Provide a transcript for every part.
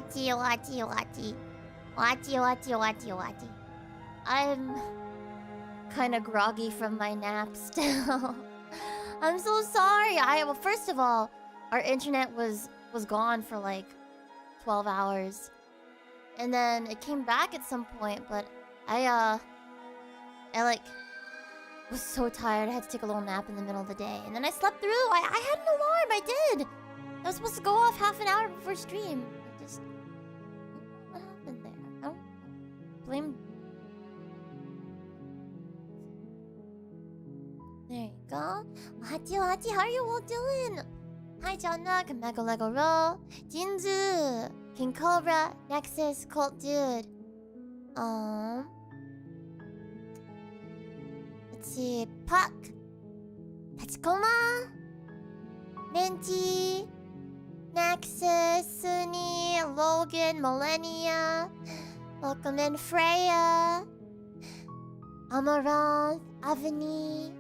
Watchy. I'm kind of groggy from my nap still. I'm so sorry. Well, first of all, our internet was gone for like 12 hours. And then it came back at some point, but I like was so tired. I had to take a little nap in the middle of the day. And then I slept through. I had an alarm. I did. I was supposed to go off half an hour before stream. What happened there? I don't blame. There you go. Hachi, how are you all doing? Hi, Jonak, Mega Lego Roll, Jinzu, King Cobra, Nexus, Colt Dude. Let's see, Puck, Tachikoma, Minty, Nexus, Sunny, Logan, Millennia. Welcome in, Freya, Amaranth, Avani.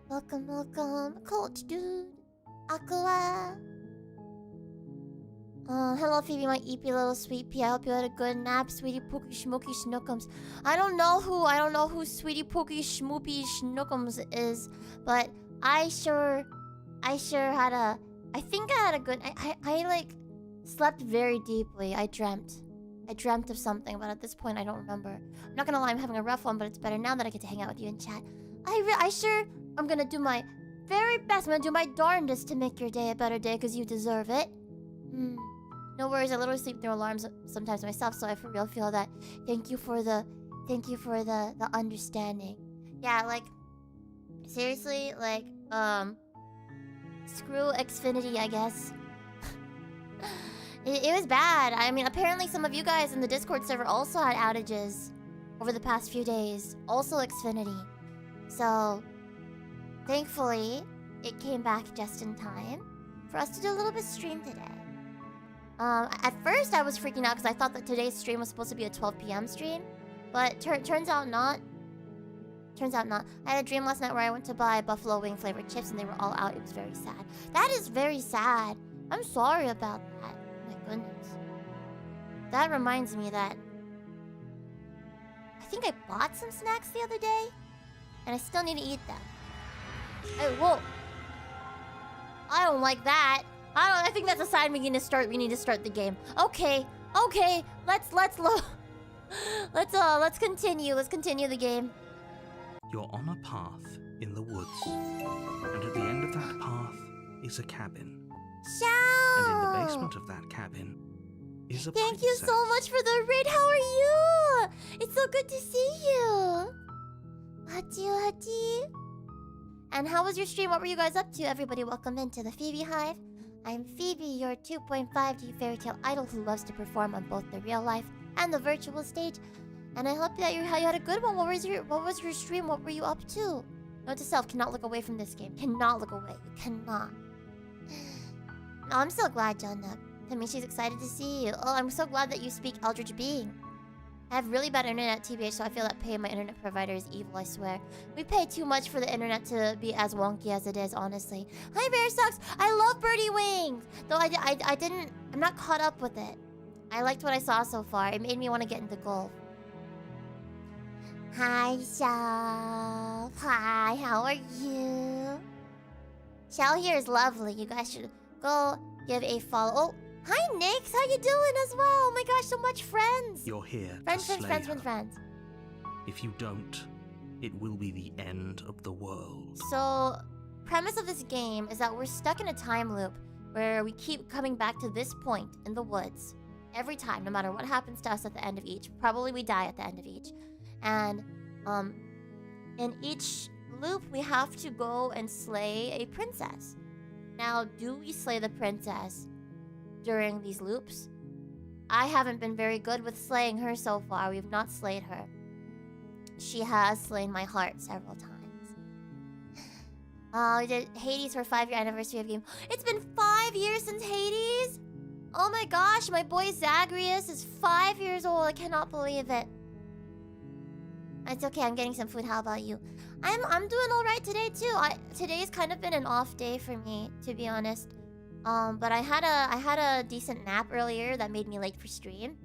Welcome, Colt Dude, Aqua. Hello, Phoebe, my eepy little sweet pea. I hope you had a good nap, sweetie pookie schmooky schnookums. I don't know who sweetie pookie schmoopy schnookums is, but I sure had a. I think I had a good. I like slept very deeply. I dreamt of something, but at this point I don't remember. I'm not gonna lie, I'm having a rough one, but it's better now that I get to hang out with you in chat. I'm gonna do my very best. I'm gonna do my darndest to make your day a better day, because you deserve it. No worries, I literally sleep through alarms sometimes myself, so I for real feel that. Thank you for the understanding. Yeah, like, seriously, like, screw Xfinity, I guess. It was bad. I mean, apparently some of you guys in the Discord server also had outages over the past few days. Also Xfinity. So, thankfully, it came back just in time for us to do a little bit of stream today. At first I was freaking out because I thought that today's stream was supposed to be a 12 p.m. stream. But turns out not. I had a dream last night where I went to buy buffalo wing flavored chips and they were all out. It was very sad. That is very sad. I'm sorry about that. My goodness. That reminds me that I think I bought some snacks the other day and I still need to eat them. Hey, whoa. I don't like that. I think that's a sign we need to start the game. Okay. Let's continue the game. You're on a path in the woods, and at the end of that path is a cabin. And in the basement of that cabin is a Thank you princess. so much for the raid. How are you? It's so good to see you. Hachi. And how was your stream? What were you guys up to? Everybody, welcome into the FeebeeHive. I'm Phoebe, your 2.5D Fairytale Idol who loves to perform on both the real life and the virtual stage. And I hope that you had a good one. What was your stream? What were you up to? Note to self, cannot look away from this game. Cannot look away. You cannot. No, I'm so glad, Jonna. That means she's excited to see you. Oh, I'm so glad that you speak Eldritch being. I have really bad internet, TBH, so I feel that paying my internet provider is evil, I swear. We pay too much for the internet to be as wonky as it is, honestly. Hi, Bear Sucks! I love Birdie Wings! Though I'm not caught up with it. I liked what I saw so far. It made me want to get into golf. Hi, Shell. Hi, how are you? Shell here is lovely. You guys should go give a follow. Oh, hi, Nix. How you doing as well? Oh my gosh, so much friends. You're here Friends. to slay her. If you don't, it will be the end of the world. So, premise of this game is that we're stuck in a time loop where we keep coming back to this point in the woods every time, no matter what happens to us at the end of each. Probably we die at the end of each. And in each loop we have to go and slay a princess. Now, do we slay the princess during these loops? I haven't been very good with slaying her so far. We've not slayed her. She has slain my heart several times. We did Hades for 5-year anniversary of game. It's been 5 years since Hades? Oh my gosh, my boy Zagreus is 5 years old. I cannot believe it. It's okay, I'm getting some food. How about you? I'm doing alright today too. Today's kind of been an off day for me, to be honest. But I had a decent nap earlier that made me late for stream.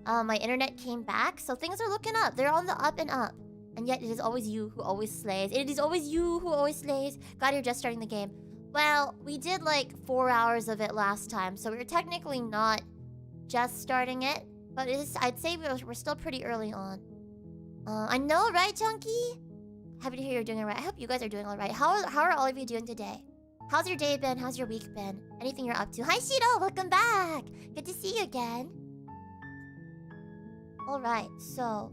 My internet came back, so things are looking up. They're on the up and up. And yet it is always you who always slays. It is always you who always slays. Glad you're just starting the game. Well, we did like 4 hours of it last time, so we're technically not just starting it. But I'd say we're still pretty early on. I know, right, Chunky? Happy to hear you're doing all right. I hope you guys are doing all right. How are all of you doing today? How's your day been? How's your week been? Anything you're up to? Hi, Shido! Welcome back! Good to see you again. Alright, so...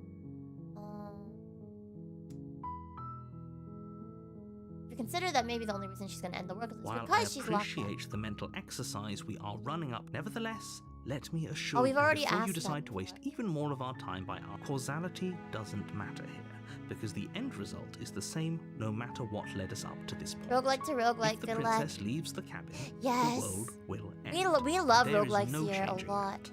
if you consider that maybe the only reason she's gonna end the work is because she's locked in. While I appreciate the mental exercise we are running up, nevertheless, let me assure we've already you, before asked you decide that. to waste even more of our time by our causality doesn't matter here, because the end result is the same no matter what led us up to this point. Roguelike to roguelike, if the good princess luck. leaves the cabin, Yes. the world will end. We love There is roguelikes no here a changing lot. that.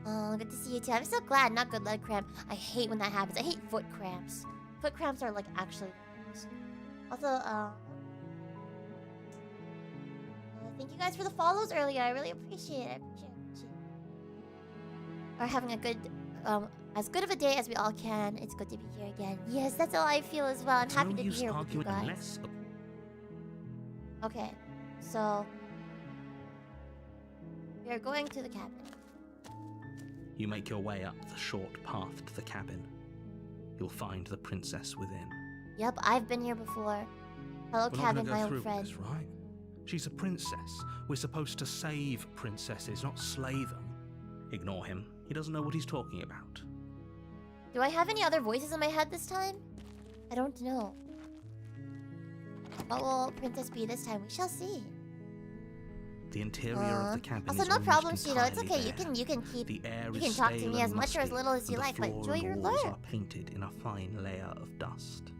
Oh, good to see you too. I'm so glad, not good leg cramp. I hate when that happens. I hate foot cramps. Foot cramps are like actually the worst. Also, thank you guys for the follows earlier. I really appreciate it. Are having a good, as good of a day as we all can. It's good to be here again. Yes, that's how I feel as well. I'm happy to be here with you guys. Okay, so we are going to the cabin. You make your way up the short path to the cabin. You'll find the princess within. Yep, I've been here before. Hello, We're cabin, not my gonna go old through friend. this, right? She's a princess. We're supposed to save princesses, not slay them. Ignore him. He doesn't know what he's talking about. Do I have any other voices in my head this time? I don't know. What will Princess be this time? We shall see. The interior of the cabin also, is no almost problem, Shido. It's entirely okay. bare. You can keep. The air You is can talk to stale me as and much or as musty, little as you and like, the but floor enjoy and your walls work. are painted in a fine layer of dust.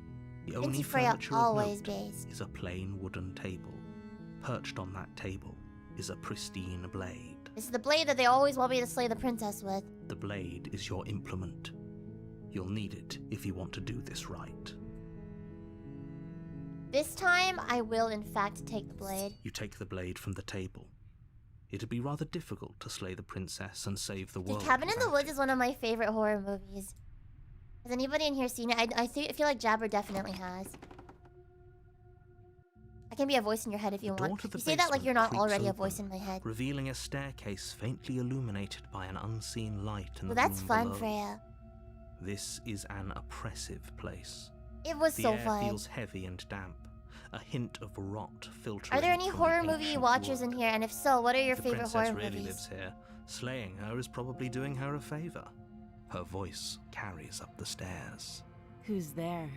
The Thank only you, Freya. furniture of Always note based. is a plain wooden table. Perched on that table is a pristine blade. This is the blade that they always want me to slay the princess with. The blade is your implement. You'll need it if you want to do this right. This time, I will in fact take the blade. You take the blade from the table. It'd be rather difficult to slay the princess and save the world. Dude, Cabin in the without Woods it. is one of my favorite horror movies. Has anybody in here seen it? I feel like Jabber definitely has. I can be a voice in your head if you The door want. to the You say that like basement you're not creaks already a open, voice in my head. revealing a staircase faintly illuminated by an unseen light in Well, the that's room fun, below. Freya. This is an oppressive place. It was The so air fun. feels heavy and damp. A hint of rot filtering. Are there any from the horror movie ancient watchers wood. in here? And if so, what are your If the favorite princess horror really movies? lives here, slaying her is probably doing her a favor. Her voice carries up the stairs. Who's there?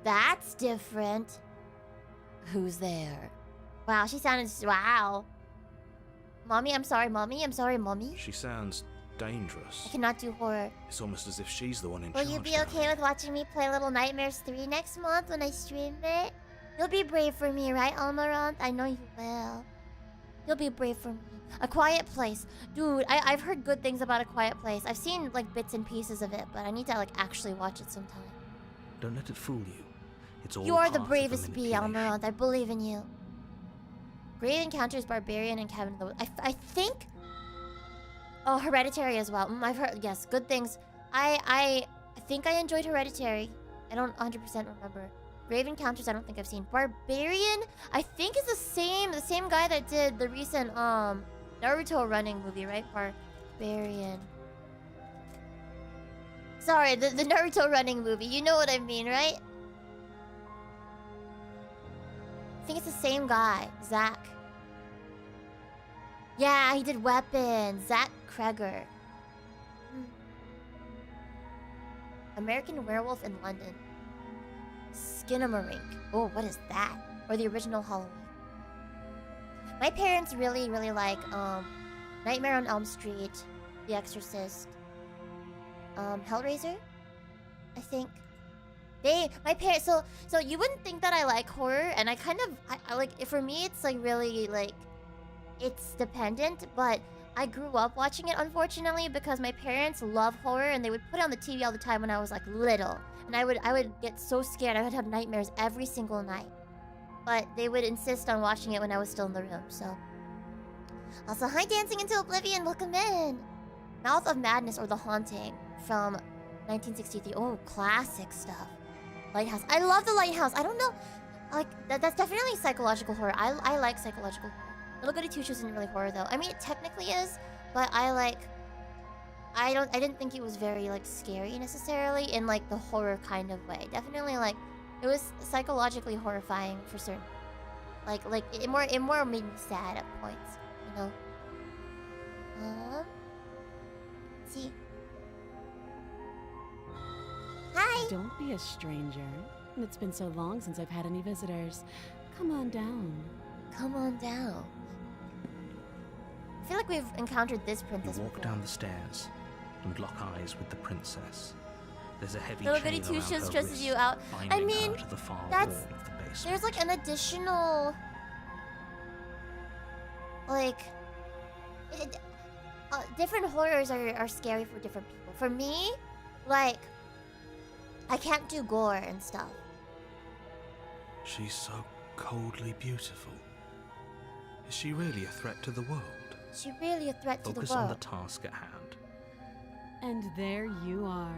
That's different. Who's there? Wow, she sounded... Wow. Mommy, I'm sorry, Mommy. I'm sorry, Mommy. She sounds dangerous. I cannot do horror. It's almost as if she's the one in Will charge. you be now. okay with watching me play Little Nightmares 3 next month when I stream it? You'll be brave for me, right, Almarant? I know you will. You'll be brave for me. A Quiet Place. Dude, I've heard good things about A Quiet Place. I've seen, like, bits and pieces of it, but I need to, like, actually watch it sometime. Don't let it fool you. It's all You are the part of bravest bee, manipulation. Almarant. I believe in you. Grave Encounters, Barbarian, and Cabin in the Woods. I think... Oh, Hereditary as well. I've heard... Yes, good things. I think I enjoyed Hereditary. I don't 100% remember. Grave Encounters, I don't think I've seen. Barbarian, I think is the same guy that did the recent Naruto running movie, right? Barbarian. Sorry, the Naruto running movie. You know what I mean, right? I think it's the same guy, Zach. Yeah, he did Weapons. Zach Kreger. American Werewolf in London. Skinamarink. Oh, what is that? Or the original Halloween. My parents really, really like Nightmare on Elm Street, The Exorcist, Hellraiser, I think. My parents, so you wouldn't think that I like horror, and I like, for me, it's like really, like, it's dependent, but I grew up watching it, unfortunately, because my parents love horror, and they would put it on the TV all the time when I was, like, little. And I would get so scared, I would have nightmares every single night. but they would insist on watching it when I was still in the room, so. Also, hi Dancing into Oblivion, welcome in! Mouth of Madness or The Haunting from 1963. Oh, classic stuff. Lighthouse. I love The Lighthouse. I don't know. Like, that's definitely psychological horror. I like psychological horror. Little Goody Two Shoes isn't really horror though. I mean, it technically is, but I didn't think it was very like scary necessarily in like the horror kind of way. Definitely like it was psychologically horrifying for certain. Like it more made me sad at points, you know. Let's see. Hi. Don't be a stranger. It's been so long since I've had any visitors. Come on down. Come on down. I feel like we've encountered this princess You walk before. down the stairs and lock eyes with the princess. There's a heavy Little chain Goody Two around Shoes her stresses wrist, you out. I binding mean, her to the far that's- wall of the basement. There's like an additional, like, different horrors are scary for different people. For me, like, I can't do gore and stuff. She's so coldly beautiful. Is she really a threat to the world? Is she really a threat to the Focus world? on the task at hand. And there you are.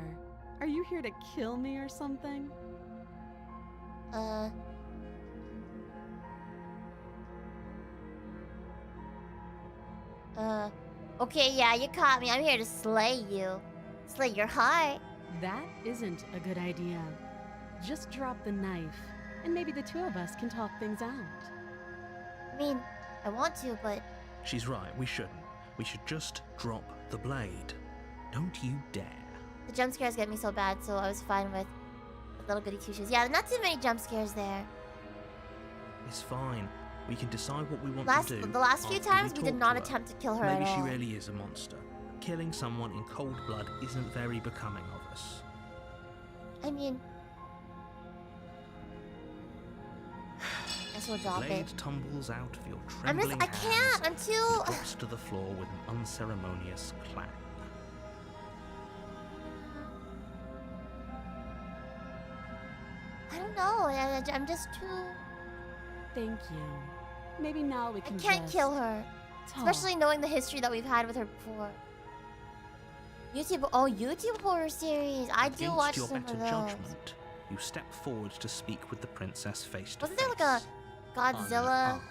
Are you here to kill me or something? Okay, yeah, you caught me. I'm here to slay you. Slay your heart. That isn't a good idea. Just drop the knife, and maybe the two of us can talk things out. I mean, I want to, but She's right, we shouldn't. We should just drop the blade. Don't you dare. the jump scares get me so bad, so I was fine with Little Goody Two Shoes. Yeah, not too many jump scares there. It's fine. We can decide what we want to do. The last few after times we talk did to not her. attempt to kill her Maybe at she all. really is a monster. Killing someone in cold blood isn't very becoming of us. I mean, guess we'll drop Blade it. tumbles out of your I'm trembling just, I can't. hands I'm and too. drops to the floor with an unceremonious clang. I don't know. I'm just too. Thank you. Maybe now we I can can't just kill her, talk. especially knowing the history that we've had with her before. YouTube horror series. I do Against watch your some better of those. judgment, you step forward to speak with the princess face to Wasn't face. there like a Godzilla Unarmed.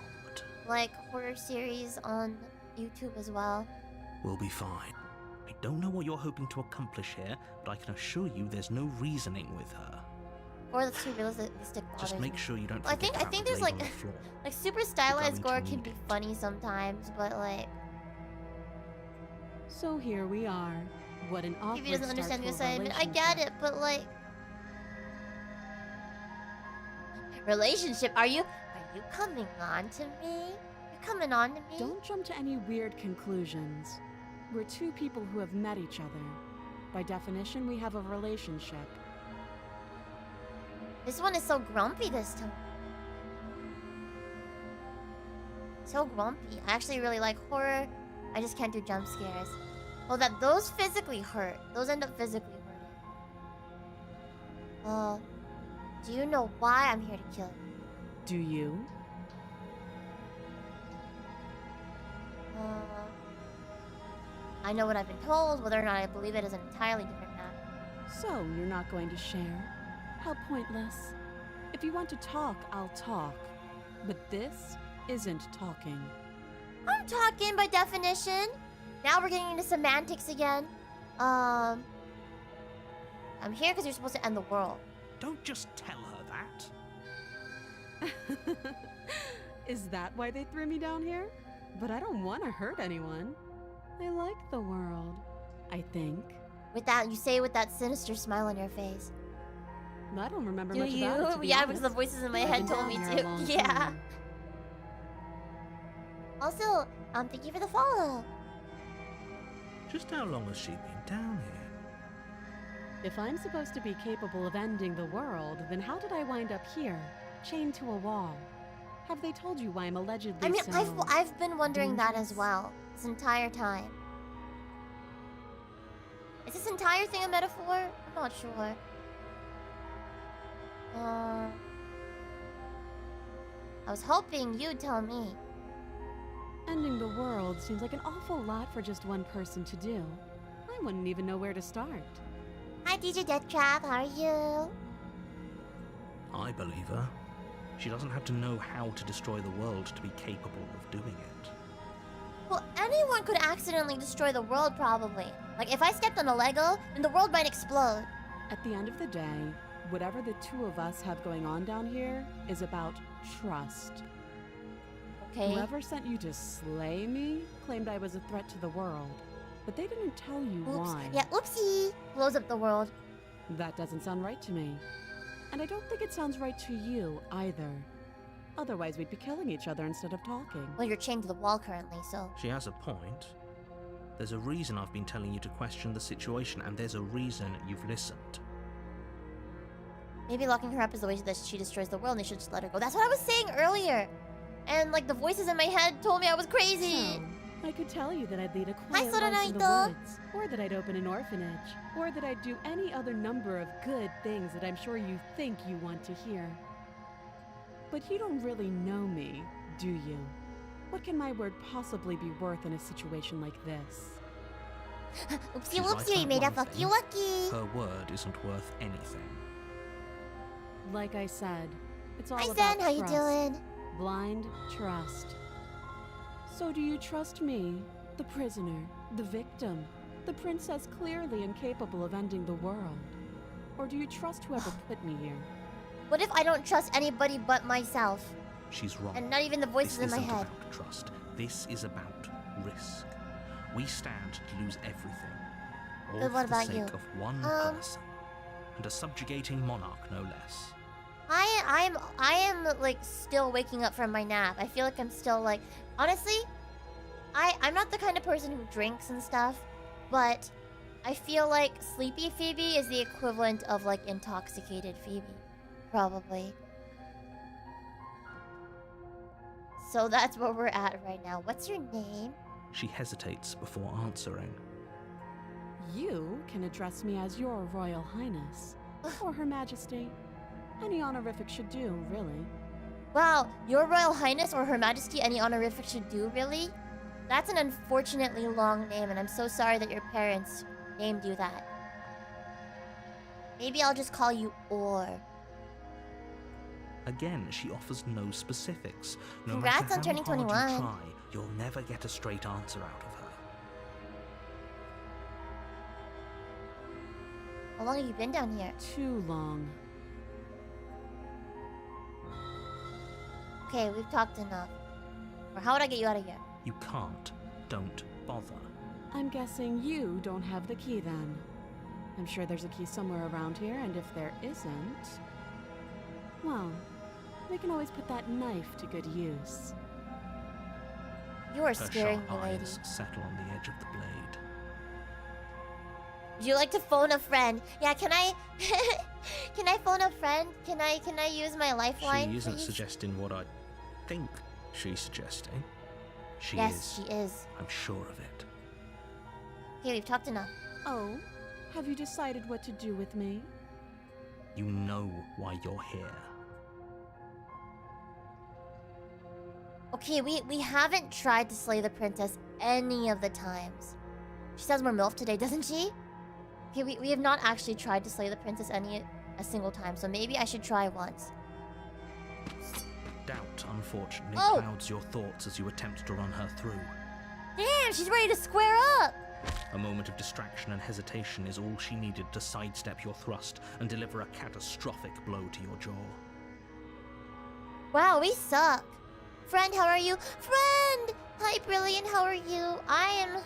like horror series on YouTube as well? We'll be fine. I don't know what you're hoping to accomplish here, but I can assure you there's no reasoning with her. Or that's too realistic. Just make sure you don't I forget think about there's the blade like on the floor. like super stylized going gore to can need be it. funny sometimes, but like So here we are. What an awkward Phoebe doesn't start understand to the a assignment. I get relationship. it, but like relationship. Are you coming on to me? You're coming on to me? Don't jump to any weird conclusions. We're two people who have met each other. By definition, we have a relationship. This one is so grumpy this time. So grumpy. I actually really like horror. I just can't do jump scares. Well, those physically hurt. Those end up physically hurting. Do you know why I'm here to kill you? Do you? I know what I've been told. Whether or not I believe it is an entirely different matter. So, you're not going to share? How pointless. If you want to talk, I'll talk. But this isn't talking. I'm talking by definition. Now we're getting into semantics again. I'm here because you're supposed to end the world. Don't just tell her that. Is that why they threw me down here? But I don't want to hurt anyone. I like the world, I think. With that, you say it with that sinister smile on your face. I don't remember Do much you? about it, to be Yeah, honest. because the voices in my I've head been told me down here a to. long Yeah. time. Also, thank you for the follow. Just how long has she been down here? If I'm supposed to be capable of ending the world, then how did I wind up here, chained to a wall? Have they told you why I'm allegedly I mean, so I've been wondering that as dangerous? well this entire time. Is this entire thing a metaphor? I'm not sure. I was hoping you'd tell me. Ending the world seems like an awful lot for just one person to do. I wouldn't even know where to start. Hi, DJ Death Trap. How are you? I believe her. She doesn't have to know how to destroy the world to be capable of doing it. Well, anyone could accidentally destroy the world, probably. Like, if I stepped on a Lego, then the world might explode. At the end of the day, whatever the two of us have going on down here is about trust. Okay. Whoever sent you to slay me claimed I was a threat to the world, but they didn't tell you Oops. why. Yeah, oopsie. Blows up the world. That doesn't sound right to me. And I don't think it sounds right to you either. Otherwise, we'd be killing each other instead of talking. Well, you're chained to the wall currently, so... She has a point. There's a reason I've been telling you to question the situation, and there's a reason you've listened. Maybe locking her up is the way that she destroys the world and they should just let her go. That's what I was saying earlier! And, like, the voices in my head told me I was crazy! So, I could tell you that I'd lead a quiet Hi, life in the Soranaito. woods, or that I'd open an orphanage, or that I'd do any other number of good things that I'm sure you think you want to hear. But you don't really know me, do you? What can my word possibly be worth in a situation like this? Oopsie She's right whoopsie, we about made a one fucky thing. wucky! Her word isn't worth anything. Like I said, it's all Hi, about Zen, how you trust. doing? Blind trust. So do you trust me, the prisoner, the victim, the princess clearly incapable of ending the world? Or do you trust whoever put me here? What if I don't trust anybody but myself? She's wrong. And not even the voices This in my isn't head. about trust. This is about risk. We stand to lose everything. All But what for the about sake you? of one person. And a subjugating monarch, no less. I am like still waking up from my nap. I feel like I'm still like, honestly, I'm not the kind of person who drinks and stuff, but I feel like sleepy Phoebe is the equivalent of like intoxicated Phoebe, probably. So that's where we're at right now. What's your name? She hesitates before answering. You can address me as your Royal Highness, or Her Majesty. Any honorific should do, really. Wow, your Royal Highness or Her Majesty, any honorific should do, really? That's an unfortunately long name, and I'm so sorry that your parents named you that. Maybe I'll just call you Or. Again, she offers no specifics. No Congrats matter on how turning hard 21. you try, you'll never get a straight answer out of her. How long have you been down here? Too long. Okay, we've talked enough. Or how would I get you out of here? You can't. Don't bother. I'm guessing you don't have the key then. I'm sure there's a key somewhere around here, and if there isn't... well, we can always put that knife to good use. You are Her scaring sharp me, lady. eyes settle on the edge of the blade. Would you like to phone a friend? Yeah, can I... can I phone a friend? Can I use my lifeline, She isn't please? suggesting what I think she's suggesting. She Yes, is. she is. I'm sure of it. Okay, we've talked enough. Oh, have you decided what to do with me? You know why you're here. Okay, we haven't tried to slay the princess any of the times. She sounds more MILF today, doesn't she? Okay, we have not actually tried to slay the princess a single time, so maybe I should try once. Doubt, unfortunately, Oh! clouds your thoughts as you attempt to run her through. Damn, she's ready to square up! A moment of distraction and hesitation is all she needed to sidestep your thrust and deliver a catastrophic blow to your jaw. Wow, we suck. Friend, how are you? Friend! Hi, Brilliant, how are you? I am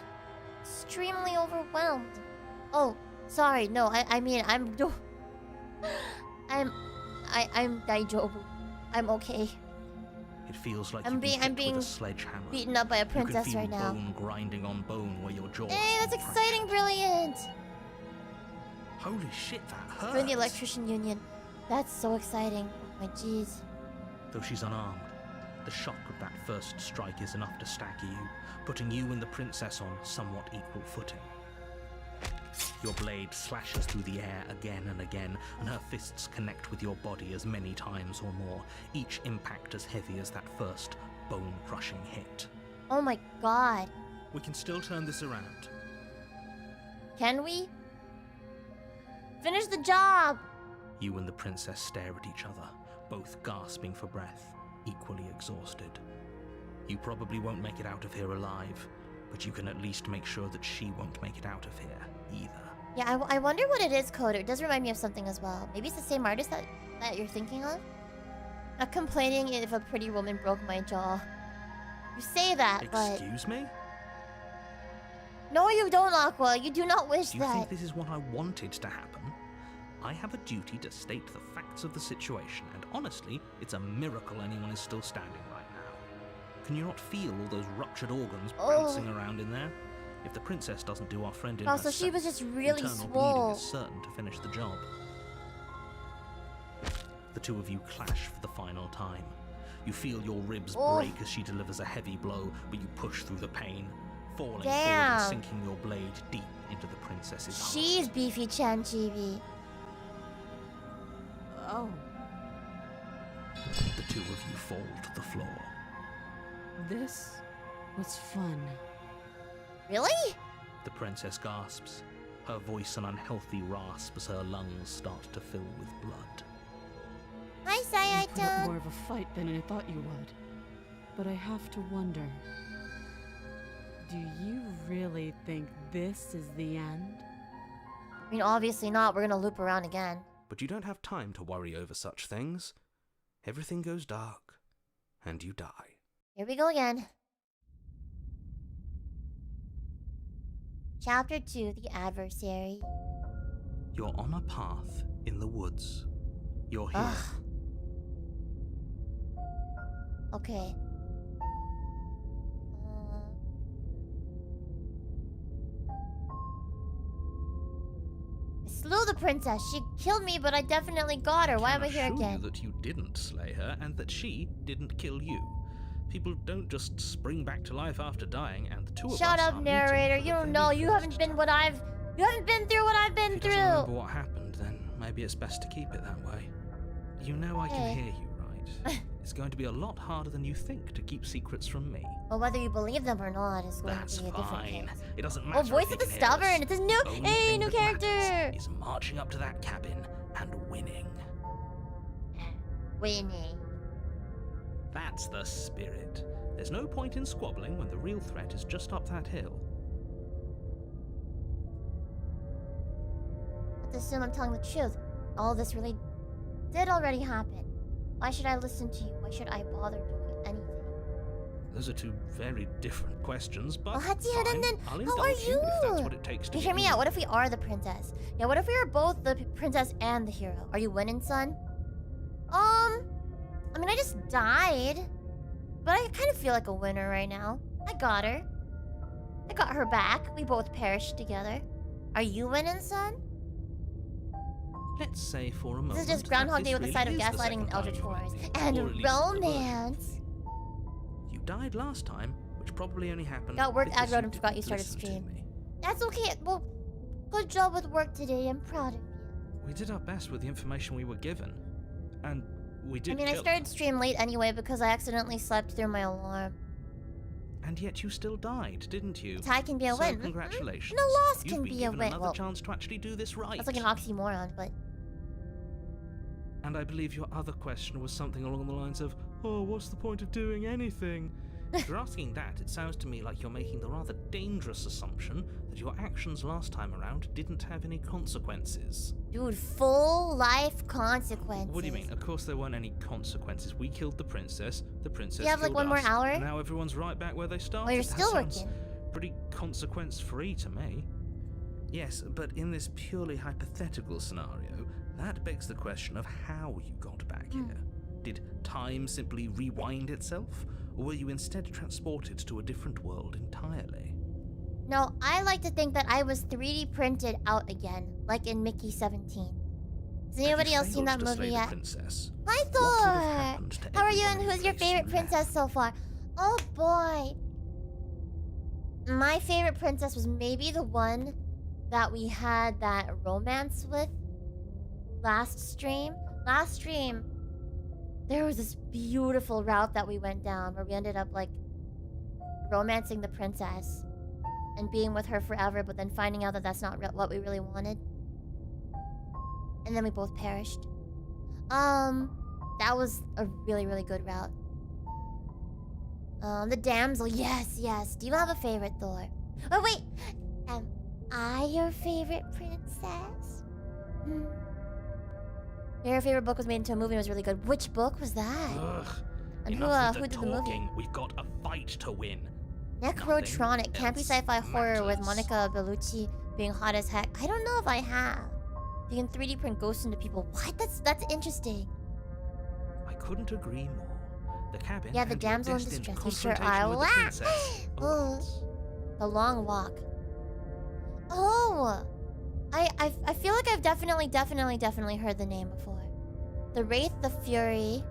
extremely overwhelmed. Oh, sorry, no, I mean, I'm daijoubu. I'm okay. It feels like I'm you've being- been I'm hit with being a sledgehammer. Beaten up by a You can princess feel right now. bone grinding on bone where your jaw. Hey, that's exciting, Brilliant! Holy shit, that hurts. Join the Electrician Union. That's so exciting. My jeez. Though she's unarmed, the shock of that first strike is enough to stagger you, putting you and the princess on somewhat equal footing. Your blade slashes through the air again and again, and her fists connect with your body as many times or more, each impact as heavy as that first bone-crushing hit. Oh my god. We can still turn this around. Can we? Finish the job! You and the princess stare at each other, both gasping for breath, equally exhausted. You probably won't make it out of here alive, but you can at least make sure that she won't make it out of here either. Yeah, I wonder what it is, Coder. It does remind me of something as well. Maybe it's the same artist that you're thinking of? Not complaining if a pretty woman broke my jaw. You say that, but... Excuse me? No, you don't, Aqua. You do not wish Do you that. think this is what I wanted to happen? I have a duty to state the facts of the situation, and honestly, it's a miracle anyone is still standing right now. Can you not feel all those ruptured organs bouncing around in there? If the princess doesn't do our friend in her so she was sense, just really internal swole. bleeding is certain to finish the job. The two of you clash for the final time. You feel your ribs break as she delivers a heavy blow, but you push through the pain, falling forward and sinking your blade deep into the princess's heart. She's Beefy Chan Chibi. Oh. The two of you fall to the floor. This was fun. Really? The princess gasps, her voice an unhealthy rasp as her lungs start to fill with blood. Hi, You put up Sayai-chan. more of a fight than I thought you would. But I have to wonder. Do you really think this is the end? I mean, obviously not. We're gonna loop around again. But you don't have time to worry over such things. Everything goes dark, and you die. Here we go again. Chapter 2, The Adversary. You're on a path in the woods. You're here. Ugh. Okay. I slew the princess. She killed me, but I definitely got her. Why am I here assure again? you that you didn't slay her, and that she didn't kill you. People don't just spring back to life after dying, and the two of us Shut up, are meeting narrator. for the You don't very know. You first haven't been time. what I've... You haven't been through what I've been If he doesn't remember through. what happened, then maybe it's best to keep it that way. You know I can Okay. hear you, right? It's going to be a lot harder than you think to keep secrets from me. Well, whether you believe them or not is going That's to be a different fine. case. It doesn't matter. Oh, voice if of the he can hear us. stubborn. It's a new... Only Hey, thing new that matters character. is marching up to that cabin and winning. Winnie. That's the spirit. There's no point in squabbling when the real threat is just up that hill. Let's assume I'm telling the truth. All this really did already happen. Why should I listen to you? Why should I bother doing anything? Those are two very different questions, but Well, Hattie, fine. then, I'll how are indulge you if that's you? what it takes to You get hear me you. out. What if we are the princess? Yeah, what if we are both the princess and the hero? Are you winning, son? I mean, I just died. But I kind of feel like a winner right now. I got her. I got her back. We both perished together. Are you winning, son? Let's say for a moment. This is just that Groundhog this Day with a really side of is the gaslighting second and time Eldritch you've met Horrors. me, And or at least the version. romance. You died last time, which probably only happened. Got work because aggroed and you forgot you didn't started listen to stream. me. That's okay. Well, good job with work today. I'm proud of you. We did our best with the information we were given, and we did. I mean, I kill started her. stream late anyway because I accidentally slept through my alarm. And yet you still died, didn't you? A tie can be a So win. congratulations. No loss You've can been be a given win. Another Well, chance to actually do this right. that's like an oxymoron, but And I believe your other question was something along the lines of, "Oh, what's the point of doing anything?" If you're asking that, it sounds to me like you're making the rather dangerous assumption that your actions last time around didn't have any consequences. dude, full life consequences. What do you mean? Of course there weren't any consequences. We killed the princess You have, like, killed one more us, hour? and now everyone's right back where they started. Well, you're That still sounds working. pretty consequence-free to me. Yes, but in this purely hypothetical scenario, that begs the question of how you got back here. Did time simply rewind itself? Or were you instead transported to a different world entirely? No, I like to think that I was 3D printed out again, like in Mickey 17. Has anybody else seen that movie yet? Princess? Hi, What would have Thor! happened to How are you, everyone and in who's your place favorite you princess left? so far? Oh boy! My favorite princess was maybe the one that we had that romance with last stream. Last stream, there was this beautiful route that we went down where we ended up like romancing the princess and being with her forever, but then finding out that that's not what we really wanted. And then we both perished. That was a really, really good route. The damsel, yes. Do you have a favorite, Thor? Oh, wait! Am I your favorite princess? Your favorite book was made into a movie and was really good. Which book was that? Ugh. And Enough who with did the the movie? talking. We've got a fight to win. Necrotronic, campy else sci-fi horror with matters. Monica Bellucci being hot as heck. I don't know if I have. You can 3D print ghosts into people. What? That's interesting. I couldn't agree more. The cabin. Yeah, the and your damsel in destined distress. You sure confrontation are. with the princess. Oh. The long walk. Oh, I feel like I've definitely heard the name before. The Wraith, the Fury,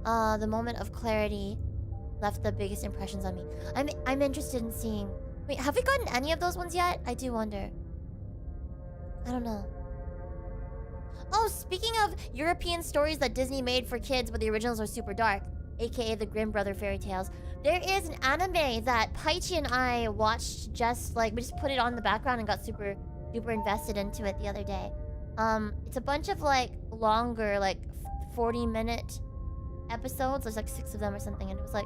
the Moment of Clarity left the biggest impressions on me. I'm interested in seeing. Wait, have we gotten any of those ones yet? I do wonder. I don't know. Oh, speaking of European stories that Disney made for kids, but the originals are super dark, aka the Grimm Brother fairy tales, there is an anime that Paichi and I watched we just put it on the background and got super duper invested into it the other day. It's a bunch of like longer, like 40-minute episodes. There's like 6 of them or something, and it was like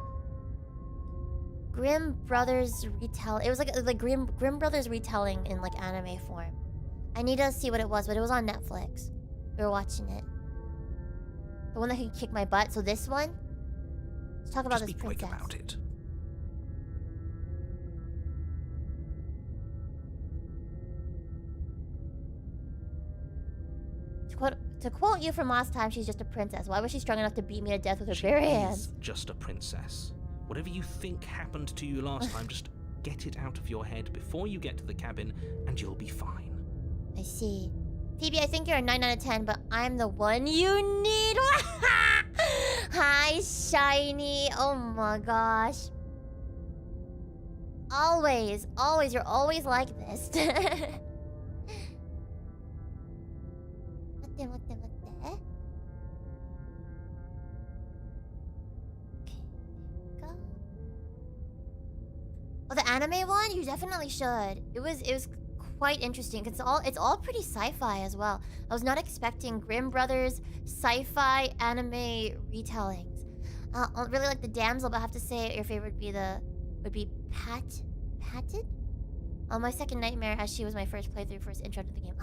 Grimm Brothers retell. It was like Grimm Brothers retelling in like anime form. I need to see what it was, but it was on Netflix. We were watching it. The one that could kick my butt. So this one. Let's talk about Just this be quick princess. about it. To quote you from last time, she's just a princess. Why was she strong enough to beat me to death with her She bare is hands? just a princess. Whatever you think happened to you last time, just get it out of your head before you get to the cabin, and you'll be fine. I see. Phoebe, I think you're a 9 out of 10, but I'm the one you need. Hi, Shiny. Oh my gosh. Always, you're always like this. What? Okay, go. Oh, the anime one? You definitely should. It was quite interesting. It's all pretty sci-fi as well. I was not expecting Grimm Brothers sci-fi anime retellings. I really like the damsel, but I have to say your favorite would be Patted? My second nightmare, as she was my first playthrough, first intro to the game.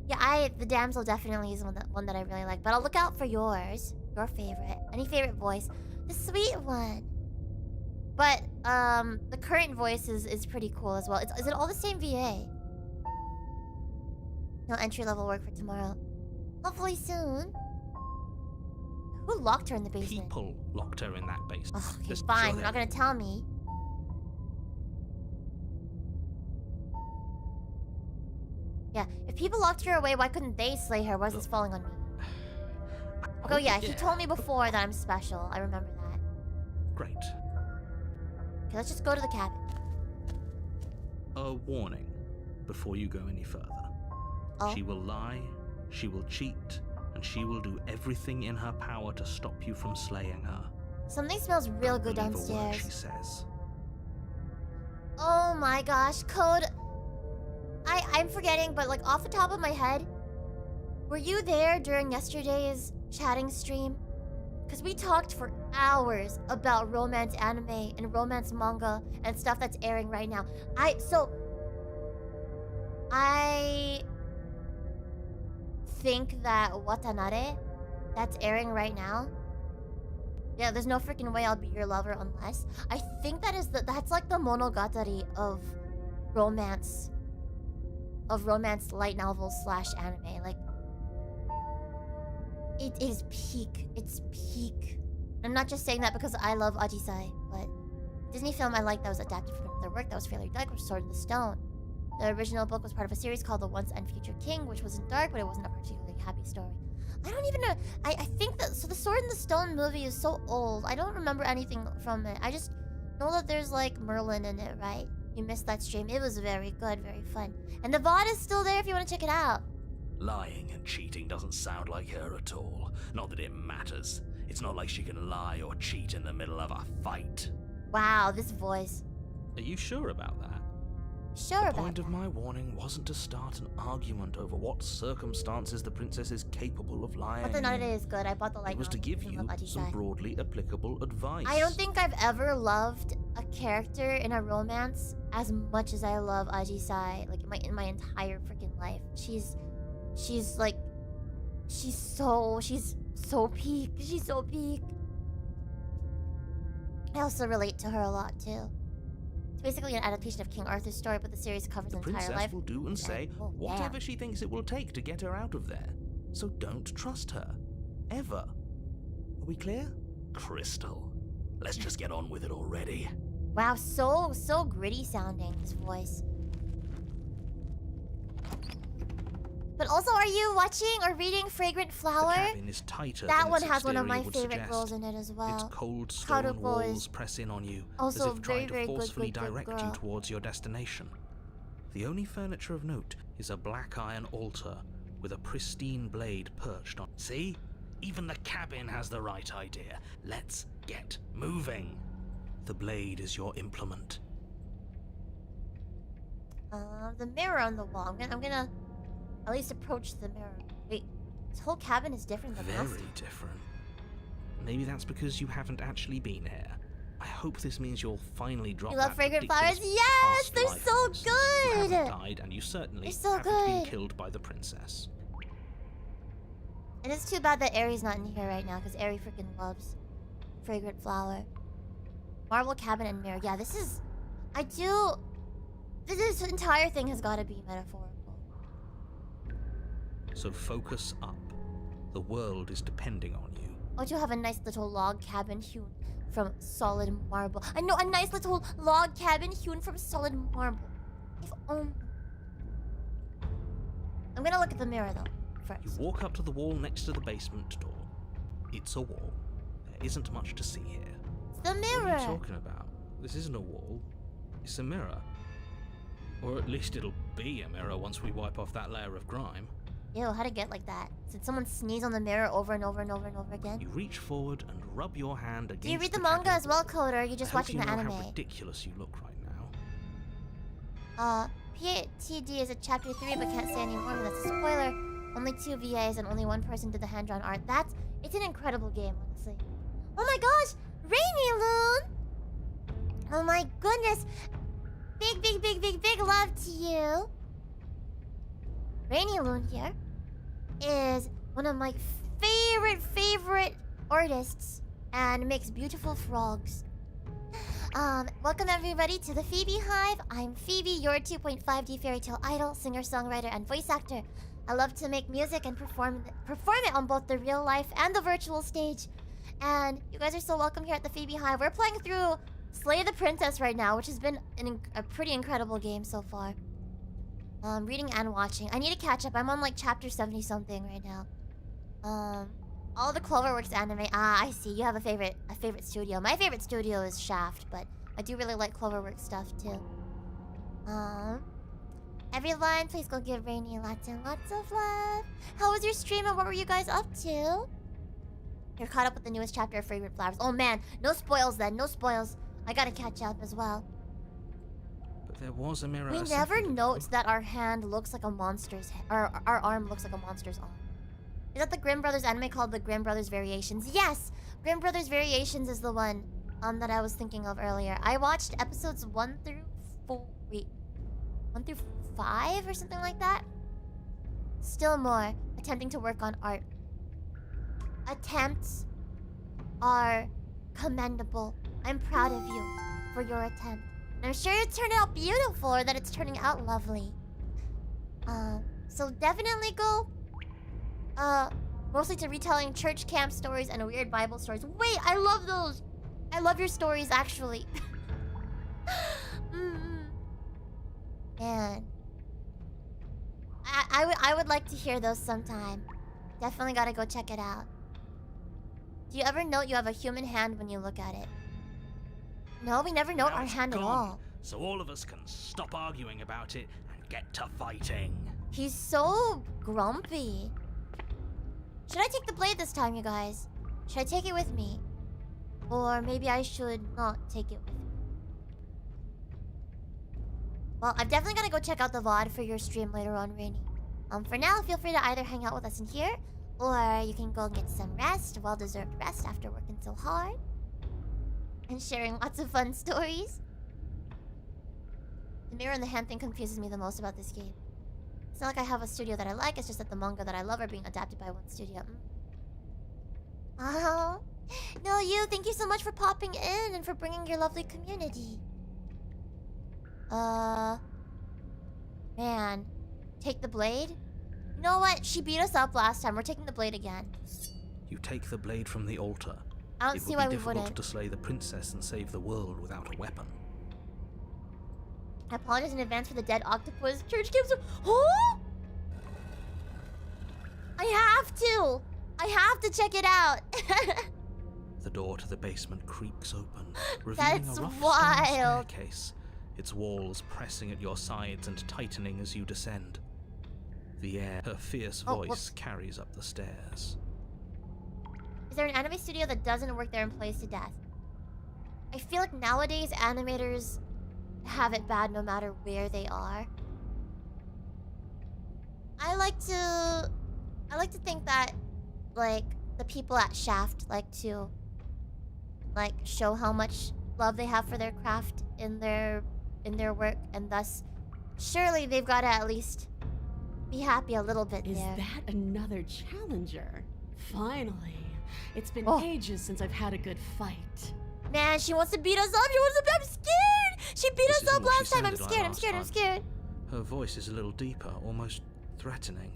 Yeah, the damsel definitely is one that I really like. But I'll look out for yours. Your favorite. Any favorite voice? The sweet one. But the current voice is pretty cool as well. Is it all the same VA? No entry level work for tomorrow. Hopefully soon. Who locked her in the basement? People locked her in that basement. Oh, okay, Just fine. chill You're not there. gonna tell me. Yeah, if people locked her away, why couldn't they slay her? Why is this falling on me? Oh yeah, he told me before that I'm special. I remember that. Great. Okay, let's just go to the cabin. A warning before you go any further. Oh. She will lie, she will cheat, and she will do everything in her power to stop you from slaying her. Something smells real good Don't believe a word she downstairs. says. Oh my gosh, Code. I'm forgetting, but like off the top of my head, were you there during yesterday's chatting stream? Because we talked for hours about romance anime and romance manga and stuff that's airing right now. I think that Watanare, that's airing right now. Yeah, there's no freaking way I'll be your lover unless. I think that's like the monogatari of romance light novels / anime. Like, it is peak. It's peak. I'm not just saying that because I love Ajisai, but Disney film I like that was adapted from another work that was fairly dark was Sword in the Stone. The original book was part of a series called The Once and Future King, which wasn't dark, but it wasn't a particularly happy story. I don't even know. I think that the Sword in the Stone movie is so old. I don't remember anything from it. I just know that there's like Merlin in it, right? you missed that stream. It was very good, very fun. And the VOD is still there if you want to check it out. Lying and cheating doesn't sound like her at all. Not that it matters. It's not like she can lie or cheat in the middle of a fight. Wow, this voice. Are you sure about that? Sure The about point of that. my warning wasn't to start an argument over what circumstances the princess is capable of lying But the night in. is good. I bought the light It was to give novel you from Ajisai. some broadly applicable advice. I don't think I've ever loved a character in a romance as much as I love Ajisai, like in my entire freaking life. She's so peak. She's so peak. I also relate to her a lot too. It's basically an adaptation of King Arthur's story, but the series covers The the entire princess life. will do and say Oh, whatever yeah. she thinks it will take to get her out of there. So don't trust her. Ever. Are we clear? Crystal. Let's just get on with it already. Wow, so gritty sounding, his voice. But also, are you watching or reading Fragrant Flower? The cabin is tighter That than one its has one of my exterior would favorite suggest. girls in it as well. Its cold stone Haruko walls is press in on you, also as if trying very, very to good, forcefully good direct girl. you towards your destination. The only furniture of note is a black iron altar with a pristine blade perched on. See? Even the cabin has the right idea. Let's get moving. The blade is your implement. The mirror on the wall. I'm gonna at least approach the mirror. Wait, this whole cabin is different than last Very time. different. Maybe that's because you haven't actually been here. I hope this means you'll finally drop You love that fragrant ridiculous flowers? Yes, past they're life so nonsense. You haven't good. died, and you certainly They're so haven't been good. killed by the princess. And it's too bad that Aries not in here right now, because Aries freaking loves fragrant flower. Marble cabinet and mirror. Yeah, this is... This entire thing has got to be metaphorical. So focus up. The world is depending on you. Oh, you have a nice little log cabin hewn from solid marble. I know, a nice little log cabin hewn from solid marble. If only... I'm gonna look at the mirror, though, You first. walk up to the wall next to the basement door. It's a wall. There isn't much to see here. It's the What mirror! are you talking about? This isn't a wall. It's a mirror. Or at least it'll be a mirror once we wipe off that layer of grime. Ew, how'd it get like that? Did someone sneeze on the mirror over and over and over and over again? You reach forward and rub your hand against Do you read the cabinet manga as well, door. Coder? Or are you just I hope watching you the know anime? how ridiculous you look right now. PTD is at chapter 3, but can't say any more. That's a spoiler. Only 2 VAs and only 1 person did the hand-drawn art. It's an incredible game, honestly. Oh my gosh! Rainy Loon! Oh my goodness! Big love to you! Rainy Loon here is one of my favorite artists and makes beautiful frogs. Welcome everybody to the FeebeeHive. I'm Phoebe, your 2.5D Fairytale Idol, singer-songwriter, and voice actor. I love to make music and perform it on both the real life and the virtual stage. And you guys are so welcome here at the FeebeeHive. We're playing through Slay the Princess right now, which has been a pretty incredible game so far. Reading and watching. I need to catch up. I'm on like chapter 70-something right now. All the Cloverworks anime. Ah, I see. You have a favorite studio. My favorite studio is Shaft, but I do really like Cloverworks stuff too. Everyone, please go give Rainy lots and lots of love. How was your stream and what were you guys up to? You're caught up with the newest chapter of Fragrant Flowers. Oh man, no spoils then. No spoils. I gotta catch up as well. But there was a mirror. We a never second ago. note that our hand looks like a monster's or our arm looks like a monster's arm. Is that the Grimm Brothers anime called the Grimm Brothers Variations? Yes! Grimm Brothers Variations is the one that I was thinking of earlier. I watched episodes 1 through 5 or something like that. Still more, attempting to work on art. Attempts are commendable. I'm proud of you for your attempt. And I'm sure it turned out beautiful or that it's turning out lovely. So definitely go mostly to retelling church camp stories and weird Bible stories. Wait, I love those! I love your stories, actually. Man. I would like to hear those sometime. Definitely gotta go check it out. Do you ever note you have a human hand when you look at it? No, we never note Now our it's hand at gone. all. so all of us can stop arguing about it and get to fighting. He's so grumpy. Should I take the blade this time, you guys? Should I take it with me? Or maybe I should not take it with me. Well, I'm definitely gonna go check out the VOD for your stream later on, Rainy. For now, feel free to either hang out with us in here, or you can go and get some rest, well-deserved rest after working so hard. And sharing lots of fun stories. The mirror and the hand thing confuses me the most about this game. It's not like I have a studio that I like, it's just that the manga that I love are being adapted by one studio. Oh, no, you, thank you so much for popping in and for bringing your lovely community. Man. Take the blade? You know what? She beat us up last time. We're taking the blade again. You take the blade from the altar. I don't see why we wouldn't. It would be difficult to slay the princess and save the world without a weapon. I apologize in advance for the dead octopus. Church gives. Oh! I have to! I have to check it out! The door to the basement creaks open, revealing That's a rough wild. stone staircase, its walls pressing at your sides and tightening as you descend. The air, her fierce voice whoops. carries up the stairs. Is there an anime studio that doesn't work their employees to death? I feel like nowadays animators have it bad no matter where they are. I like to think that, like, the people at Shaft like to, like, show how much love they have for their craft in their work, and thus, surely they've got to at least be happy a little bit Is there. that another challenger? Finally. It's been Oh. ages since I've had a good fight. Man, she wants to beat us up. She wants to. I'm scared. She beat This us isn't up what she last time. I'm sounded like scared. I'm last scared. I'm time. scared. Her voice is a little deeper, almost threatening.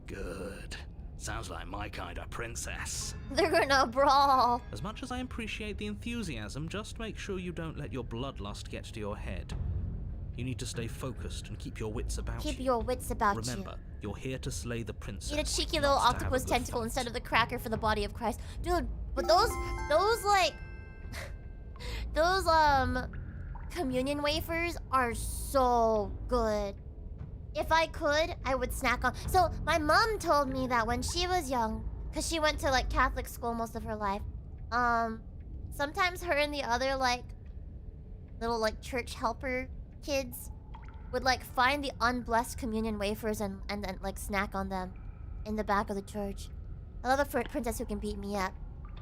Good. Sounds like my kind of princess. They're gonna brawl. As much as I appreciate the enthusiasm, just make sure you don't let your bloodlust get to your head. You need to stay focused and keep your wits about Keep you. your wits about Remember, you're here to slay the princess. you. Eat a cheeky not little to have a octopus good tentacle fight. instead of the cracker for the body of Christ, dude. But those like those communion wafers are so good. If I could, I would snack on. So my mom told me that when she was young, cause she went to like Catholic school most of her life. Sometimes her and the other like little like church helper kids would like find the unblessed communion wafers and then like snack on them in the back of the church. I love a princess who can beat me up.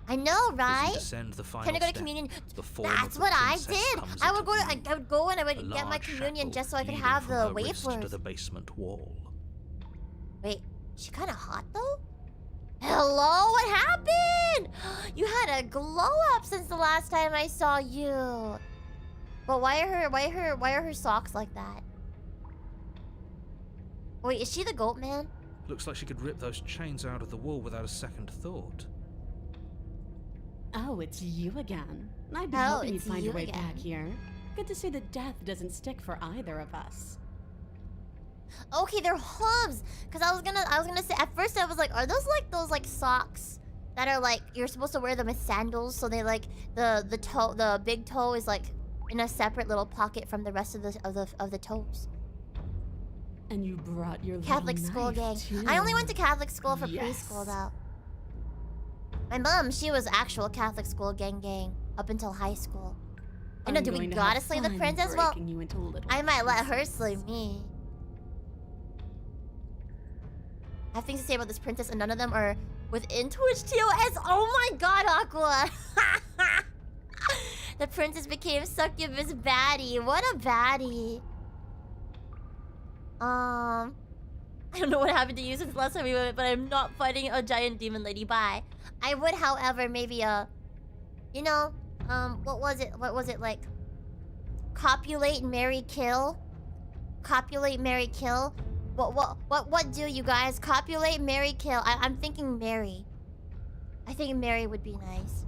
I know, As you right? descend the final Can I go to step, communion? the form of That's the what I princess did. comes I would into go. view. I would go and I A would get my large communion shackle just so I could leading have from the her wrist wafers. to the basement wall. Wait, she kind of hot though? Hello, what happened? You had a glow up since the last time I saw you. But why are her socks like that? Wait, is she the goat man? Looks like she could rip those chains out of the wall without a second thought. Oh, it's you again. I'd be Oh, hoping you'd it's find you your way again. back here. Good to see that death doesn't stick for either of us. Okay, they're hooves. Cause I was gonna say at first I was like, are those like socks that are like you're supposed to wear them as sandals? So they like the big toe is like in a separate little pocket from the rest of the toes. And you brought your Catholic little school knife, gang. too. I only went to Catholic school for Yes. preschool though. My mom, she was actual Catholic school gang up until high school. You know, I'm do we going to gotta have slay the fun princess? Well, breaking you into little I might let her pieces. slay me. I have things to say about this princess, and none of them are within Twitch TOS. Oh my god, Aqua! The princess became succubus baddie. What a baddie. I don't know what happened to you since last time we went, but I'm not fighting a giant demon lady. Bye. I would, however, maybe you know, what was it like? Copulate, marry, kill. Copulate, marry, kill. What do you guys? Copulate, marry, kill. I'm thinking marry. I think marry would be nice.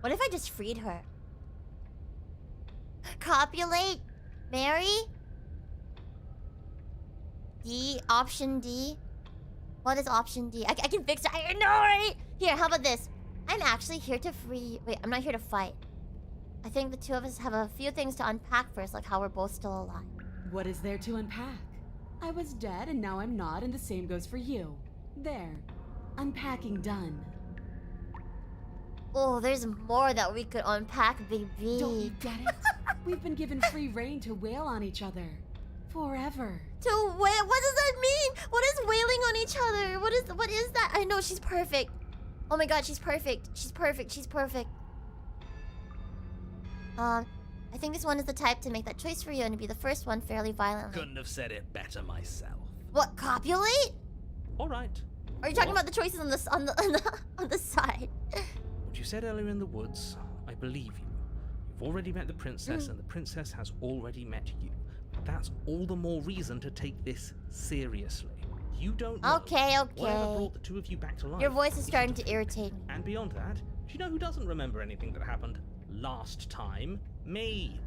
What if I just freed her? Copulate? Marry? D? Option D? What is option D? I can fix it. I know, right? Here, how about this? I'm actually here to free... Wait, I'm not here to fight. I think the two of us have a few things to unpack first, like how we're both still alive. What is there to unpack? I was dead and now I'm not, and the same goes for you. There. Unpacking done. Oh, there's more that we could unpack, baby. Don't you get it? We've been given free reign to wail on each other. Forever. To wail? What does that mean? What is wailing on each other? What is that? I know, she's perfect. Oh my god, she's perfect. She's perfect. She's perfect. I think this one is the type to make that choice for you and to be the first one fairly violently. Couldn't have said it better myself. What, copulate? All right. Are you talking about the choices on the side? What you said earlier in the woods, I believe you. You've already met the princess, and the princess has already met you. That's all the more reason to take this seriously. You don't know whatever brought the two of you back to life. Your voice is starting to irritate me. And beyond that, do you know who doesn't remember anything that happened last time? Me.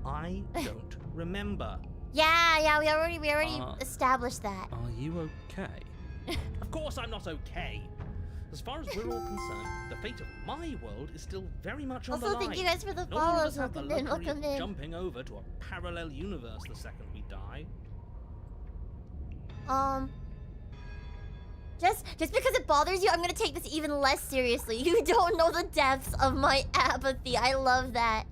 I don't remember. Yeah, we already established that. Are you okay? Of course I'm not okay. As far as we're all concerned, the fate of my world is still very much on the line. Also, thank you guys for the No one of follows. us have the Welcome in, luxury welcome of in. jumping over to a parallel universe the second we die. Just because it bothers you, I'm gonna take this even less seriously. You don't know the depths of my apathy. I love that.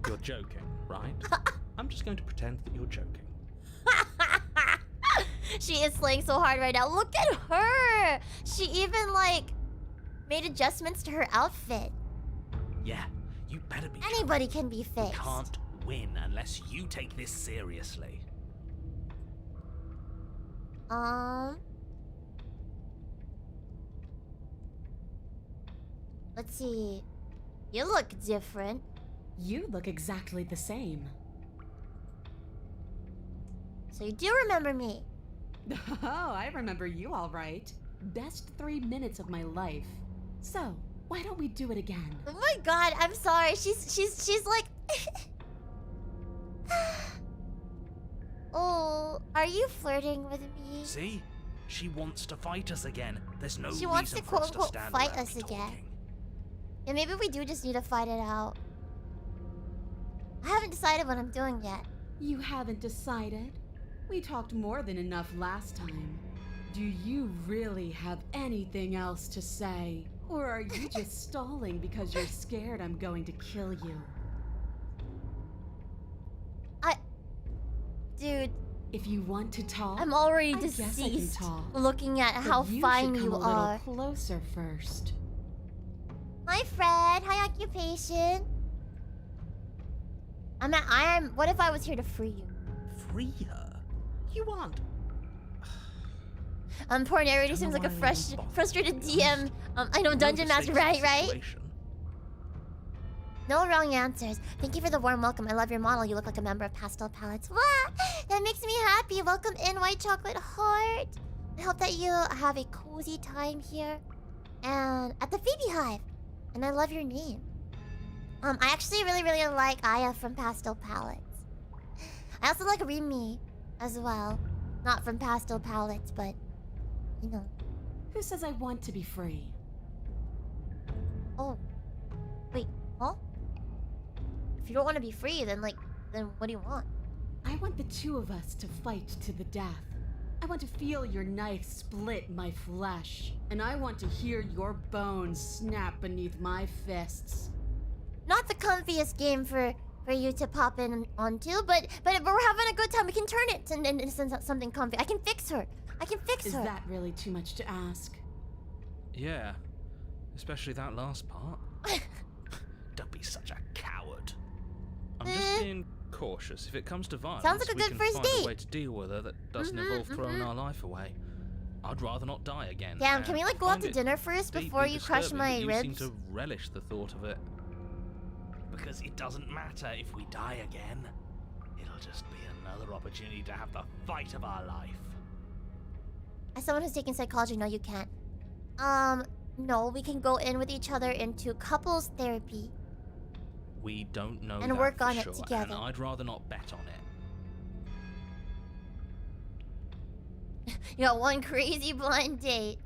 You're joking, right? I'm just going to pretend that you're joking. She is slaying so hard right now. Look at her! She even, like, made adjustments to her outfit. Yeah, you better be Anybody can be We fixed. can't win unless you take this seriously. Let's see. You look different. You look exactly the same. So you do remember me. Oh, I remember you all right. Best 3 minutes of my life. So, why don't we do it again? Oh my god, I'm sorry. She's like... Oh, are you flirting with me? See? She wants to fight us again. There's no She wants reason to for us quote-unquote stand fight around us again. talking. Yeah, maybe we do just need to fight it out. I haven't decided what I'm doing yet. You haven't decided? We talked more than enough last time. Do you really have anything else to say? Or are you just stalling because you're scared I'm going to kill you? Dude, If you want to talk, I'm already I guess I can deceased. talk. Looking at but how you fine should come you a little are. closer first. Hi, Fred. Hi, occupation. What if I was here to free you? Free her? You aren't. Poor narrator Don't seems know like a why I even bother. frustrated DM. I know, Dungeon No Master, mistakes in right? the situation. No wrong answers. Thank you for the warm welcome. I love your model. You look like a member of Pastel Palettes. Wow, that makes me happy. Welcome in, White Chocolate Heart. I hope that you have a cozy time here and at the FeebeeHive. And I love your name. I actually really like Aya from Pastel Palettes. I also like Rimi as well. Not from Pastel Palettes, but you know. Who says I want to be free? Oh, wait, huh? If you don't want to be free, then what do you want? I want the two of us to fight to the death. I want to feel your knife split my flesh. And I want to hear your bones snap beneath my fists. Not the comfiest game for you to pop in onto, but we're having a good time. We can turn it into something comfy. I can fix her. I can fix Is her. that really too much to ask? Yeah, especially that last part. Don't be such a coward. I'm just being cautious. If it comes to violence, Sounds like a we good can first find date. a way to deal with her that doesn't involve throwing our life away. I'd rather not die again. Damn, and can we I go out find to it dinner first deeply before you crush disturbing my that you ribs? seem to relish the thought of it. Because it doesn't matter if we die again. It'll just be another opportunity to have the fight of our life. As someone who's taking psychology, no, you can't. No, we can go in with each other into couples therapy. We don't know And that work for on it sure, together. and I'd rather not bet on it. You got one crazy blind date.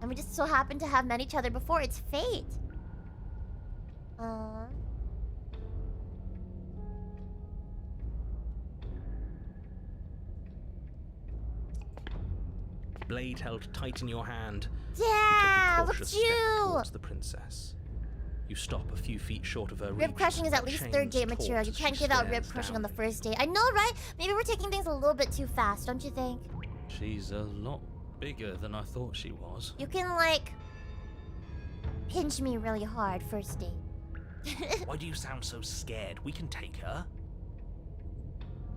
And we just so happen to have met each other before. It's fate. Blade held tight in your hand. Yeah, You took a look cautious at you. step towards the princess. You stop a few feet short of her reach. Rib crushing is her at least chains third date taut material. You as can't she give out rib stares crushing down on the you. first date. I know, right? Maybe we're taking things a little bit too fast, don't you think? She's a lot bigger than I thought she was. You can, like, pinch me really hard first date. Why do you sound so scared? We can take her.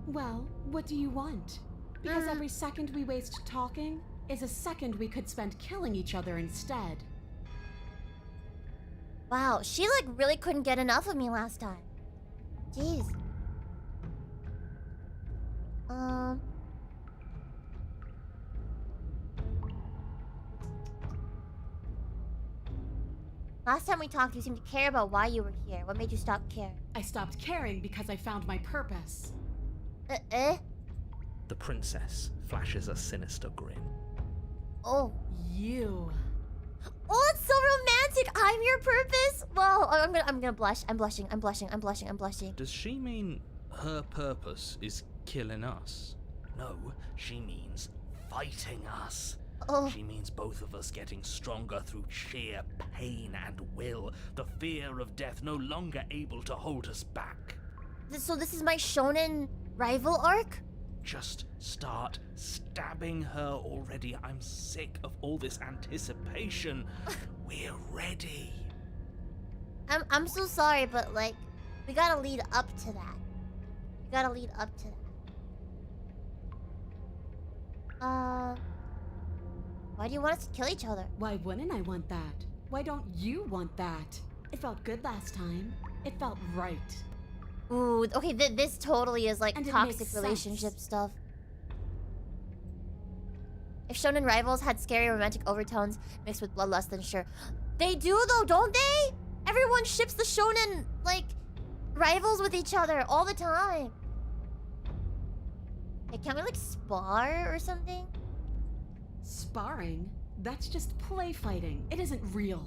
Well, what do you want? Because every second we waste talking is a second we could spend killing each other instead. Wow, she, like, really couldn't get enough of me last time. Jeez. Last time we talked, you seemed to care about why you were here. What made you stop caring? I stopped caring because I found my purpose. The princess flashes a sinister grin. Oh. You. Oh, it's so romantic. I'm your purpose. Whoa, I'm gonna blush. I'm blushing. Does she mean her purpose is killing us? No, she means fighting us. Oh. She means both of us getting stronger through sheer pain and will. The fear of death no longer able to hold us back. So this is my shonen rival arc? Just start stabbing her already. I'm sick of all this anticipation. We're ready. I'm so sorry, but like, we gotta lead up to that. Why do you want us to kill each other? Why wouldn't I want that? Why don't you want that? It felt good last time. It felt right. Ooh, okay, this totally is like And it toxic makes relationship sense. stuff. If shonen rivals had scary romantic overtones mixed with bloodlust, then sure. They do though, don't they? Everyone ships the shonen, like, rivals with each other all the time. Hey, can we like spar or something? Sparring? That's just play fighting. It isn't real.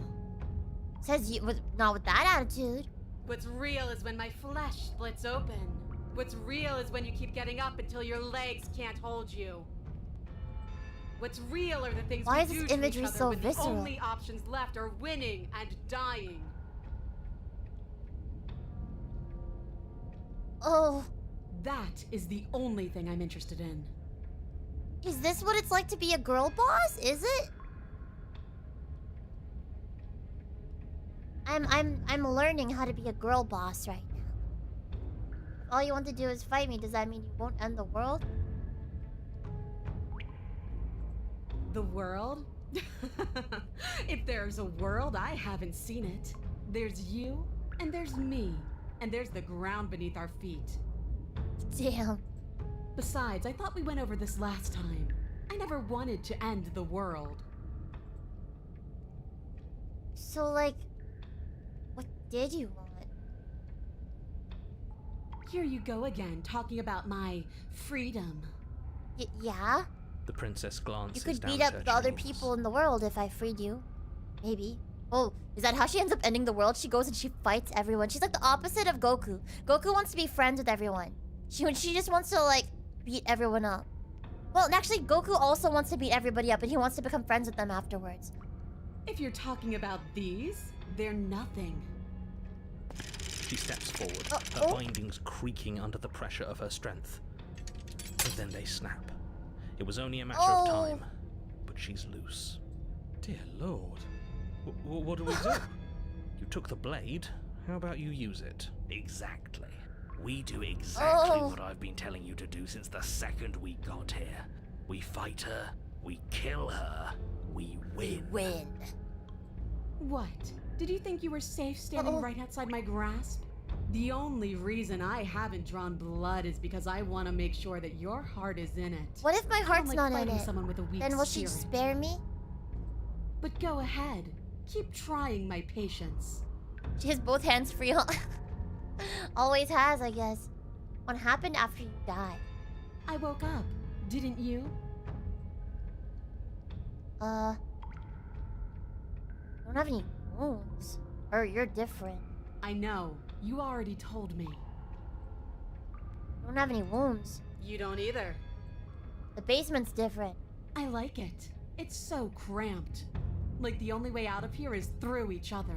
Says you, not with that attitude. What's real is when my flesh splits open. What's real is when you keep getting up until your legs can't hold you. What's real are the things Why we is do this to imagery each other so when visceral? the only options left are winning and dying. Oh, That is the only thing I'm interested in. is this what it's like to be a girl boss? Is it? I'm learning how to be a girl boss right now. If all you want to do is fight me, does that mean you won't end the world? The world? If there's a world, I haven't seen it. There's you, and there's me, and there's the ground beneath our feet. Damn. Besides, I thought we went over this last time. I never wanted to end the world. So like, what did you want? Here you go again, talking about my freedom. Yeah? The princess glances You could down beat at up her the other chains. people in the world if I freed you. Maybe. Oh, is that how she ends up ending the world? She goes and she fights everyone. She's like the opposite of Goku. Goku wants to be friends with everyone. She just wants to like beat everyone up. Well, and actually Goku also wants to beat everybody up and he wants to become friends with them afterwards. If you're talking about these, they're nothing. She steps forward, Oh, her oh. bindings creaking under the pressure of her strength. And then they snap. It was only a matter of Oh. time, but she's loose. Dear Lord. What do we do? You took the blade. How about you use it? Exactly. We do exactly Oh. what I've been telling you to do since the second we got here. We fight her, we kill her, we win. Win. What? Did you think you were safe standing Uh-oh. right outside my grasp? The only reason I haven't drawn blood is because I want to make sure that your heart is in it. What if my I don't heart's like not in fighting it? someone with a weak Then will she spirit. spare me? But go ahead. Keep trying my patience. She has both hands free. Always has, I guess. What happened after you died? I woke up. Didn't you? You don't have any wounds. Or you're different. I know. You already told me. You don't have any wounds. You don't either. The basement's different. I like it. It's so cramped. Like the only way out of here is through each other.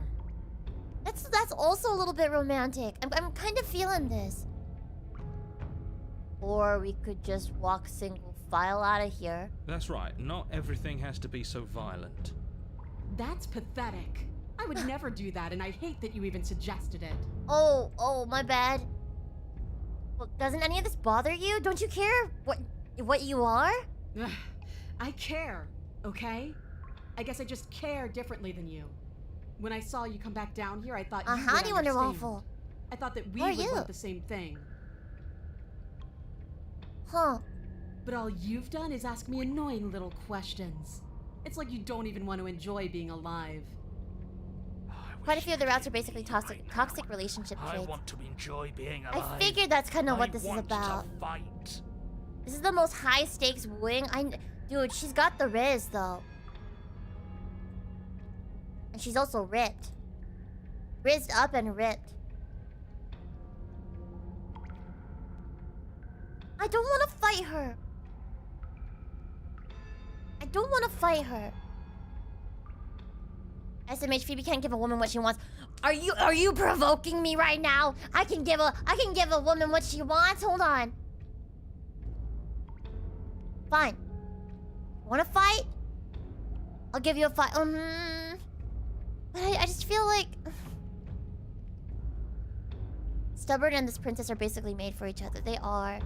That's also a little bit romantic. I'm kind of feeling this. Or we could just walk single file out of here. That's right, not everything has to be so violent. That's pathetic. I would never do that, and I hate that you even suggested it. Oh, my bad. Well, doesn't any of this bother you? Don't you care what you are? Ugh, I care, okay? I guess I just care differently than you. When I saw you come back down here, I thought you would Honey Wonder understand. Waffle. I thought that we Who are would you? want the same thing. Huh. But all you've done is ask me annoying little questions. It's like you don't even want to enjoy being alive. Quite a few of the routes are basically toxic relationship I traits. want to enjoy being alive. I figured that's kind of what this is I about. want to fight. This is the most high stakes wooing. Dude, she's got the riz though. And she's also ripped. Rizzed up and ripped. I don't want to fight her. I don't want to fight her. SMH, Phoebe can't give a woman what she wants. Are you provoking me right now? I can give a woman what she wants. Hold on. Fine. Want to fight? I'll give you a fight. But I just feel like Stubborn and this princess are basically made for each other. They are.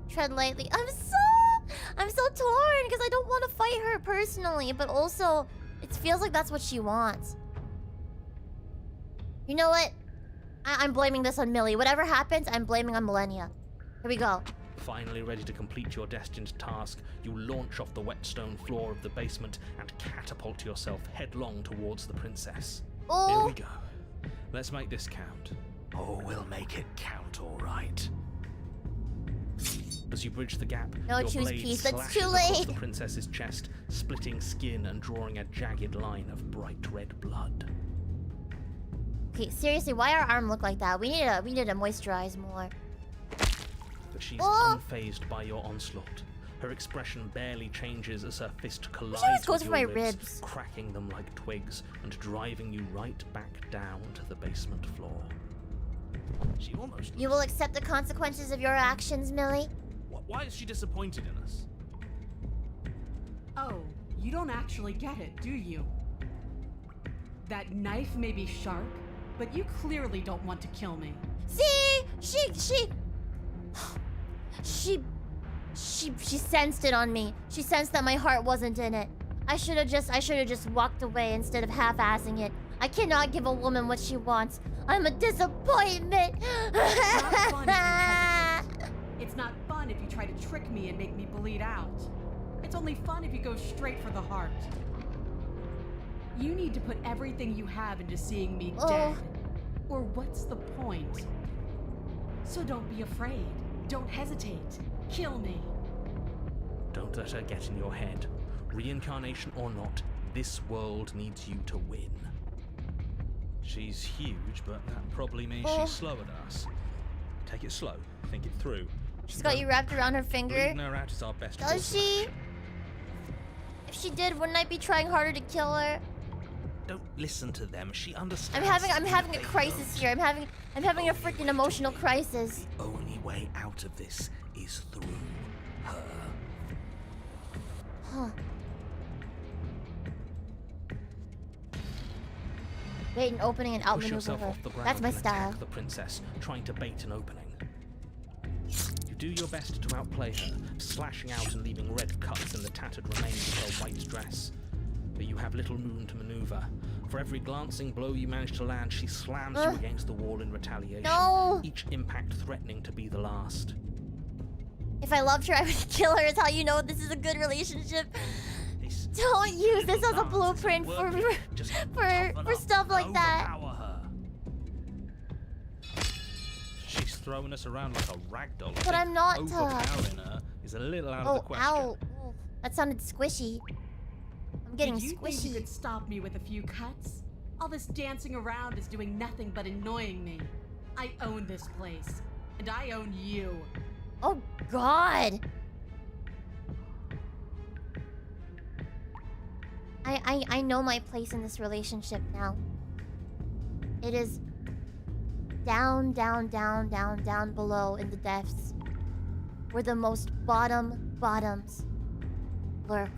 Tread lightly. I'm so torn because I don't want to fight her personally, but also it feels like that's what she wants. You know what? I'm blaming this on Millie. Whatever happens, I'm blaming on Millennia. Here we go. Finally ready to complete your destined task, you launch off the wet stone floor of the basement and catapult yourself headlong towards the princess. Oh. Here we go. Let's make this count. Oh, we'll make it count, all right. As you bridge the gap, No, your choose blade peace. That's slashes too across late. the princess's chest, splitting skin and drawing a jagged line of bright red blood. Okay, seriously, why our arm look like that? We need to moisturize more. But she's Oh. unfazed by your onslaught. Her expression barely changes as her fist collides always goes with for your my ribs, ribs. cracking them like twigs and driving you right back down to the basement floor. She almost... You will accept the consequences of your actions, Millie. Why is she disappointed in us? Oh, you don't actually get it, do you? That knife may be sharp, but you clearly don't want to kill me. See? She sensed it on me. She sensed that my heart wasn't in it. I should have just walked away instead of half-assing it. I cannot give a woman what she wants. I'm a disappointment. It's not fun if you try to trick me and make me bleed out. It's only fun if you go straight for the heart. You need to put everything you have into seeing me dead. Or what's the point? So don't be afraid. Don't hesitate. Kill me. Don't let her get in your head. Reincarnation or not, this world needs you to win. She's huge, but that probably means she's slower than us. Take it slow. Think it through. She's got you wrapped around her finger. Bleeding her out is our best Does course of she? action. If she did, wouldn't I be trying harder to kill her? Don't listen to them. She understands. I'm having a They crisis don't. here. I'm having a freaking emotional crisis. The only way out of this is through her. Huh. Wait, an opening and Push outmaneuver yourself her. off the ground That's my and style. attack the princess, trying to bait an opening. You do your best to outplay her, slashing out and leaving red cuts in the tattered remains of her white dress. But you have little room to maneuver. For every glancing blow you manage to land, she slams you against the wall in retaliation. No! Each impact threatening to be the last. If I loved her, I would kill her. Is how you know this is a good relationship. This Don't use this as a dance blueprint isn't for working. Just toughen for up stuff and like that. overpower her. She's throwing us around like a rag doll. But I'm not overpowering her is a little out of the Oh, question. ow. Ooh, that sounded squishy. I'm getting Did you think you squishy. could stop me with a few cuts? All this dancing around is doing nothing but annoying me. I own this place, and I own you. Oh, God. I know my place in this relationship now. It is down, down, down, down, down below in the depths. Where the most bottoms lurk.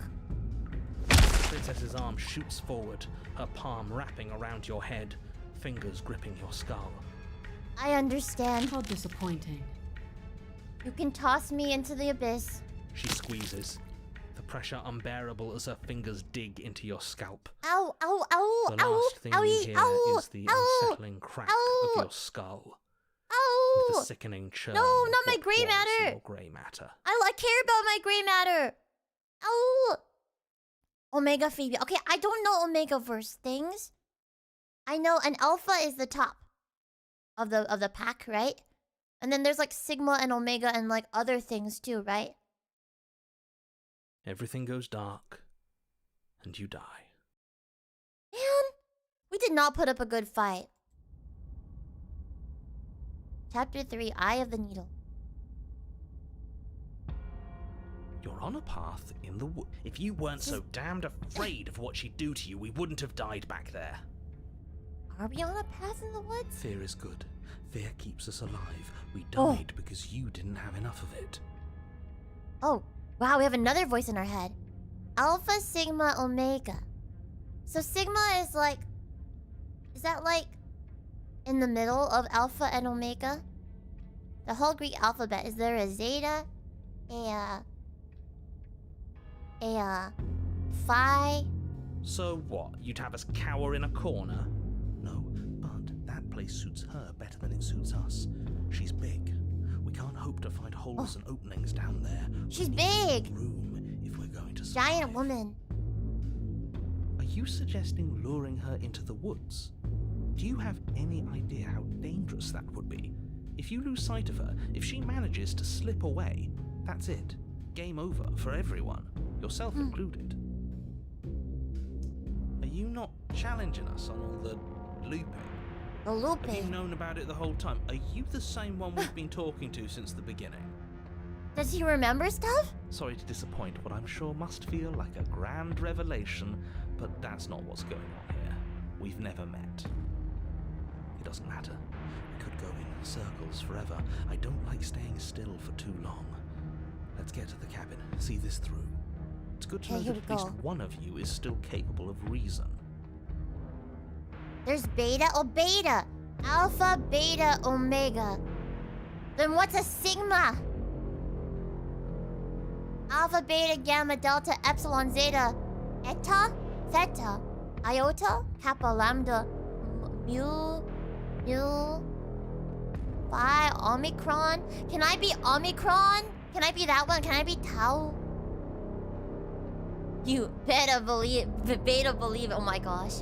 The princess's arm shoots forward, her palm wrapping around your head, fingers gripping your skull. I understand. How disappointing. You can toss me into the abyss. She squeezes, the pressure unbearable as her fingers dig into your scalp. Ow, ow, ow, The ow, last thing you owie, hear ow, is the ow, unsettling crack ow, of your skull, ow. with the sickening churn. No, of not my what gray was matter. Your grey matter. I care about my gray matter. Ow. Omega Phoebe. Okay, I don't know Omega verse things. I know an alpha is the top of the pack, right? And then there's like Sigma and Omega and like other things too, right? Everything goes dark, and you die. Man, we did not put up a good fight. Chapter 3, Eye of the Needle. You're on a path in the wood. If you weren't so damned afraid of what she'd do to you, we wouldn't have died back there. Are we on a path in the woods? Fear is good. Fear keeps us alive. We Oh. died because you didn't have enough of it. Oh, wow, we have another voice in our head. Alpha, Sigma, Omega. So Sigma is like... Is that like... in the middle of Alpha and Omega? The whole Greek alphabet. Is there a Zeta? A Phi? So what? You'd have us cower in a corner? No, but that place suits her better than it suits us. She's big. We can't hope to find holes and openings down there. She's We need big! room if we're going to survive. Giant woman. Are you suggesting luring her into the woods? Do you have any idea how dangerous that would be? If you lose sight of her, if she manages to slip away, that's it. Game over for everyone, yourself included. Are you not challenging us on all the looping? The Have you looping. known about it the whole time? Are you the same one we've been talking to since the beginning? Does he remember stuff? Sorry to disappoint what I'm sure must feel like a grand revelation, but that's not what's going on here. We've never met. It doesn't matter. We could go in circles forever. I don't like staying still for too long. Let's get to the cabin, see this through. It's good to Okay, know here that we at least go. one of you is still capable of reason. There's Beta. Oh, Beta. Alpha, Beta, Omega. Then what's a Sigma? Alpha, Beta, Gamma, Delta, Epsilon, Zeta, Eta, Theta, Iota, Kappa, Lambda, Mu, Phi, Omicron. Can I be Omicron? Can I be that one? Can I be Tau? You better believe, oh my gosh.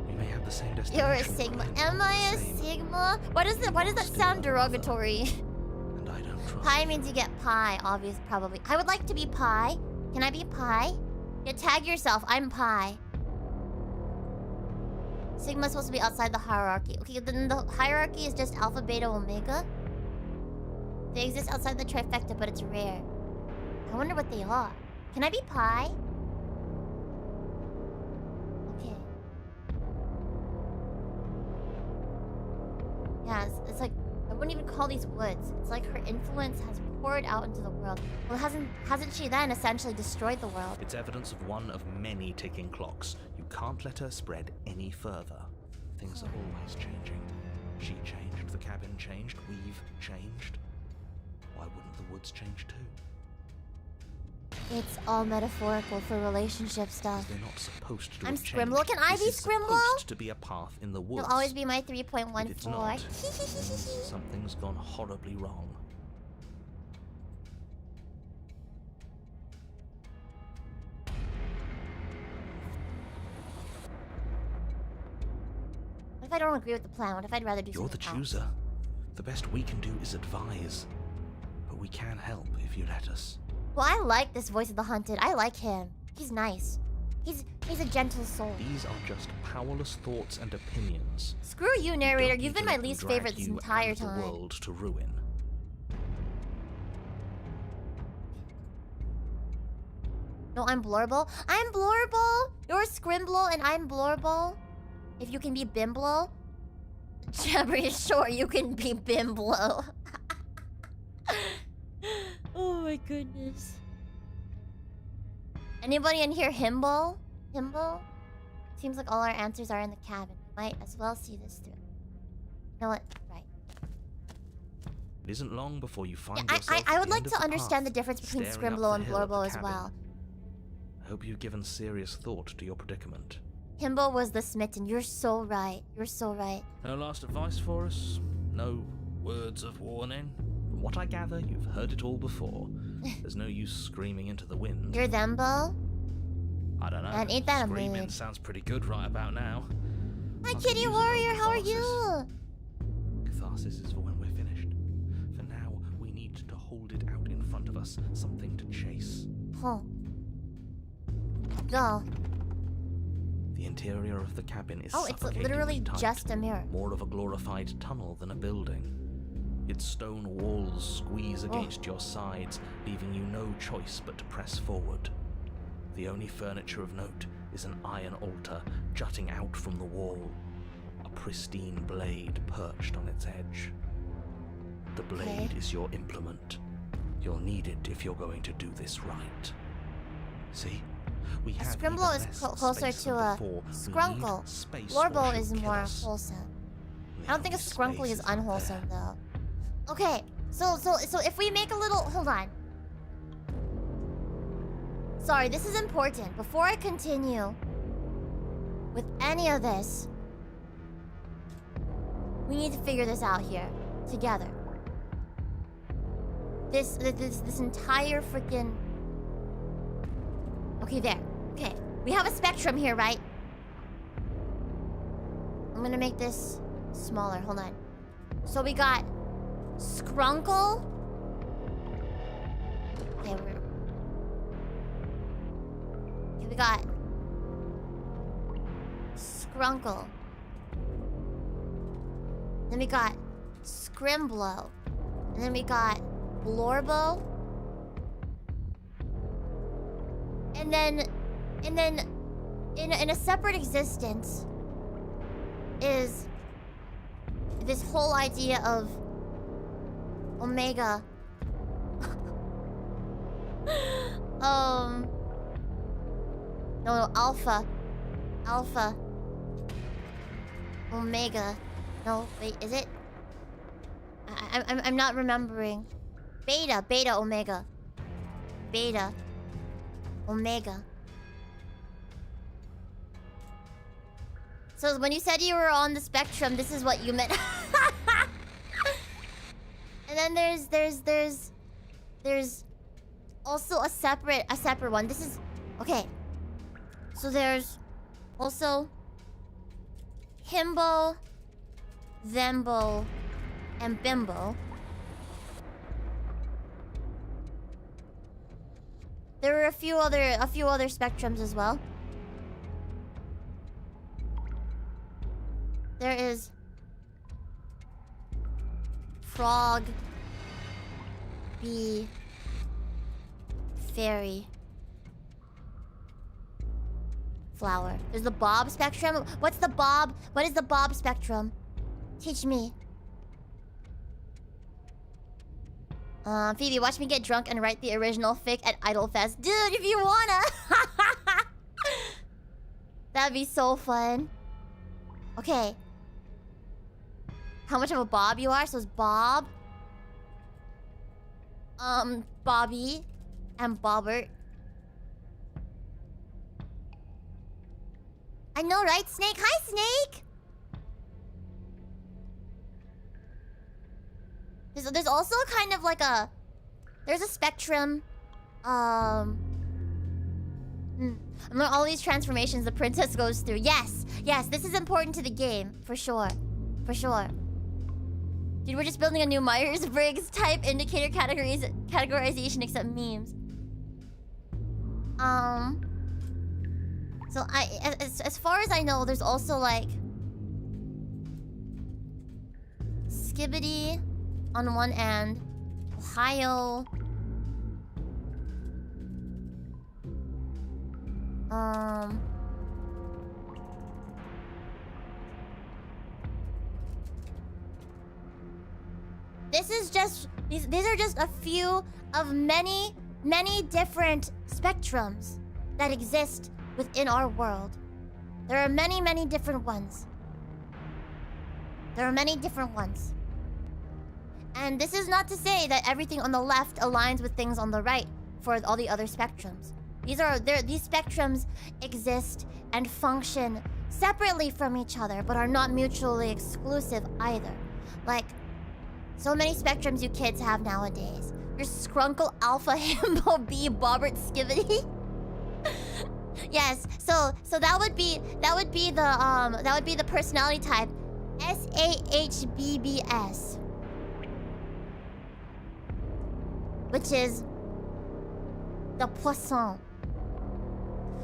We may have the same destination. You're a Sigma. but Am not I the a same. Sigma? Why does that Still sound a derogatory? And I don't trust Pi you. means you get pi, obvious, probably. I would like to be pi. Can I be pi? Yeah, tag yourself. I'm pi. Sigma's supposed to be outside the hierarchy. Okay, then the hierarchy is just alpha, beta, omega. They exist outside the trifecta, but it's rare. I wonder what they are. Can I be pi? Okay. Yeah, it's like I wouldn't even call these woods. It's like her influence has poured out into the world. Well, hasn't she then essentially destroyed the world? It's evidence of one of many ticking clocks. You can't let her spread any further. Things are always changing. She changed, the cabin changed, we've changed. Why wouldn't the woods change too? It's all metaphorical for relationship stuff. They're not supposed to I'm have changed. Scrimble. Can I This be is Scrimble? supposed to be a path in the woods. You'll always be my But it's 3.14. not. Something's gone horribly wrong. don't agree with the plan. What if I'd rather do You're the something else? chooser. The best we can do is advise. But we can help if you let us. Well, I like this voice of the hunted. I like him. He's nice. He's a gentle soul. These are just powerless thoughts and opinions. Screw you, We narrator. don't You've need been to my let them least drag favorite this you entire and time. the world to ruin. No, I'm Blorble. I'm Blorble. You're Scrimble and I'm Blorble. If you can be Bimblo. Jabbery, sure, you can be Bimblo. Oh my goodness. Anybody in here Himbo? Himbo? Seems like all our answers are in the cabin. We might as well see this through. You know what? Right. It isn't long before you find Yeah, yourself I at would the like end of to the understand the path, difference between staring up Scrimblow the and hill at the Blorbo as cabin. well. I hope you've given serious thought to your predicament. Himbo was the smitten. You're so right. You're so right. No last advice for us? No words of warning? From what I gather, you've heard it all before. There's no use screaming into the wind. You're Thembo? I don't know. And ain't that a Screaming mood? sounds pretty good right about now. Hi, I could Kitty use a Warrior. little How are catharsis. you? Catharsis is for when we're finished. For now, we need to hold it out in front of us, something to chase. Huh. Go. The interior of the cabin is Oh, it's suffocatingly literally tight. just a mirror. More of a glorified tunnel than a building. Its stone walls squeeze against your sides, leaving you no choice but to press forward. The only furniture of note is an iron altar jutting out from the wall, a pristine blade perched on its edge. The blade is your implement. You'll need it if you're going to do this right. See? We have Scrimblow even is less closer space to than a before. We need Skrunkle. space Blorbo or she'll is kill more us. wholesome. The I don't think a only Skrunkly space is up unwholesome there. though. Okay, so if we make a little, hold on. Sorry, this is important. Before I continue with any of this, we need to figure this out here together. This entire freaking. Okay, there. Okay, we have a spectrum here, right? I'm gonna make this smaller. Hold on. So we got Skrunkle. Okay, we got Skrunkle. Then we got Scrimblow. And then we got Blorbo. And then in a separate existence is this whole idea of Omega. No, Alpha. Omega. No, wait, is it? I'm not remembering. Beta, Omega. Beta. Omega. So when you said you were on the spectrum, this is what you meant. And then there's also a separate one. This is okay. So there's also Himbo, Thembo, and Bimbo. There are a few other spectrums as well. There is Frog, Bee, Fairy, Flower. There's the Bob spectrum. What's the Bob? What is the Bob spectrum? Teach me. Phoebe, watch me get drunk and write the original fic at Idolfest. Dude, if you wanna. That'd be so fun. Okay. How much of a Bob you are? So it's Bob, Bobby, and Bobbert. I know, right, Snake? Hi, Snake! There's also kind of like a... There's a spectrum. All these transformations the princess goes through. Yes, this is important to the game. For sure. For sure. Dude, we're just building a new Myers-Briggs type indicator categorization except memes. So as far as I know, there's also like Skibbity on one end, Ohio. This is just these are just a few of many different spectrums that exist within our world. There are many different ones. There are many different ones. And this is not to say that everything on the left aligns with things on the right for all the other spectrums. These spectrums exist and function separately from each other, but are not mutually exclusive either. Like, so many spectrums you kids have nowadays. Your Skrunkle Alpha Himbo B Bobbert Skivity. Yes, so that would be the personality type SAHBBS, which is the Poisson.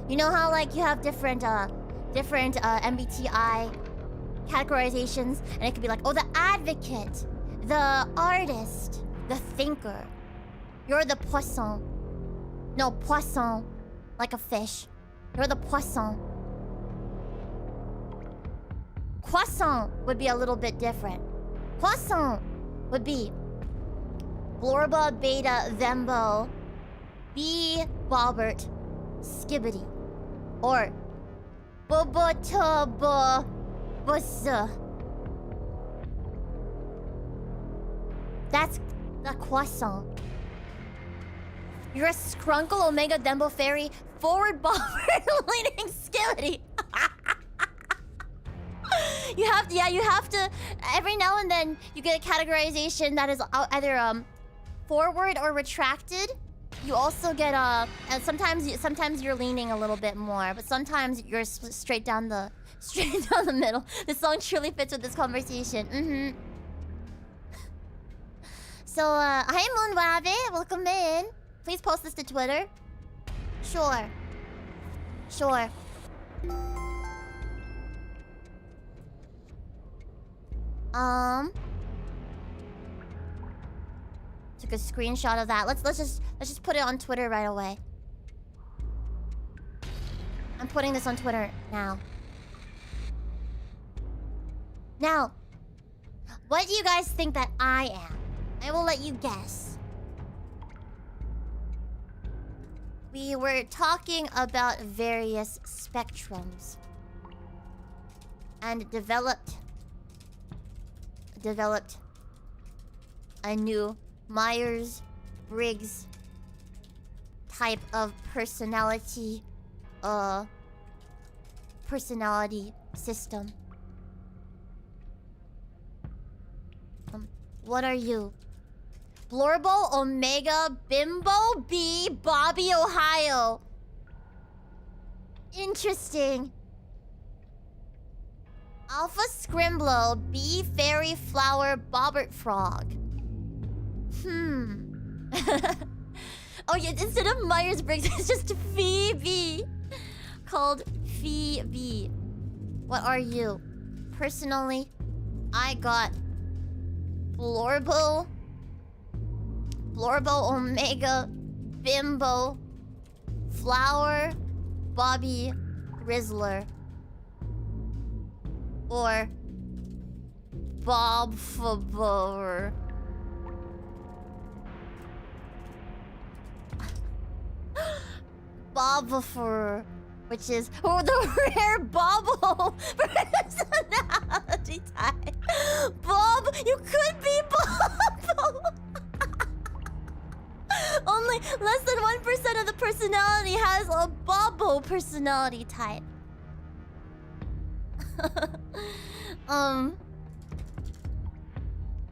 You know how like you have different MBTI categorizations, and it could be like, oh, the advocate, the artist, the thinker. You're the Poisson. No, Poisson, like a fish. You're the Poisson. Croissant would be a little bit different. Croissant would be Blorba Beta Thembo B Bobbert Skibbity, or Bobotobo Bussa. That's the croissant. You're a Skrunkle Omega Dembo Fairy forward Bobbert leaning Skibbity. You have to every now and then you get a categorization that is either forward or retracted. You also get and sometimes you're leaning a little bit more, but sometimes you're straight down the middle. This song truly fits with this conversation. So hi Moonwabbit, welcome in. Please post this to Twitter. Sure. Took a screenshot of that. Let's just put it on Twitter right away. I'm putting this on Twitter now. Now, what do you guys think that I am? I will let you guess. We were talking about various spectrums and developed a new Myers-Briggs type of personality system. What are you? Blorbo Omega Bimbo B Bobby Ohio. Interesting. Alpha Scrimblow B Fairy Flower Bobbert Frog. Oh yeah, instead of Myers-Briggs, it's just Phoebe. Called Phoebe. What are you? Personally, I got Blorbo Omega Bimbo Flower Bobby Rizzler, or Bob Fabor. Bobifer, which is the rare Bobble personality type. Bob, you could be Bob. Only less than 1% of the personality has a Bobble personality type.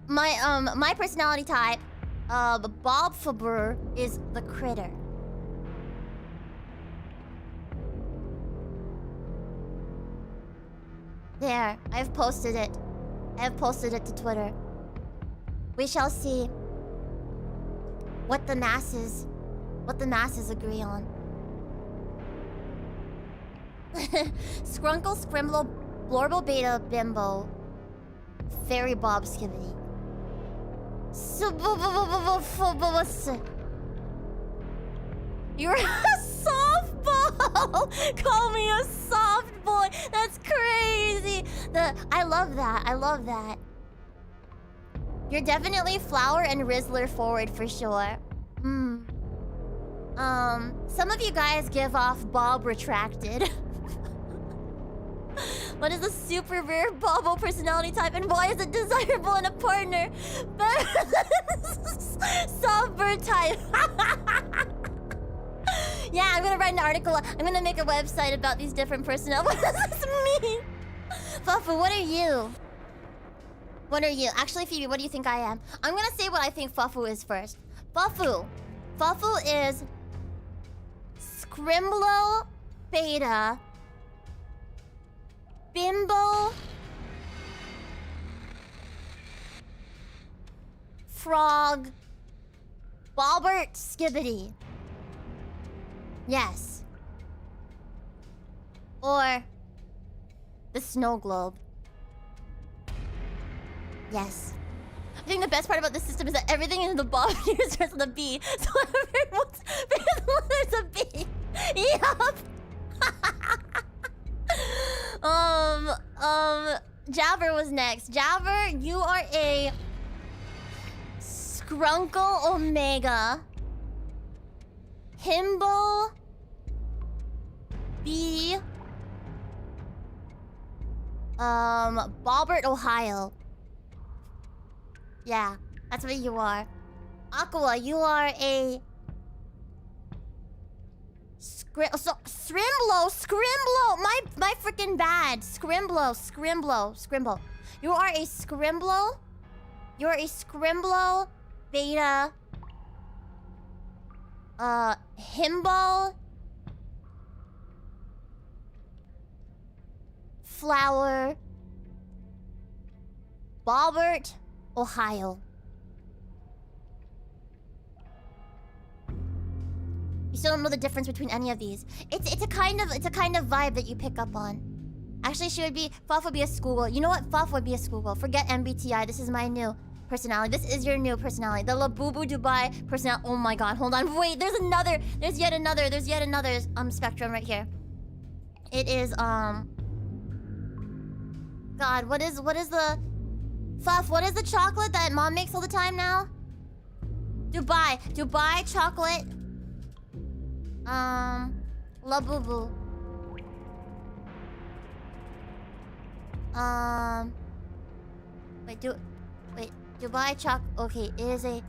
My personality type, Bob Faber, is the critter. There, I've posted it. I have posted it to Twitter. We shall see what the masses agree on. Skrunkle, Scrimblow, Blorble, Beta, Bimbo, Fairy Bob, Skibbity. You're a softball! Call me a soft boy! That's crazy! I love that. I love that. You're definitely Flower and Rizzler forward for sure. Some of you guys give off Bob retracted. What is the super rare Bobble personality type and why is it desirable in a partner? Soft bird type. Yeah, I'm gonna write an article. I'm gonna make a website about these different personalities. What does this mean? Fufu, what are you? What are you? Actually, Phoebe, what do you think I am? I'm gonna say what I think Fufu is first. Fufu is Scrimblow Beta Bimbo Frog Bobbert Skibbity. Yes. Or the snow globe. Yes. I think the best part about this system is that everything in the bottom here starts with a B. So there's a B. Yup. Jabber was next. Jabber, you are a Skrunkle Omega. Himbo B. Bobbert, Ohio. Yeah, that's what you are. Aqua, you are a Scrimblow. My freaking bad. Scrimblow. You are a Scrimblow. You're a Scrimblow Beta. Himbo. Flower. Bobbert, Ohio. You still don't know the difference between any of these. It's a kind of vibe that you pick up on. Actually, Fuff would be a schoolgirl. You know what? Fuff would be a schoolgirl. Forget MBTI. This is my new personality. This is your new personality. The Labubu Dubai personality. Oh my god, hold on. Wait, there's yet another spectrum right here. It is God, what is the Fuff, what is the chocolate that mom makes all the time now? Dubai chocolate. Labubu. Dubai okay, it is a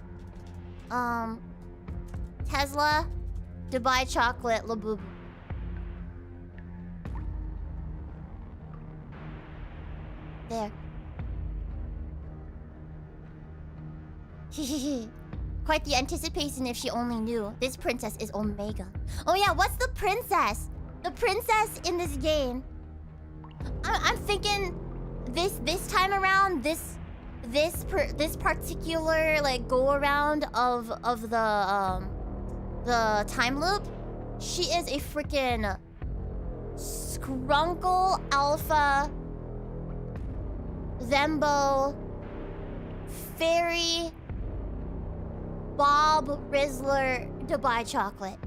Tesla Dubai chocolate Labubu. There. Quite the anticipation if she only knew. This princess is Omega. Oh yeah, what's the princess? The princess in this game. I'm thinking this time around, this particular like go around of the time loop, she is a freaking Skrunkle Alpha Zembo Fairy Bob Rizzler Dubai chocolate.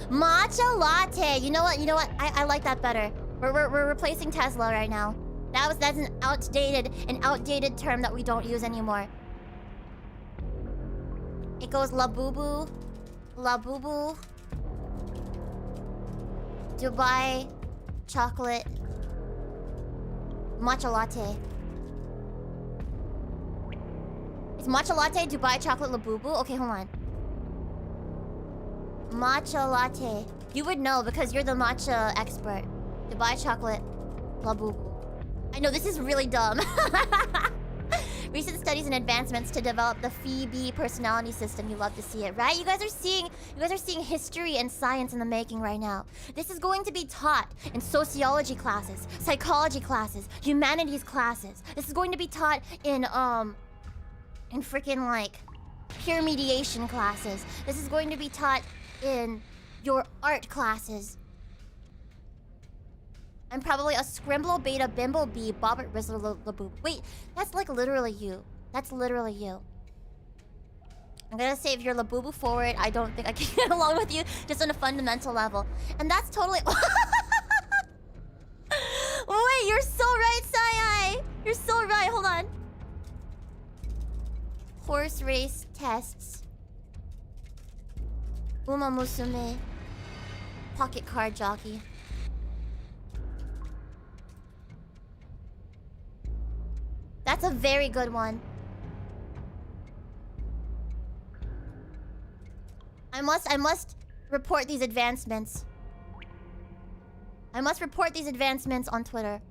Matcha latte. You know what? I like that better. We're replacing Tesla right now. That's an outdated term that we don't use anymore. It goes Labubu, Dubai chocolate, matcha latte. Is matcha latte Dubai chocolate Labubu? Okay, hold on. Matcha latte. You would know because you're the matcha expert. Dubai chocolate Labubu. I know this is really dumb. Recent studies and advancements to develop the Feebee personality system. You love to see it, right? You guys are seeing history and science in the making right now. This is going to be taught in sociology classes, psychology classes, humanities classes. This is going to be taught in freaking like peer mediation classes. This is going to be taught in your art classes. I'm probably a Scrimblow Beta Bimbo Bee Bobbert Rizzler Laboob. Wait, that's like literally you. That's literally you. I'm gonna say if you're Labubu forward, I don't think I can get along with you just on a fundamental level. And that's totally... Wait, you're so right, Sai-Ai! You're so right, hold on. Horse race tests. Uma Musume. Pocket card jockey. That's a very good one. I must report these advancements. I must report these advancements on Twitter.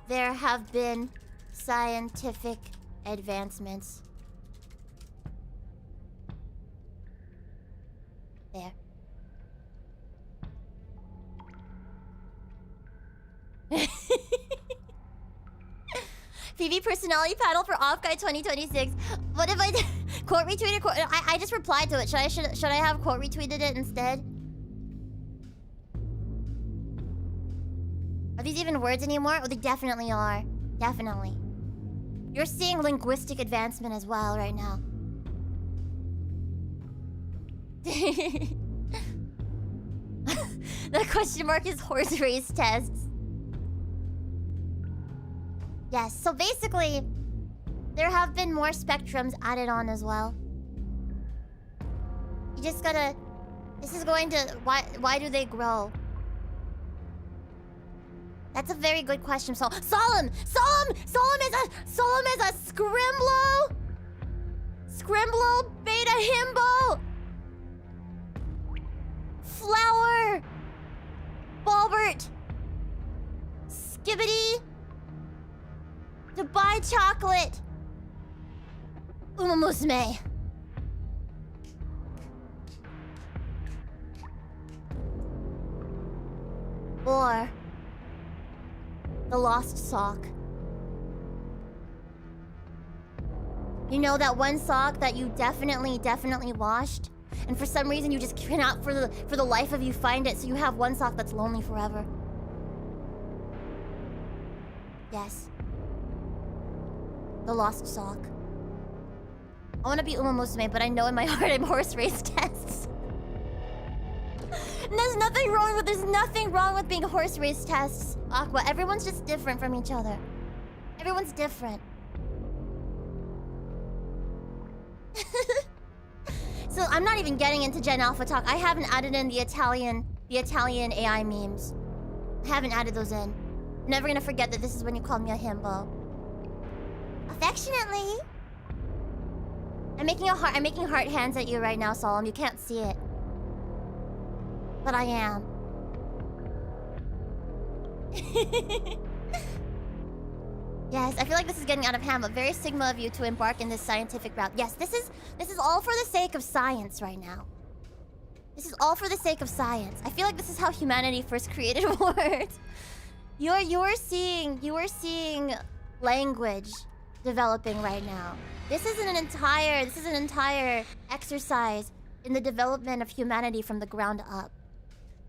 There have been scientific advancements. There. Phoebe personality panel for Off Guy 2026. What if I quote retweeted? I just replied to it. Should I have quote retweeted it instead? Are these even words anymore? Oh, they definitely are. Definitely. You're seeing linguistic advancement as well right now. The question mark is horse race tests. Yes, so basically, there have been more spectrums added on as well. You just gotta... This is going to... Why do they grow? That's a very good question. So, Solemn is a Scrimblow Beta Himbo! Flower! Bulbert! Skibbity! Dubai chocolate! Uma Musume! Or... the lost sock. You know that one sock that you definitely washed? And for some reason you just cannot for the life of you find it, so you have one sock that's lonely forever. Yes. The lost sock. I want to be Uma Musume, but I know in my heart I'm horse race tests. And there's nothing wrong with being horse race tests, Aqua. Everyone's just different from each other. Everyone's different. So I'm not even getting into Gen Alpha talk. I haven't added in the Italian AI memes. I haven't added those in. I'm never gonna forget that this is when you called me a himbo. Affectionately. I'm making heart hands at you right now, Solemn. You can't see it. But I am. Yes, I feel like this is getting out of hand, but very Sigma of you to embark in this scientific route. Yes, this is all for the sake of science right now. This is all for the sake of science. I feel like this is how humanity first created words. You are seeing language developing right now. This is an entire exercise in the development of humanity from the ground up.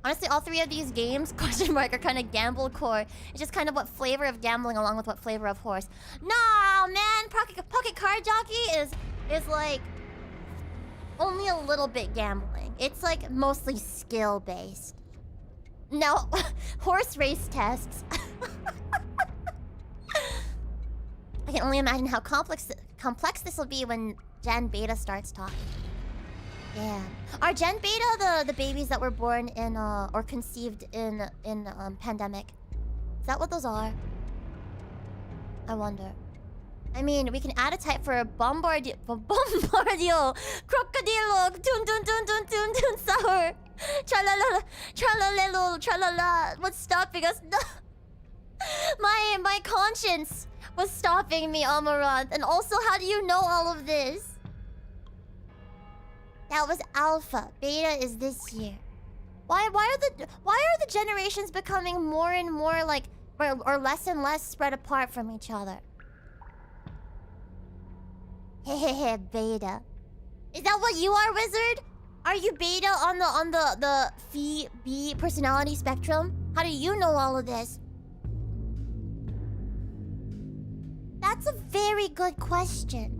Honestly, all three of these games, question mark, are kind of gamble core. It's just kind of what flavor of gambling along with what flavor of horse. No, man, pocket card jockey is like only a little bit gambling. It's like mostly skill based. No, horse race tests. I can only imagine how complex this will be when Gen Beta starts talking. Yeah. Are Gen Beta the babies that were born in or conceived in pandemic? Is that what those are? I wonder. I mean, we can add a type for Bombardio, Crocodilo, Tun Tun Tun Tun Tun Tun Sour, Tralala, Tralalelo, Tralala. What's stopping us? No. My conscience was stopping me, Amaranth. And also, how do you know all of this? That was Alpha. Beta is this year. Why are the generations becoming more and more like or less and less spread apart from each other? Hehehe, beta. Is that what you are, Wizard? Are you beta on the Feebee personality spectrum? How do you know all of this? That's a very good question.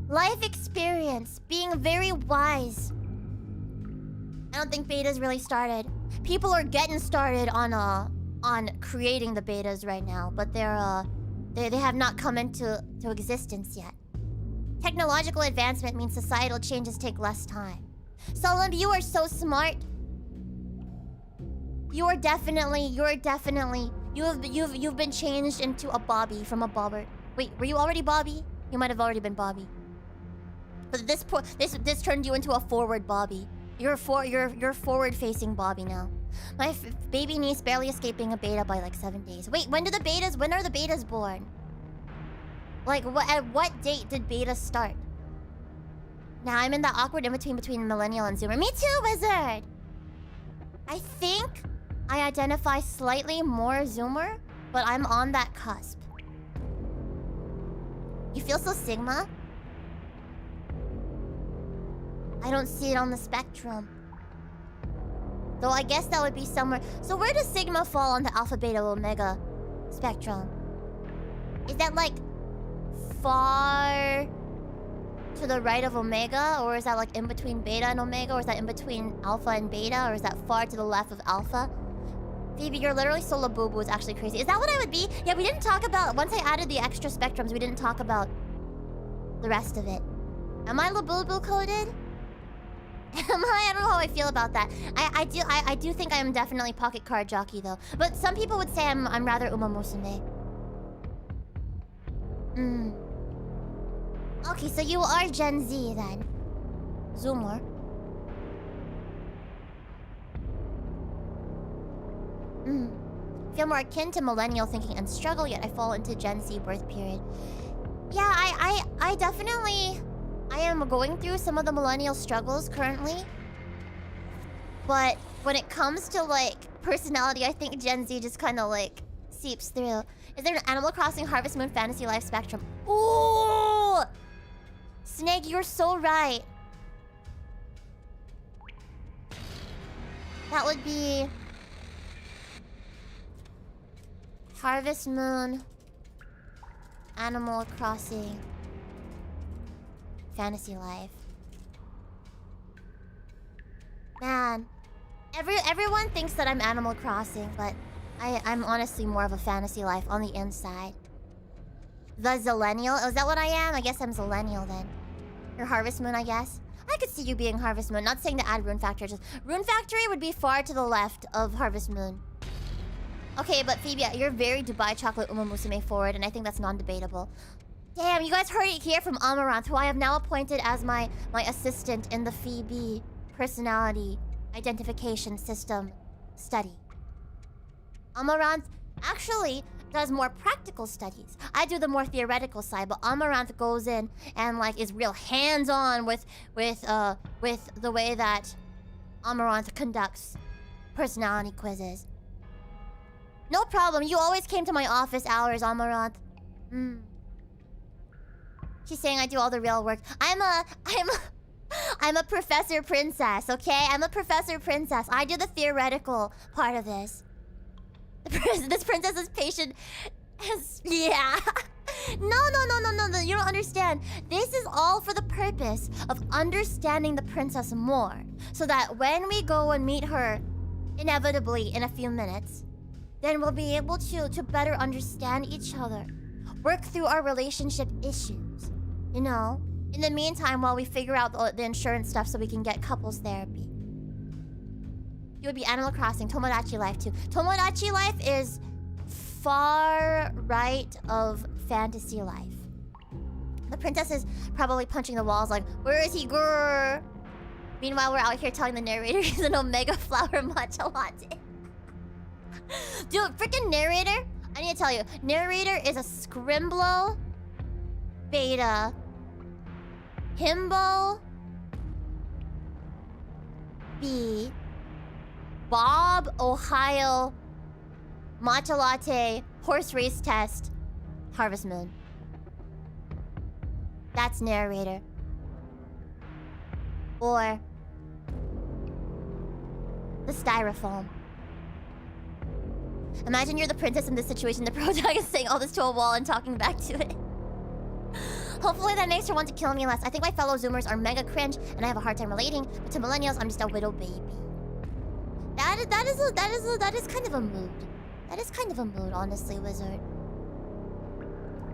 Life experience, being very wise. I don't think betas really started. People are getting started on creating the betas right now, but they have not come into existence yet. Technological advancement means societal changes take less time. Solemn, you are so smart. You've been changed into a Bobby from a Bobbert. Wait, were you already Bobby? You might have already been Bobby. But this turned you into a forward Bobby. You're forward-facing Bobby now. My baby niece barely escaping a beta by like 7 days. Wait, when are the betas born? Like, at what date did beta start? Now I'm in that awkward in-between between Millennial and Zoomer. Me too, Wizard! I think I identify slightly more Zoomer, but I'm on that cusp. You feel so Sigma? I don't see it on the spectrum. Though I guess that would be somewhere... So where does Sigma fall on the Alpha, Beta, Omega spectrum? Is that like far to the right of Omega? Or is that like in between Beta and Omega? Or is that in between Alpha and Beta? Or is that far to the left of Alpha? Phoebe, you're literally so Labubu. It's actually crazy. Is that what I would be? Yeah, we didn't talk about... Once I added the extra spectrums, we didn't talk about the rest of it. Am I Labubu coded? I don't know how I feel about that. I do think I am definitely pocket card jockey though. But some people would say I'm rather Uma Musume. Okay, so you are Gen Z then. Zoomer. Feel more akin to millennial thinking and struggle, yet I fall into Gen Z birth period. Yeah, I definitely... I am going through some of the millennial struggles currently. But when it comes to, like, personality, I think Gen Z just kind of, like, seeps through. Is there an Animal Crossing Harvest Moon Fantasy Life spectrum? Ooh! Snake, you're so right. That would be... Harvest Moon... Animal Crossing... Fantasy Life. Man, everyone thinks that I'm Animal Crossing, but I'm honestly more of a Fantasy Life on the inside. The Zillennial? Oh, is that what I am? I guess I'm Zillennial then. Or Harvest Moon, I guess. I could see you being Harvest Moon. Not saying to add Rune Factory, just Rune Factory would be far to the left of Harvest Moon. Okay, but Phoebe, you're very Dubai Chocolate Uma Musume forward, and I think that's non-debatable. Damn, you guys heard it here from Amaranth, who I have now appointed as my assistant in the Feebee personality identification system study. Amaranth actually does more practical studies. I do the more theoretical side, but Amaranth goes in and like is real hands-on with the way that Amaranth conducts personality quizzes. No problem. You always came to my office hours, Amaranth. She's saying I do all the real work. I'm a professor princess, okay? I'm a professor princess. I do the theoretical part of this. This princess is patient. Yeah. No. You don't understand. This is all for the purpose of understanding the princess more. So that when we go and meet her, inevitably in a few minutes, then we'll be able to better understand each other. Work through our relationship issues. You know? In the meantime, while we figure out the insurance stuff so we can get couples therapy. You would be Animal Crossing, Tomodachi Life too. Tomodachi Life is far right of fantasy life. The princess is probably punching the walls like, where is he, grrr? Meanwhile, we're out here telling the narrator he's an omega flower matcha latte. Dude, freaking narrator, I need to tell you, narrator is a Scrimblow, Beta, Himbo, B, Bob, Ohio, matcha latte, horse race test, Harvest Moon. That's narrator. Or the styrofoam. Imagine you're the princess in this situation, the protagonist saying all this to a wall and talking back to it. Hopefully that makes her want to kill me less. I think my fellow Zoomers are mega cringe and I have a hard time relating, but to millennials, I'm just a widow baby. That is kind of a mood. That is kind of a mood, honestly, Wizard.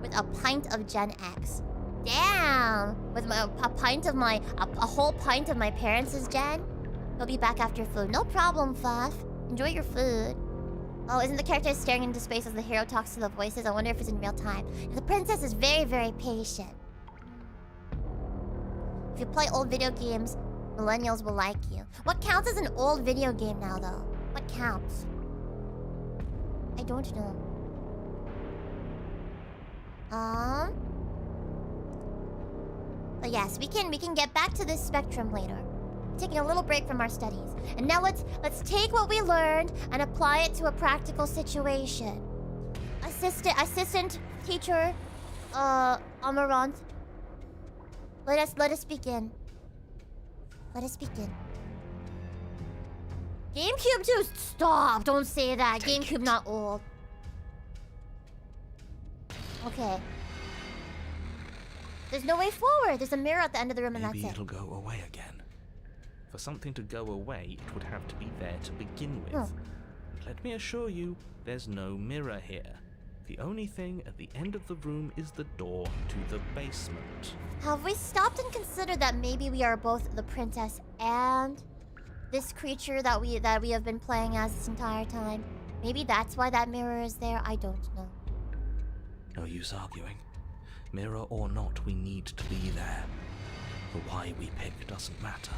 With a pint of Gen X. Damn! With a whole pint of my parents' Gen. He'll be back after food. No problem, Fluff. Enjoy your food. Oh, isn't the character staring into space as the hero talks to the voices? I wonder if it's in real time. The princess is very, very patient. If you play old video games, millennials will like you. What counts as an old video game now, though? What counts? I don't know. But yes, we can get back to this spectrum later. Taking a little break from our studies. And now let's take what we learned and apply it to a practical situation. Assistant teacher Amaranth. Let us begin. Let us begin. GameCube too. Stop! Don't say that. GameCube not old. Okay. There's no way forward. There's a mirror at the end of the room, and Maybe that's it. It'll go away again. For something to go away, it would have to be there to begin with. Oh. Let me assure you, there's no mirror here. The only thing at the end of the room is the door to the basement. Have we stopped and considered that maybe we are both the princess and this creature that we have been playing as this entire time? Maybe that's why that mirror is there. I don't know. No use arguing. Mirror or not, we need to be there. The why we pick doesn't matter.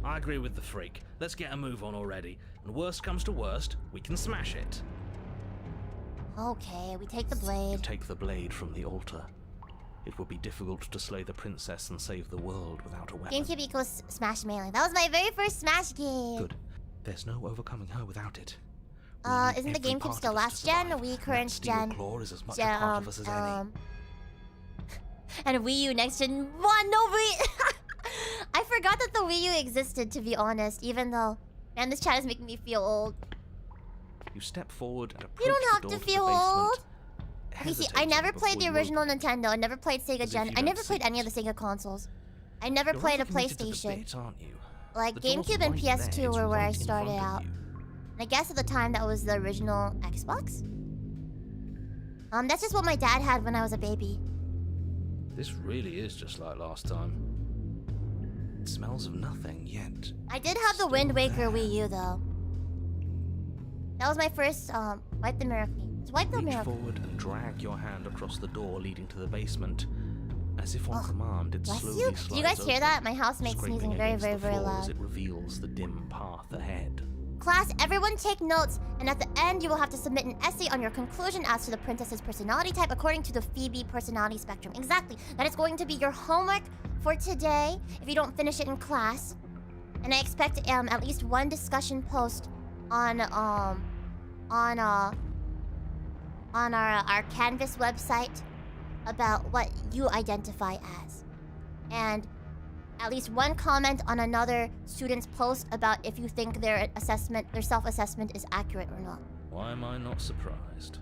I agree with the freak. Let's get a move on already. And worst comes to worst, we can smash it. Okay, we take the You blade. take the blade from the altar. It would be difficult to slay the princess and save the world without a weapon. GameCube equals Smash Melee. That was my very first Smash game. Good. There's no overcoming her without it. Isn't the GameCube still last gen? Wii current gen? Claw is as much a part of us as any. And Wii U next gen. What? No Wii. I forgot that the Wii U existed, to be honest. Even though, man, this chat is making me feel old. You step forward and approach You don't have the to door to feel the basement, old. Okay, see, I never played the hesitating before you original open. Nintendo. I never played Sega As if Gen. you I don't never see played any of it. the Sega consoles. I never You're played a rather committed to the PlayStation. bit, aren't you? Like The door's GameCube and right there, PS2 it's were where I right in front started of out. you. And I guess at the time that was the original Xbox. That's just what my dad had when I was a baby. This really is just like last time. It smells of nothing yet. I did have the Still Wind Waker there. Wii U though. That was my first Wipe the Mirror Queen. It's Wipe the Reach Mirror Queen. forward and drag your hand across the door leading to the basement. As if on command, it Bless slowly you. slides Do you guys hear open, that? My housemate scraping sneezing very, against very, the very floor loud. as it reveals the dim path ahead. Class, everyone take notes, and at the end you will have to submit an essay on your conclusion as to the princess's personality type according to the Phoebe personality spectrum. Exactly. That is going to be your homework for today if you don't finish it in class. And I expect at least one discussion post on our Canvas website about what you identify as. And at least one comment on another student's post about if you think their self-assessment is accurate or not. Why am I not surprised?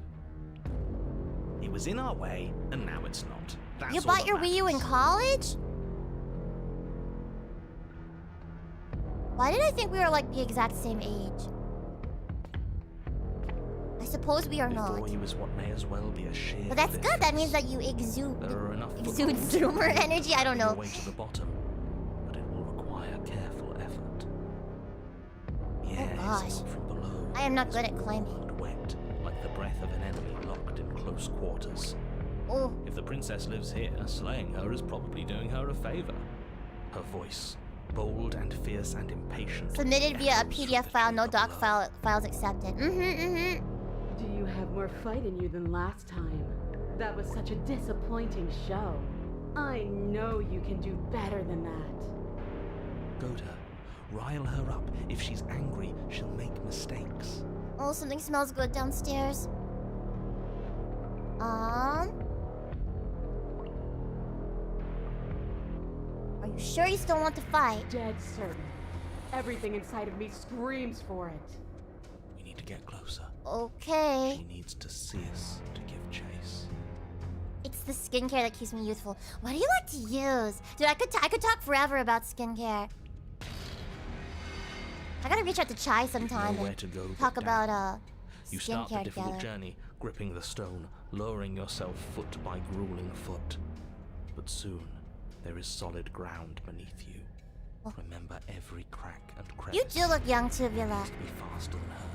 It was in our way, and now it's not. That's You all bought that your Wii U in matters. college? Why did I think we were like the exact same age? I suppose we are not. Before you is what may as well be a sheer But that's good. That means cliff. that you exude There are enough exude footholds to zoomer climb energy. I don't your know. way to the bottom, but it will require careful effort. The air gosh. is not from below. I am not It's good at warm climbing. and wet, like the breath of an enemy locked in close quarters. Oh. If the princess lives here, slaying her is probably doing her a favor. Her voice, bold and fierce and impatient. Submitted via a echoes from PDF the file, no chamber doc below. files accepted. Do you have more fight in you than last time? That was such a disappointing show. I know you can do better than that. Goad her. Rile her up. If she's angry, she'll make mistakes. Oh, something smells good downstairs. Are you sure you still want to fight? Dead certain. Everything inside of me screams for it. We need to get closer. Okay. She needs to see us to give chase. It's the skincare that keeps me youthful. What do you like to use? Dude, I could talk forever about skincare. I gotta reach out to Chai sometime Nowhere and to go but talk down. about You start the skincare difficult together. journey, gripping the stone, lowering yourself foot by grueling foot. But soon, there is solid ground beneath you. Oh. Remember every crack and crevice. You do look young too, Villa. Be faster than her.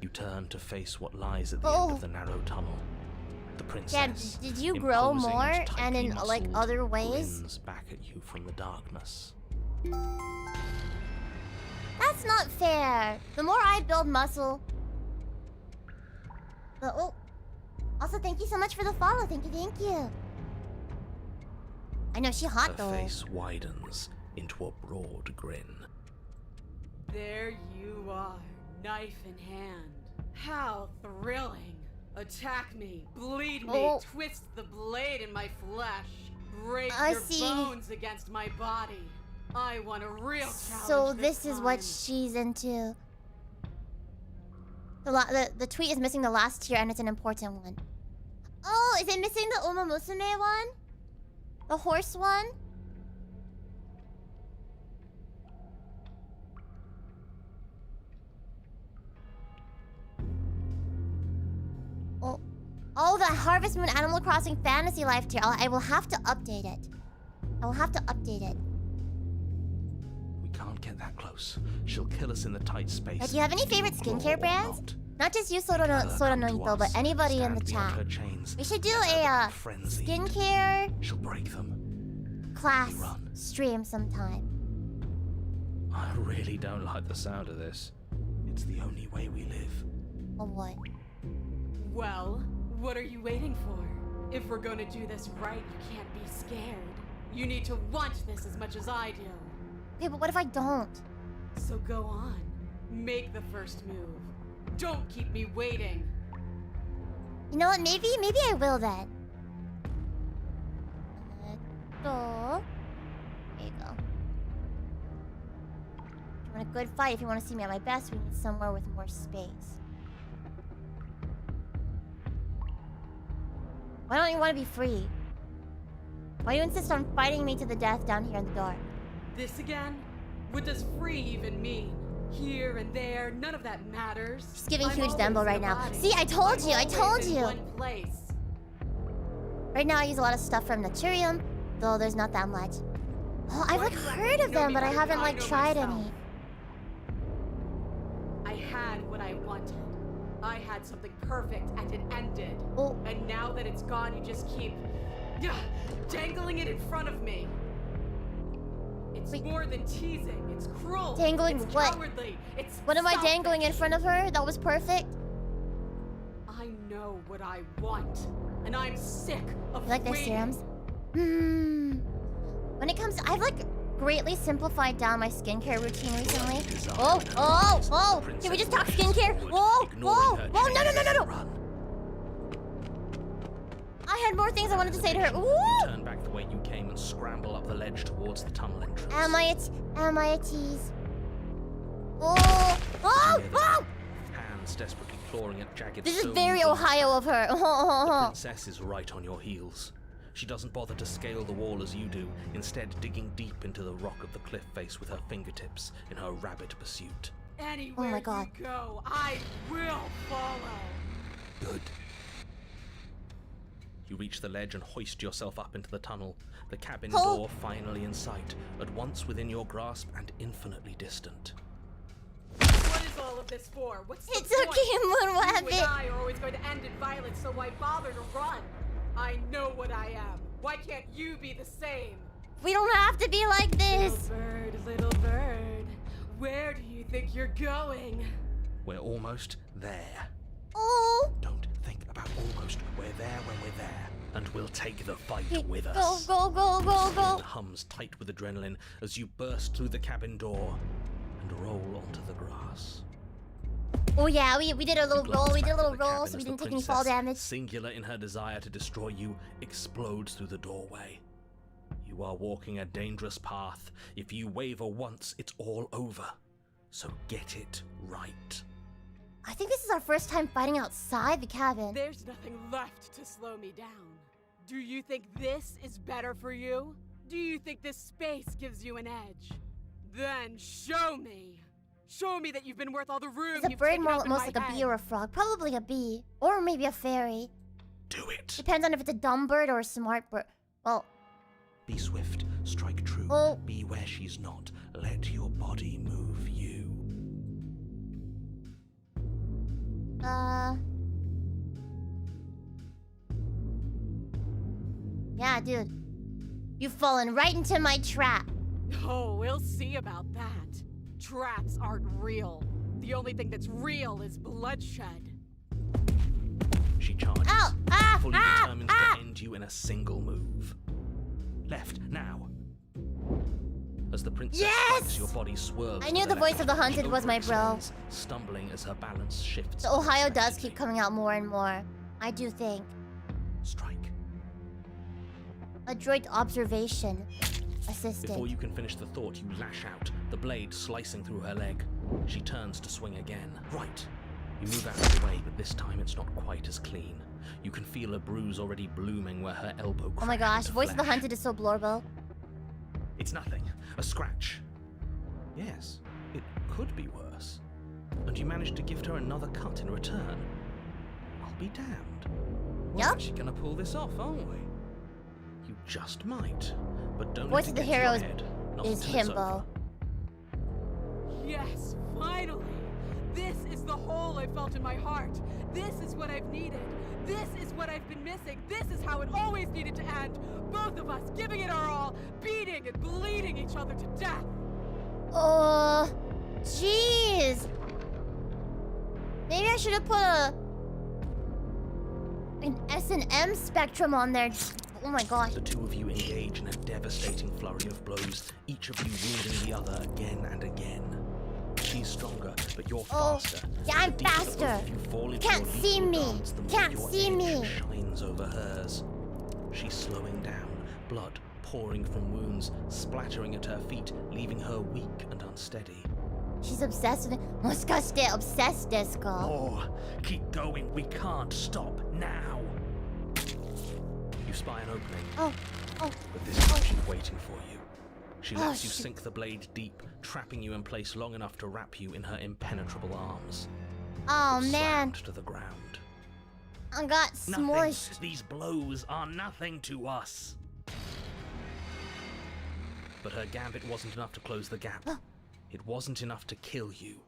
You turn to face what lies at the end of the narrow tunnel. The princess. Yeah, did you grow imposing more and and in tightly like muscled, other ways? grins back at you from the darkness. That's not fair. The more I build muscle, oh. Also, thank you so much for the follow. Thank you. I know she hot Her though. face widens into a broad grin. There you are, knife in hand. How thrilling. Attack me, bleed me, Oh. twist the blade in my flesh, break I your see. bones against my body. I want a real challenge. So this is what time. she's into. The tweet is missing the last tier and it's an important one. Oh, is it missing the Uma Musume one? The horse one? Oh, the Harvest Moon Animal Crossing Fantasy Life tier. I will have to update it. We can't get that close. She'll kill us in the tight space. Do you have any favorite Grow skincare or brands? not. Not just you, Sora no Ito, but anybody in the Stand beyond chat. her chains. We should do Let her a become frenzied. skincare She'll break them. class Run. stream sometime. I really don't like the sound of this. It's the only way we live. Or what? Well, what are you waiting for? If we're gonna do this right, you can't be scared. You need to want this as much as I do. Okay, but what if I don't? So go on. Make the first move. Don't keep me waiting. You know what? Maybe I will then. There you go. If you want a good fight, if you want to see me at my best, we need somewhere with more space. Why don't you want to be free? Why do you insist on fighting me to the death down here in the dark? This again? What does free even mean? Here and there, none of that matters. She's giving I'm huge always Dembo in right a now. body. See, I told I'm you, I always told in you. one place. Right now I use a lot of stuff from Naturium, though there's not that much. Oh, I've like heard of them, but I haven't like tried any. I had what I wanted. I had something perfect and it ended. Oh. And now that it's gone, you just keep dangling it in front of me. It's Wait. more than teasing. It's cruel. Dangling it's what? Cowardly. It's What am I selfish. dangling in front of her? That was perfect. I know what I want, and I'm sick of You like their waiting. serums? When it comes, I've like greatly simplified down my skincare routine recently. Oh! Can we just talk skincare? Whoa! No! I had more things I wanted to say to her. Ooh! Turn back the way you came and scramble up the ledge towards the tunnel entrance. Am I a tease? Oh! Hands desperately clawing at jagged This is stone very walls. Ohio of her. The princess is right on your heels. She doesn't bother to scale the wall as you do, instead digging deep into the rock of the cliff face with her fingertips in her rabid pursuit. Anywhere Oh my God. you go, I will follow. Good. You reach the ledge and hoist yourself up into the tunnel, the cabin Oh. door finally in sight, at once within your grasp and infinitely distant. What is all of this for? What's It's the point? okay, Moonweb. You and I are always going to end in violence, so why bother to run? I know what I am. Why can't you be the same? We don't have to be like this. Little bird, where do you think you're going? We're almost there. Oh. Don't think about almost. We're there when we're there. And we'll take the fight with Go, us. go, go, go, It go. hums tight with adrenaline as you burst through the cabin door and roll onto the grass. Oh yeah, we did a little You roll. glance We did a back little at the roll, cabin so we as didn't the take any fall princess, damage. singular in her desire to destroy you, explodes through the doorway. You are walking a dangerous path. If you waver once, it's all over. So get it right. I think this is our first time fighting outside the cabin. There's nothing left to slow me down. Do you think this is better for you? Do you think this space gives you an edge? Then show me. Show me that you've been worth all the room Is a you've bird taken more up in most my like a head. bee or a frog? Probably a bee. Or maybe a fairy. Do it. Depends on if it's a dumb bird or a smart bird. Well, Be swift, strike true, Oh. be where she's not. Let your body move you. yeah, dude. You've fallen right into my trap. Oh, we'll see about that. Traps aren't real. The only thing that's real is bloodshed. She charges, Ow! Ah! fully Ah! determined Ah! to end you in a single move. Left, now. As the princess Yes! strikes, your body swerves. I to knew the voice left. of the hunted She was my bro. overextends, stumbling as her balance shifts. The Ohio does unexpectedly. keep coming out more and more. I do think. Strike. Adroit observation. Assisted. Before you can finish the thought, you lash out, the blade slicing through her leg. She turns to swing again. Right. You move out of the way, but this time it's not quite as clean. You can feel a bruise already blooming where her elbow crashed Oh my gosh, into voice of the flesh. hunted is so blurble. It's nothing. A scratch. Yes, it could be worse. And you managed to gift her another cut in return. I'll be damned. We're Yup. actually gonna pull this off, aren't we? You just might. But don't Voice let of it the get to hero your is- head. Not is until it's himbo. over. Yes, finally! This is the hole I felt in my heart. This is what I've needed. This is what I've been missing. This is how it always needed to end. Both of us giving it our all, beating and bleeding each other to death. Jeez. Maybe I should have put an S&M spectrum on there. Oh my gosh. The two of you engage in a devastating flurry of blows, each of you wounding the other again and again. She's stronger, but you're Oh, faster. yeah, I'm The deeper the both faster. of you fall into Can't your see lethal me. dance, the more Can't your see edge me. shines over hers. She's slowing down, blood pouring from wounds, splattering at her feet, leaving her weak and unsteady. She's obsessed with it. Moshikashite obsessed desu ka? More! Keep going, we can't stop now! You spy an opening, Oh. but this time she's waiting for you. She Oh, lets you shit. sink the blade deep, trapping you in place long enough to wrap you in her impenetrable arms. Oh You're man. slammed to the ground. I got Nothing. smushed. These blows are nothing to us. But her gambit wasn't enough to close the gap. It wasn't enough to kill you.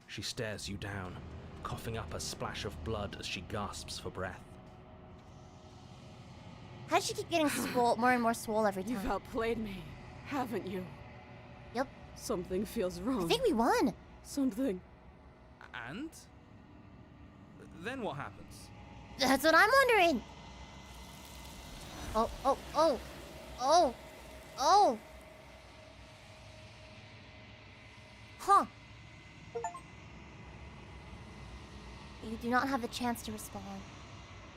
She stares you down, coughing up a splash of blood as she gasps for breath. How does she keep getting more and more swole every You've time? outplayed me, haven't you? Yep. Something feels wrong. I think we won. Something. And? Then what happens? That's what I'm wondering. Oh. Huh. You do not have the chance to respond.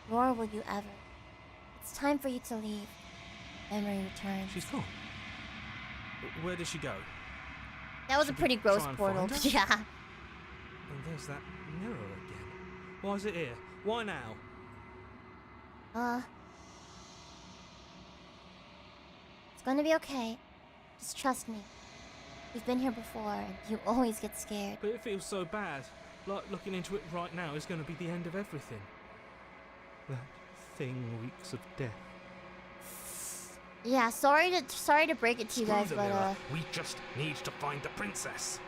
Nor will you ever. It's time for you to leave. Memory returns. She's gone. Where did she go? That was a Should we pretty gross try and portal. find her? Yeah. And there's that mirror again. Why is it here? Why now? It's gonna be okay. Just trust me. We've been here before, and you always get scared. But it feels so bad. Like looking into it right now is going to be the end of everything. That thing reeks of death. Yeah, sorry to break it to you Screw guys, the but mirror. We just need to find the princess.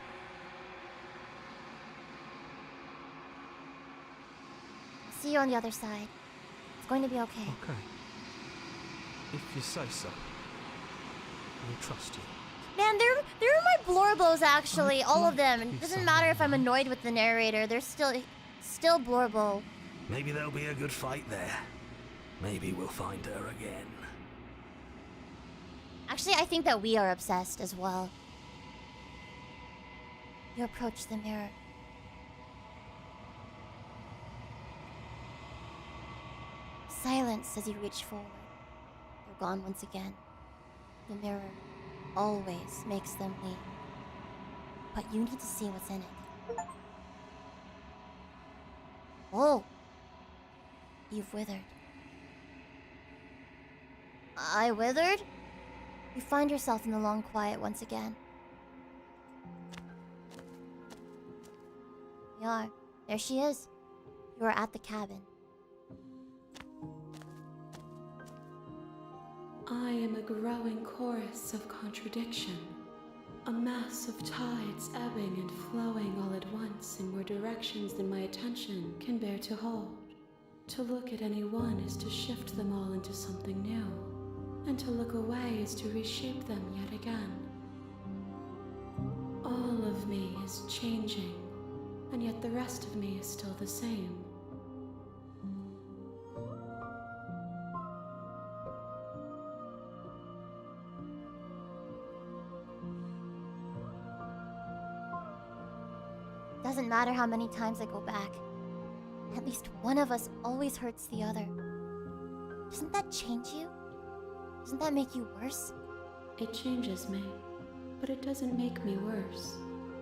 see you on the other side. It's going to be okay. Okay. If you say so. I'll trust you. Man, they're my Blorbos actually, all of them. Be It doesn't matter if I'm annoyed with the narrator. They're still Blorbo. Maybe there'll be a good fight there. Maybe we'll find her again. Actually, I think that we are obsessed as well. You approach the mirror. Silence as you reach forward. They're gone once again. The mirror always makes them weep. But you need to see what's in it. Oh! You've withered. I withered? You find yourself in the long quiet once again. You are. There she is. You are at the cabin. I am a growing chorus of contradiction, a mass of tides ebbing and flowing all at once in more directions than my attention can bear to hold. To look at any one is to shift them all into something new, and to look away is to reshape them yet again. All of me is changing, and yet the rest of me is still the same. Doesn't matter how many times I go back. At least one of us always hurts the other. Doesn't that change you? Doesn't that make you worse? It changes me, but it doesn't make me worse,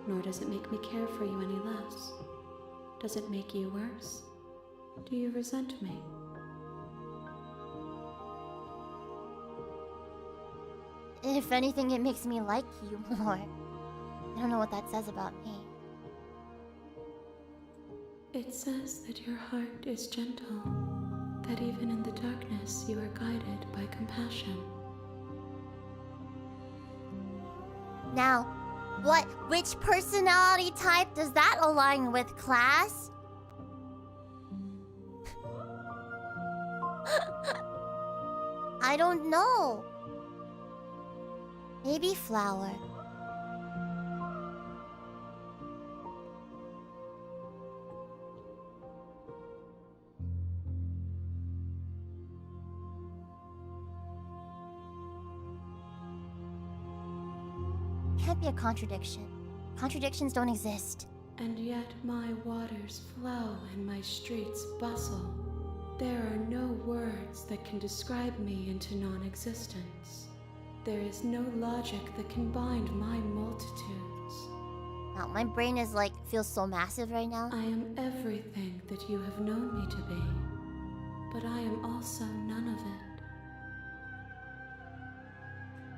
nor does it make me care for you any less. Does it make you worse? Do you resent me? If anything, it makes me like you more. I don't know what that says about me. It says that your heart is gentle, that even in the darkness you are guided by compassion. Now, which personality type does that align with, class? I don't know. Maybe flower. Can't be a contradiction. Contradictions don't exist. And yet my waters flow and my streets bustle. There are no words that can describe me into non-existence. There is no logic that can bind my multitudes. Wow, my brain is feels so massive right now. I am everything that you have known me to be, but I am also none of it.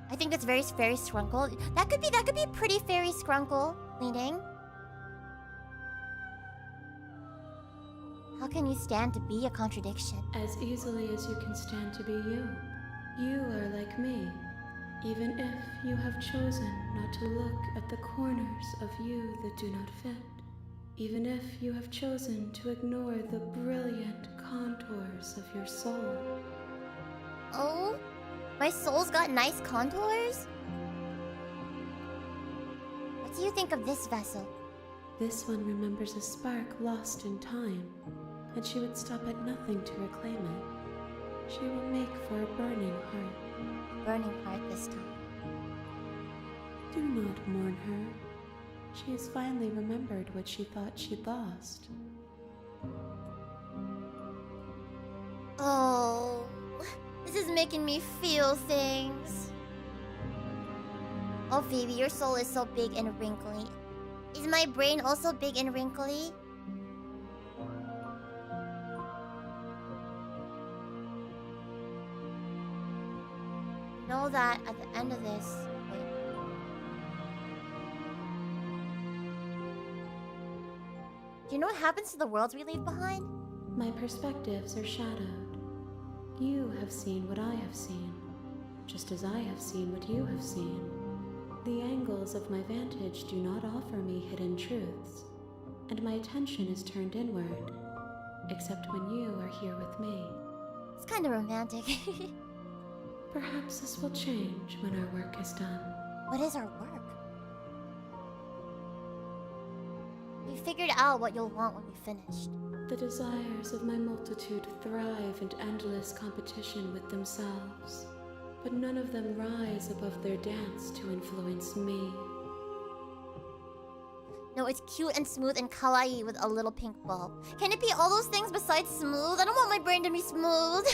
I think that's very Fairy Scrunkle. That could be pretty Fairy Scrunkle leaning. How can you stand to be a contradiction? As easily as you can stand to be you. You are like me, even if you have chosen not to look at the corners of you that do not fit. Even if you have chosen to ignore the brilliant contours of your soul. Oh? My soul's got nice contours? What do you think of this vessel? This one remembers a spark lost in time, and she would stop at nothing to reclaim it. She will make for a burning heart. Burning heart this time. Do not mourn her. She has finally remembered what she thought she'd lost. Oh, this is making me feel things. Oh, Phoebe, your soul is so big and wrinkly. Is my brain also big and wrinkly? Know that at the end of this... Wait. Do you know what happens to the worlds we leave behind? My perspectives are shadowed. You have seen what I have seen, just as I have seen what you have seen. The angles of my vantage do not offer me hidden truths, and my attention is turned inward. except when you are here with me. It's kind of romantic. Perhaps this will change when our work is done. What is our work? We figured out what you'll want when we finished. The desires of my multitude thrive in endless competition with themselves, but none of them rise above their dance to influence me. No, it's cute and smooth and kawaii with a little pink bulb. Can it be all those things besides smooth? I don't want my brain to be smooth.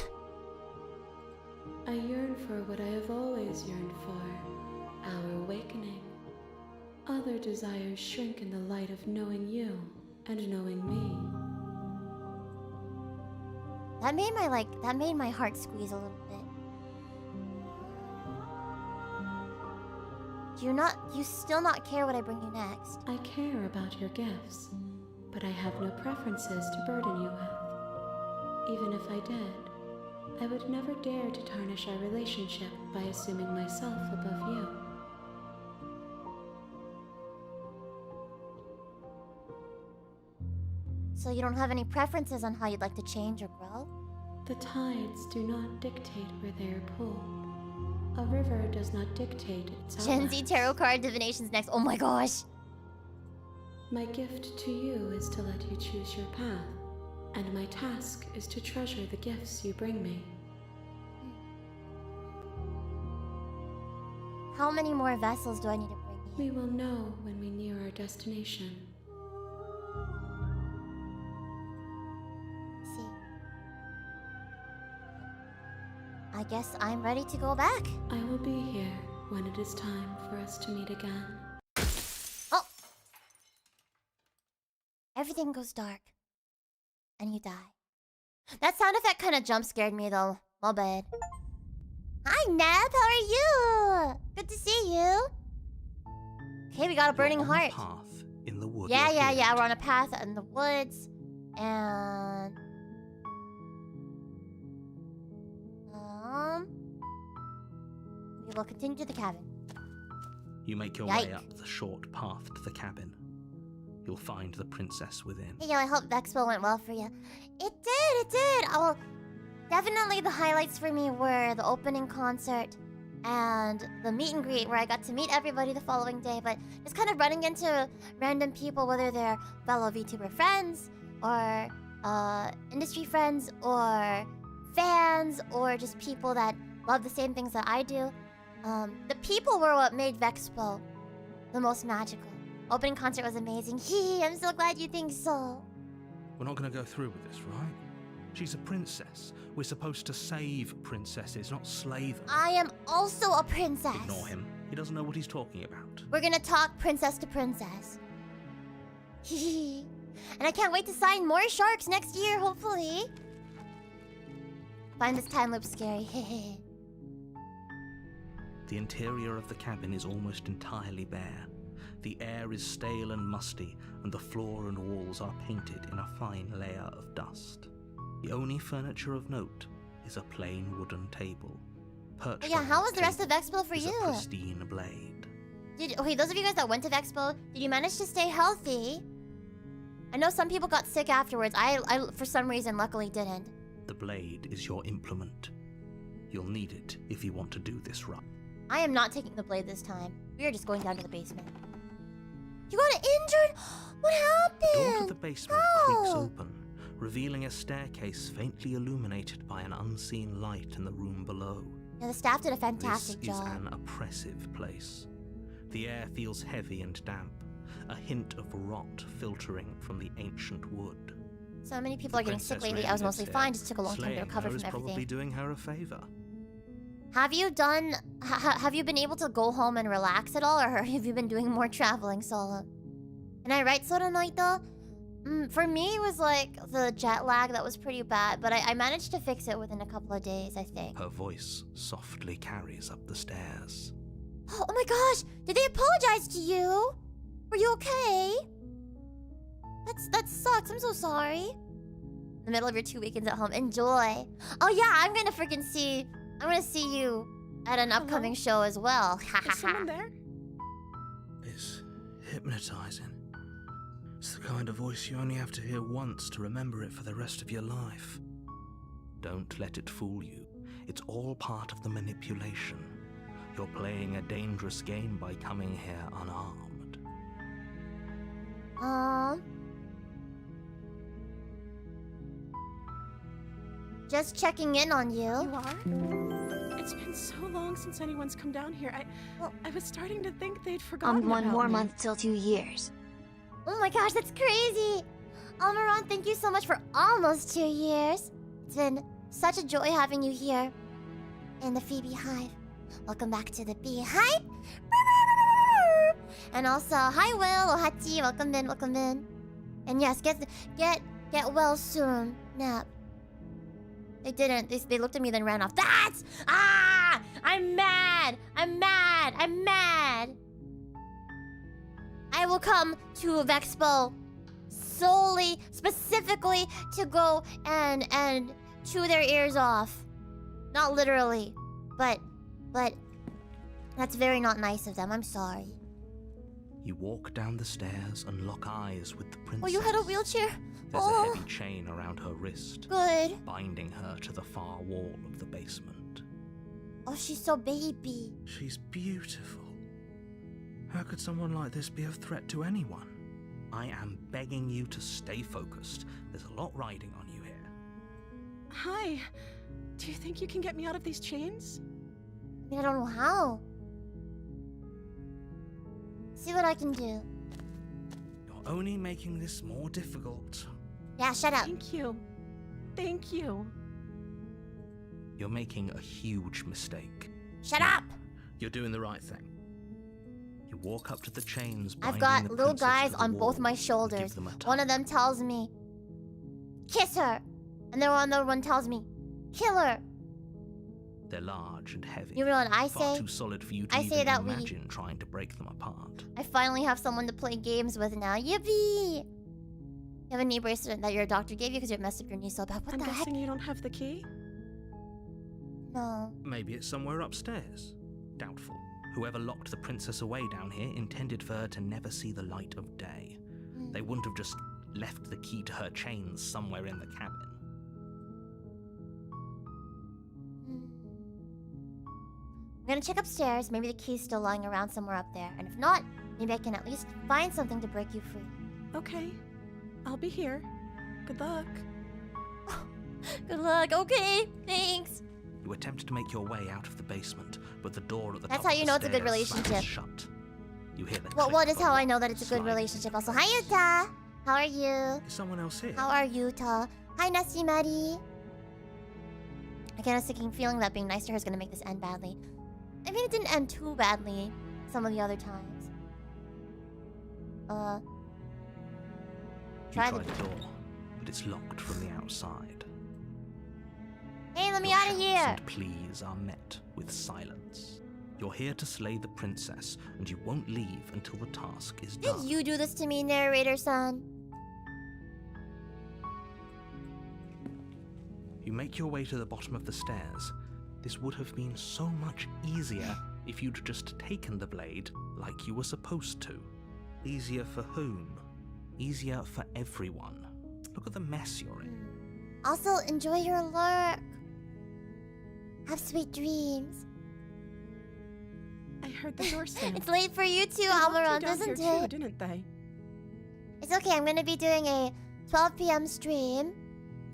I yearn for what I have always yearned for, our awakening. Other desires shrink in the light of knowing you and knowing me. That made my heart squeeze a little bit. Do you still not care what I bring you next? I care about your gifts, but I have no preferences to burden you with. Even if I did, I would never dare to tarnish our relationship by assuming myself above you. So you don't have any preferences on how you'd like to change or grow? The tides do not dictate where they are pulled. A river does not dictate its Gen outlet. Z tarot card divination's next. Oh my gosh. My gift to you is to let you choose your path, and my task is to treasure the gifts you bring me. How many more vessels do I need to bring you? We will know when we near our destination. See. I guess I'm ready to go back. I will be here when it is time for us to meet again. Oh! Everything goes dark. And you die. That sound effect kind of jump scared me though. My bad. Hi, Neb. How are you? Good to see you. Okay, we got a burning You're on heart. the path in the wood. Yeah. You're here. We're on a path in the woods. And... we will continue to the cabin. You make your way up the short path to the cabin. You'll find the princess within. Hey, yo, I hope Expo went well for you. It did. Oh, definitely the highlights for me were the opening concert and the meet and greet where I got to meet everybody the following day, but just kind of running into random people, whether they're fellow VTuber friends or industry friends or fans or just people that love the same things that I do. The people were what made Vexpo the most magical. Opening concert was amazing. I'm so glad you think so. We're not going to go through with this, right? She's a princess. We're supposed to save princesses, not slay them. I am also a princess. Ignore him. He doesn't know what he's talking about. We're gonna talk princess to princess. And I can't wait to sign more sharks next year, hopefully. Find this time loop scary. The interior of the cabin is almost entirely bare. The air is stale and musty, and the floor and walls are painted in a fine layer of dust. The only furniture of note is a plain wooden table. Perched Yeah, on how that was the rest of table Expo for is you? a pristine blade. Okay, those of you guys that went to Expo, did you manage to stay healthy? I know some people got sick afterwards. I for some reason, luckily didn't. The blade is your implement. You'll need it if you want to do this right. I am not taking the blade this time. We are just going down to the basement. You got injured? What happened? The door to the basement creaks How? open, revealing a staircase faintly illuminated by an unseen light in the room below. Yeah, the staff did a fantastic This is job. an oppressive place. The air feels heavy and damp, a hint of rot filtering from the ancient wood. So many people are getting sick Princess lately. I was really mostly lives fine. here. Just took a long time to Slaying recover her from is probably everything. doing her a favor. Have you done? Have you been able to go home and relax at all, or have you been doing more traveling solo? And I right Soda Night though. For me, it was like the jet lag that was pretty bad, but I managed to fix it within a couple of days, I think. Her voice softly carries up the stairs. Oh my gosh! Did they apologize to you? Were you okay? That sucks. I'm so sorry. In the middle of your 2 weekends at home, enjoy. Oh yeah, I'm gonna see you at an upcoming show as well. Is someone there? It's hypnotizing. It's the kind of voice you only have to hear once to remember it for the rest of your life. Don't let it fool you. It's all part of the manipulation. You're playing a dangerous game by coming here unarmed. Just checking in on you. You are? It's been so long since anyone's come down here. I was starting to think they'd forgotten One about more me. month till 2 years. Oh my gosh, that's crazy! Almiron, thank you so much for almost 2 years. It's been such a joy having you here in the FeebeeHive. Welcome back to the Beehive. And also, hi Will, Ohachi, welcome in, welcome in. And yes, get well soon, Nap. They didn't. They looked at me then ran off. That's I'm mad. I'm mad. I'm mad. I will come to Vexpo solely, specifically to go and chew their ears off. Not literally, but that's very not nice of them. I'm sorry. You walk down the stairs and lock eyes with the princess. Oh, you had a wheelchair? There's Oh. a heavy chain around her wrist, Good. binding her to the far wall of the basement. Oh, she's so baby. She's beautiful. How could someone like this be of threat to anyone? I am begging you to stay focused. There's a lot riding on you here. Hi. Do you think you can get me out of these chains? I mean, I don't know how. See what I can do. You're only making this more difficult. Yeah, shut up. Thank you. Thank you. You're making a huge mistake. Shut up! You're doing the right thing. You walk up to the chains. I've binding got the little princess guys to the on both wall, my and give shoulders. them a One of tug. them tells me, kiss her. And then another one tells me, kill her. They're large and heavy. You know what I Far say? too solid for you to I even say that we- imagine trying to break them apart. I finally have someone to play games with now. Yippee! You have a knee bracelet that your doctor gave you because you messed up your knee so bad. What I'm the heck? guessing you don't have the key? No. Maybe it's somewhere upstairs. Doubtful. Whoever locked the princess away down here intended for her to never see the light of day. Hmm. They wouldn't have just left the key to her chains somewhere in the cabin. I'm gonna check upstairs. Maybe the key's still lying around somewhere up there. And if not, maybe I can at least find something to break you free. Okay. I'll be here. Good luck. Good luck. Okay, thanks. You attempt to make your way out of the basement, but the door at the That's top how you of know the it's a good stairs slams relationship. shut. You hear the Well, click what is of a how I lock know that it's a good sliding. relationship also. Hi, Yuta. How are you? Is someone else here? How are you, Ta? Hi, Nasimari. I get a sicking feeling that being nice to her is gonna make this end badly. I mean, it didn't end too badly some of the other times. You try try the- the door, but it's locked from the outside. Hey, let me Your out of shouts here! and pleas are met with silence. You're here to slay the princess, and you won't leave until the task is Did done. you do this to me, narrator-san? You make your way to the bottom of the stairs. This would have been so much easier if you'd just taken the blade like you were supposed to. Easier for whom? Easier for everyone. Look at the mess you're in. Also, enjoy your lurk. Have sweet dreams. I heard the door slam. It's late for you too, They locked you Alvaron, down isn't here too, it? didn't they? It's okay, I'm gonna be doing a 12 p.m. stream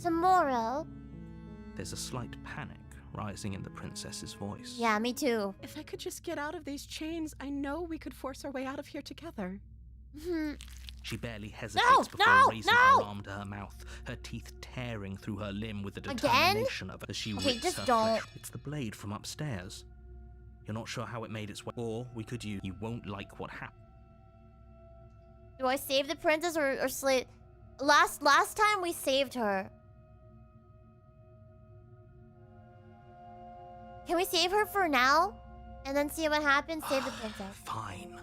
tomorrow. There's a slight panic rising in the princess's voice. Yeah, me too. If I could just get out of these chains, I know we could force our way out of here together. She barely hesitates before no, raising no! her arm to her mouth, her teeth tearing through her limb with the Again? determination of it as she Okay, rips just her don't. flesh. It's the blade from upstairs. You're not sure how it made its way, or we could use. You won't like what happened. Do I save the princess or slay? Last time we saved her. Can we save her for now? And then see what happens? Save the princess. Fine.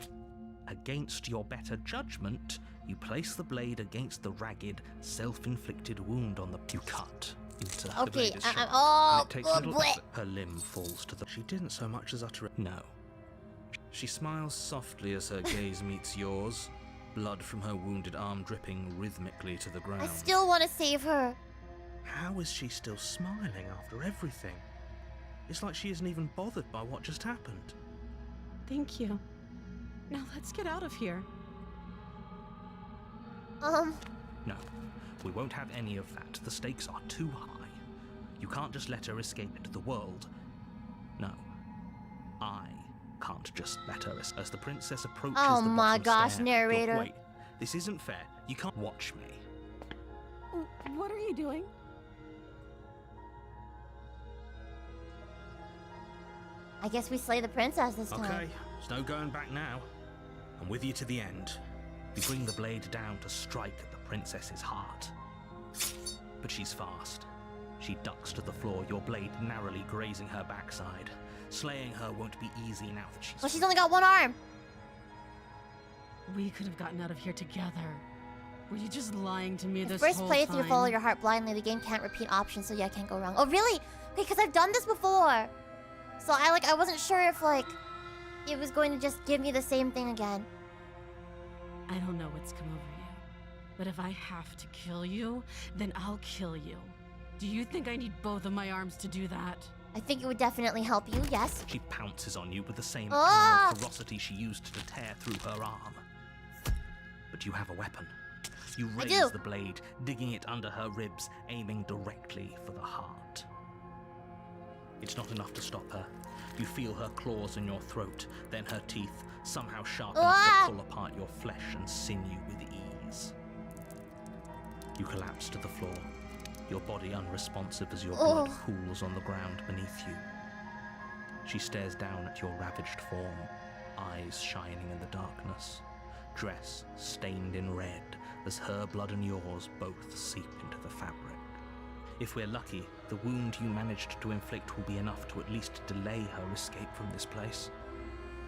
Against your better judgment, you place the blade against the ragged, self-inflicted wound on the you cut into her. Okay, The blade is sharp, oh, and it takes good little blade. effort. Her limb falls to the. She didn't so much as utter. No. She smiles softly as her gaze meets yours. blood from her wounded arm dripping rhythmically to the ground. I still want to save her. How is she still smiling after everything? It's like she isn't even bothered by what just happened. Thank you. Now let's get out of here. No, we won't have any of that. The stakes are too high. You can't just let her escape into the world. No, I can't just let her as the princess approaches Oh the my bottom gosh, stair. narrator. Look, wait, this isn't fair. You can't watch me. What are you doing? I guess we slay the princess this time. Okay, there's no going back now. I'm with you to the end. You bring the blade down to strike at the princess's heart. But she's fast. She ducks to the floor, your blade narrowly grazing her backside. Slaying her won't be easy now that she's... Well, she's only got one arm. We could have gotten out of here together. Were you just lying to me The this first whole playthrough, time? follow your heart blindly. The game can't repeat options, so yeah, I can't go wrong. Oh, really? Okay, because I've done this before. So I wasn't sure if, it was going to just give me the same thing again. I don't know what's come over you, but if I have to kill you, then I'll kill you. Do you think I need both of my arms to do that? I think it would definitely help you, yes. She pounces on you with the same Ah! animal ferocity she used to tear through her arm. But you have a weapon. You I raise do. the blade, digging it under her ribs, aiming directly for the heart. It's not enough to stop her. You feel her claws in your throat, then her teeth, somehow sharp enough Ah! to pull apart your flesh and sinew with ease. You collapse to the floor, your body unresponsive as your blood pools on the ground beneath you. She stares down at your ravaged form, eyes shining in the darkness, dress stained in red as her blood and yours both seep into the fabric. If we're lucky, the wound you managed to inflict will be enough to at least delay her escape from this place.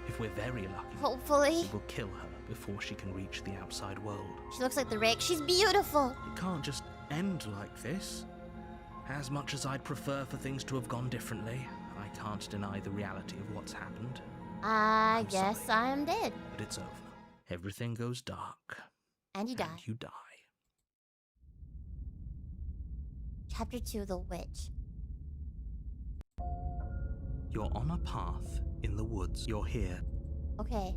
If we're very lucky, Hopefully. it will kill her before she can reach the outside world. She looks like the rake. She's beautiful. It can't just end like this. As much as I'd prefer for things to have gone differently, I can't deny the reality of what's happened. I I'm guess sorry. I'm dead. But it's over. Everything goes dark. And you die. And you die. Chapter 2, The Witch. You're on a path in the woods. You're here. Okay.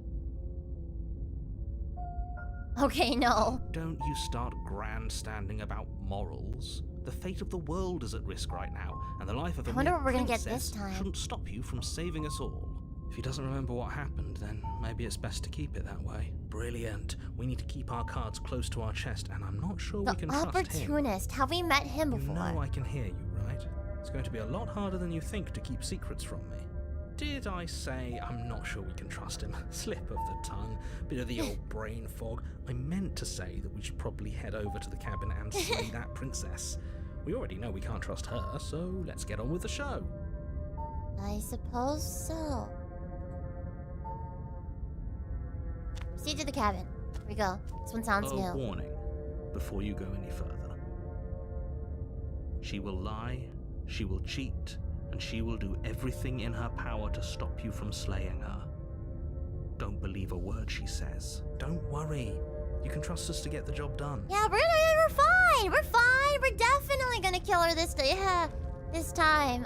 Okay, no. Don't you start grandstanding about morals. The fate of the world is at risk right now, and the life of a I wonder mere what we're gonna get princess this time. shouldn't stop you from saving us all. If he doesn't remember what happened, then maybe it's best to keep it that way. Brilliant. We need to keep our cards close to our chest, and I'm not sure we The can trust him. opportunist. Have we met him You before? know I can hear you, right? It's going to be a lot harder than you think to keep secrets from me. Did I say I'm not sure we can trust him? Slip of the tongue, bit of the old brain fog. I meant to say that we should probably head over to the cabin and slay that princess. We already know we can't trust her, so let's get on with the show. I suppose so. Proceed to the cabin. Here we go. This one sounds A new. warning before you go any further. She will lie, she will cheat, and she will do everything in her power to stop you from slaying her. Don't believe a word she says. Don't worry. You can trust us to get the job done. Yeah, we're fine. We're fine. We're definitely gonna kill her this day. This time.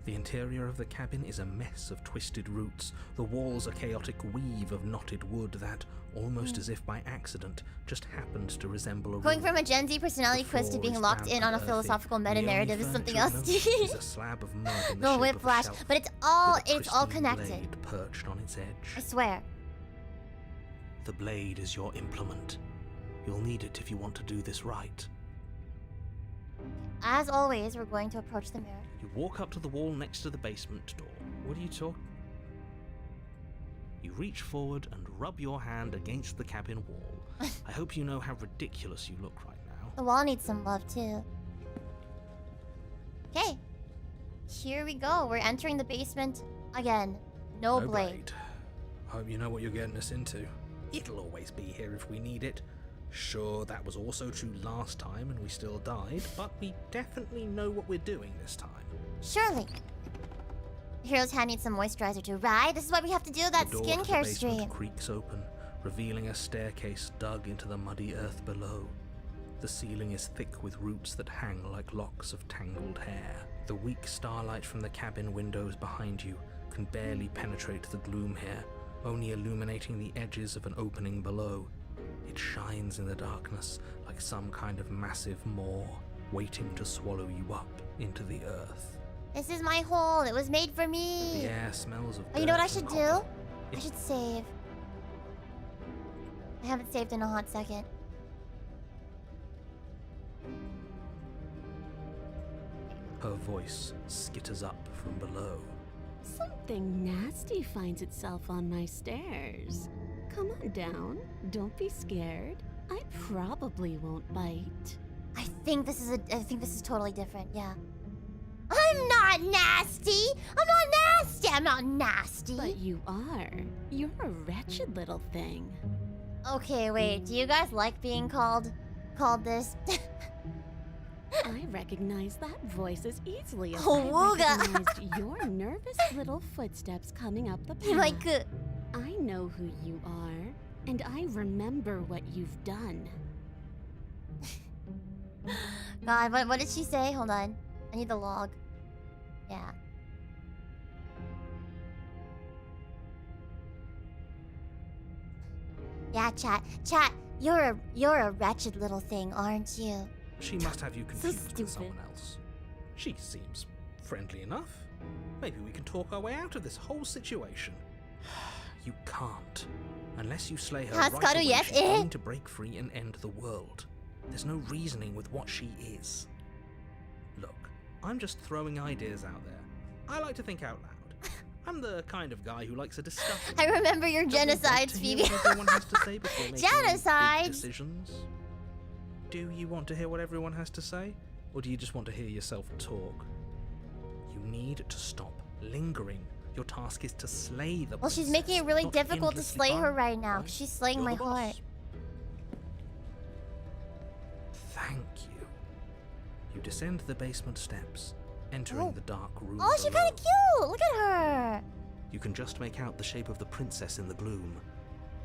The interior of the cabin is a mess of twisted roots. The walls a chaotic weave of knotted wood that, almost as if by accident, just happened to resemble a Going room. from a Gen Z personality The quiz to floor being is locked damp in on a and earthy. philosophical The meta only narrative is something furniture else. is a slab of mud in the The shape whiplash, of a shelf, but it's all with a it's all pristine connected. blade perched on its I edge. swear. The blade is your implement. You'll need it if you want to do this right. As always, we're going to approach the mirror. You walk up to the wall next to the basement door. What are you talking? You reach forward and rub your hand against the cabin wall. I hope you know how ridiculous you look right now. The wall needs some love too. Okay. Here we go. We're entering the basement again. No blade. Hope you know what you're getting us into. It'll always be here if we need it. Sure, that was also true last time and we still died, but we definitely know what we're doing this time. Surely. Hero's hand needs some moisturizer too, right? This is why we have to do that The door to the skincare basement stream. creaks open, revealing a staircase dug into the muddy earth below. The ceiling is thick with roots that hang like locks of tangled hair. The weak starlight from the cabin windows behind you can barely penetrate the gloom here, only illuminating the edges of an opening below. It shines in the darkness like some kind of massive maw, waiting to swallow you up into the earth. This is my hole. It was made for me. The air smells of Oh, you know what I dirt and should copper. do? I should save. I haven't saved in a hot second. Her voice skitters up from below. Something nasty finds itself on my stairs. Come on down. Don't be scared. I probably won't bite. I think this is totally different. Yeah. I'm not nasty. I'm not nasty. But you are. You're a wretched little thing. Okay, wait. Do you guys like being called this? I recognize that voice as easily as Oh, I wooga. recognized your nervous little footsteps coming up the path. Like, I know who you are, and I remember what you've done. God, what did she say? Hold on. I need the log. Yeah. Yeah, chat. You're a wretched little thing, aren't you? She must have you confused stupid. with someone else. She seems friendly enough. Maybe we can talk our way out of this whole situation. You can't. Unless you slay her right Haskaru, away, yes, she's eh? going to break free and end the world. There's no reasoning with what she is. Look, I'm just throwing ideas out there. I like to think out loud. I'm the kind of guy who likes a discussion. I remember your Don't you want genocides, to hear Phoebe. what everyone has to say before making any big Genocides? decisions? Do you want to hear what everyone has to say? Or do you just want to hear yourself talk? You need to stop lingering. Your task is to slay the Well, she's princess, making it really not difficult to endlessly slay her farm, right now, 'cause she's slaying You're my the boss. heart. Thank you. You descend the basement steps, entering Oh. the dark room. Oh, she's kind of cute. Look at her. You can just make out the shape of the princess in the gloom.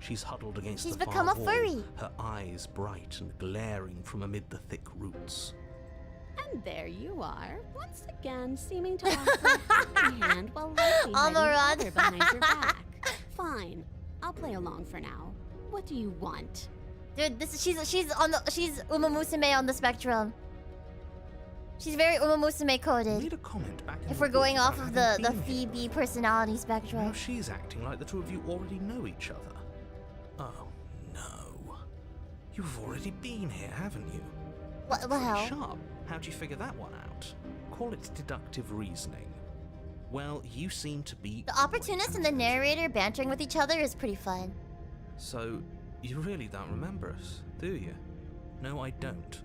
She's huddled against She's the become far a wall, furry. her eyes bright and glaring from amid the thick roots. And there you are, once again seeming to offer a helping hand while lightly On the hiding run. other behind your back. Fine, I'll play along for now. What do you want? Dude, she's Uma Musume on the spectrum. She's very Uma Musume You coded. made a comment back in If the we're going book off about of having the been here. Phoebe personality Now spectrum. she's acting like the two of you already know each other. Oh, no. You've already been here, haven't you? What the Pretty hell? sharp. How'd you figure that one out? Call it deductive reasoning. Well, you seem to be... The opportunist and the narrator bantering with each other is pretty fun. So, you really don't remember us, do you? No, I don't.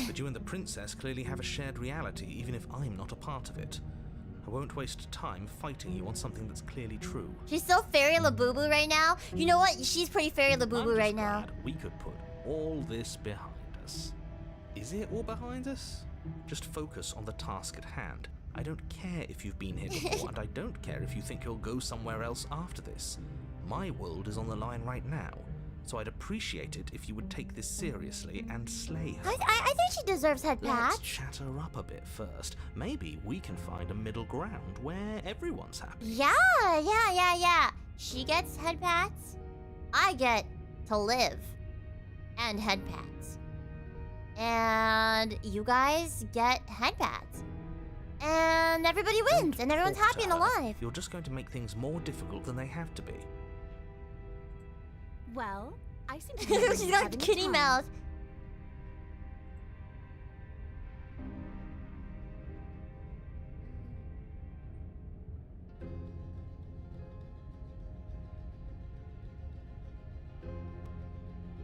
But you and the princess clearly have a shared reality, even if I'm not a part of it. I won't waste time fighting you on something that's clearly true. She's so Fairy Labubu right now. You know what? She's pretty Fairy I'm Labubu just right now. glad we could put all this behind us. Is it all behind us? Just focus on the task at hand. I don't care if you've been here before, and I don't care if you think you'll go somewhere else after this. My world is on the line right now, so I'd appreciate it if you would take this seriously and slay her. I think she deserves head Let's pat. chat her up a bit first. Maybe we can find a middle ground where everyone's happy. Yeah. She gets head pats. I get to live and head pats. And you guys get head pats. And everybody wins, and everyone's Talk happy to and her. alive. You're just going to make things more difficult than they have to be. Well, I seem to be She's got a having kitty time. mouth.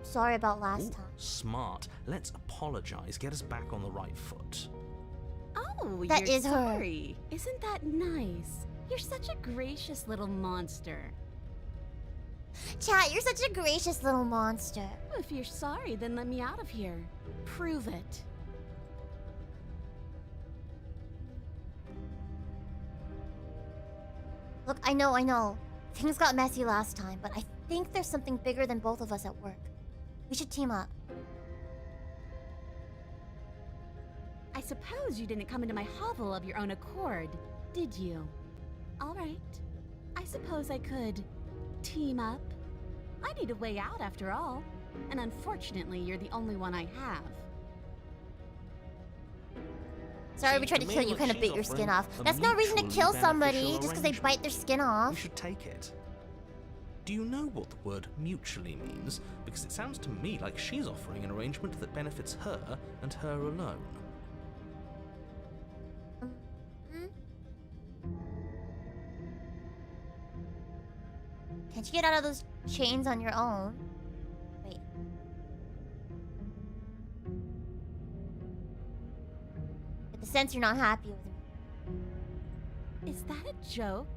Sorry about last Ooh, time. smart. Let's apologize. Get us back on the right foot. Oh, That you're is her. sorry. Isn't that nice? You're such a gracious little monster. Chat, you're such a gracious little monster. If you're sorry, then let me out of here. Prove it. Look, I know. Things got messy last time, but I think there's something bigger than both of us at work. We should team up. I suppose you didn't come into my hovel of your own accord, did you? All right. I suppose I could team up. I need a way out after all. And unfortunately, you're the only one I have. Sorry, we tried to kill you, kind of bit your skin off. That's no reason to kill somebody just because they bite their skin We off. should take it. Do you know what the word mutually means? Because it sounds to me like she's offering an arrangement that benefits her and her alone. Can't you get out of those chains on your own? Wait. Get the sense you're not happy with me. Is that a joke?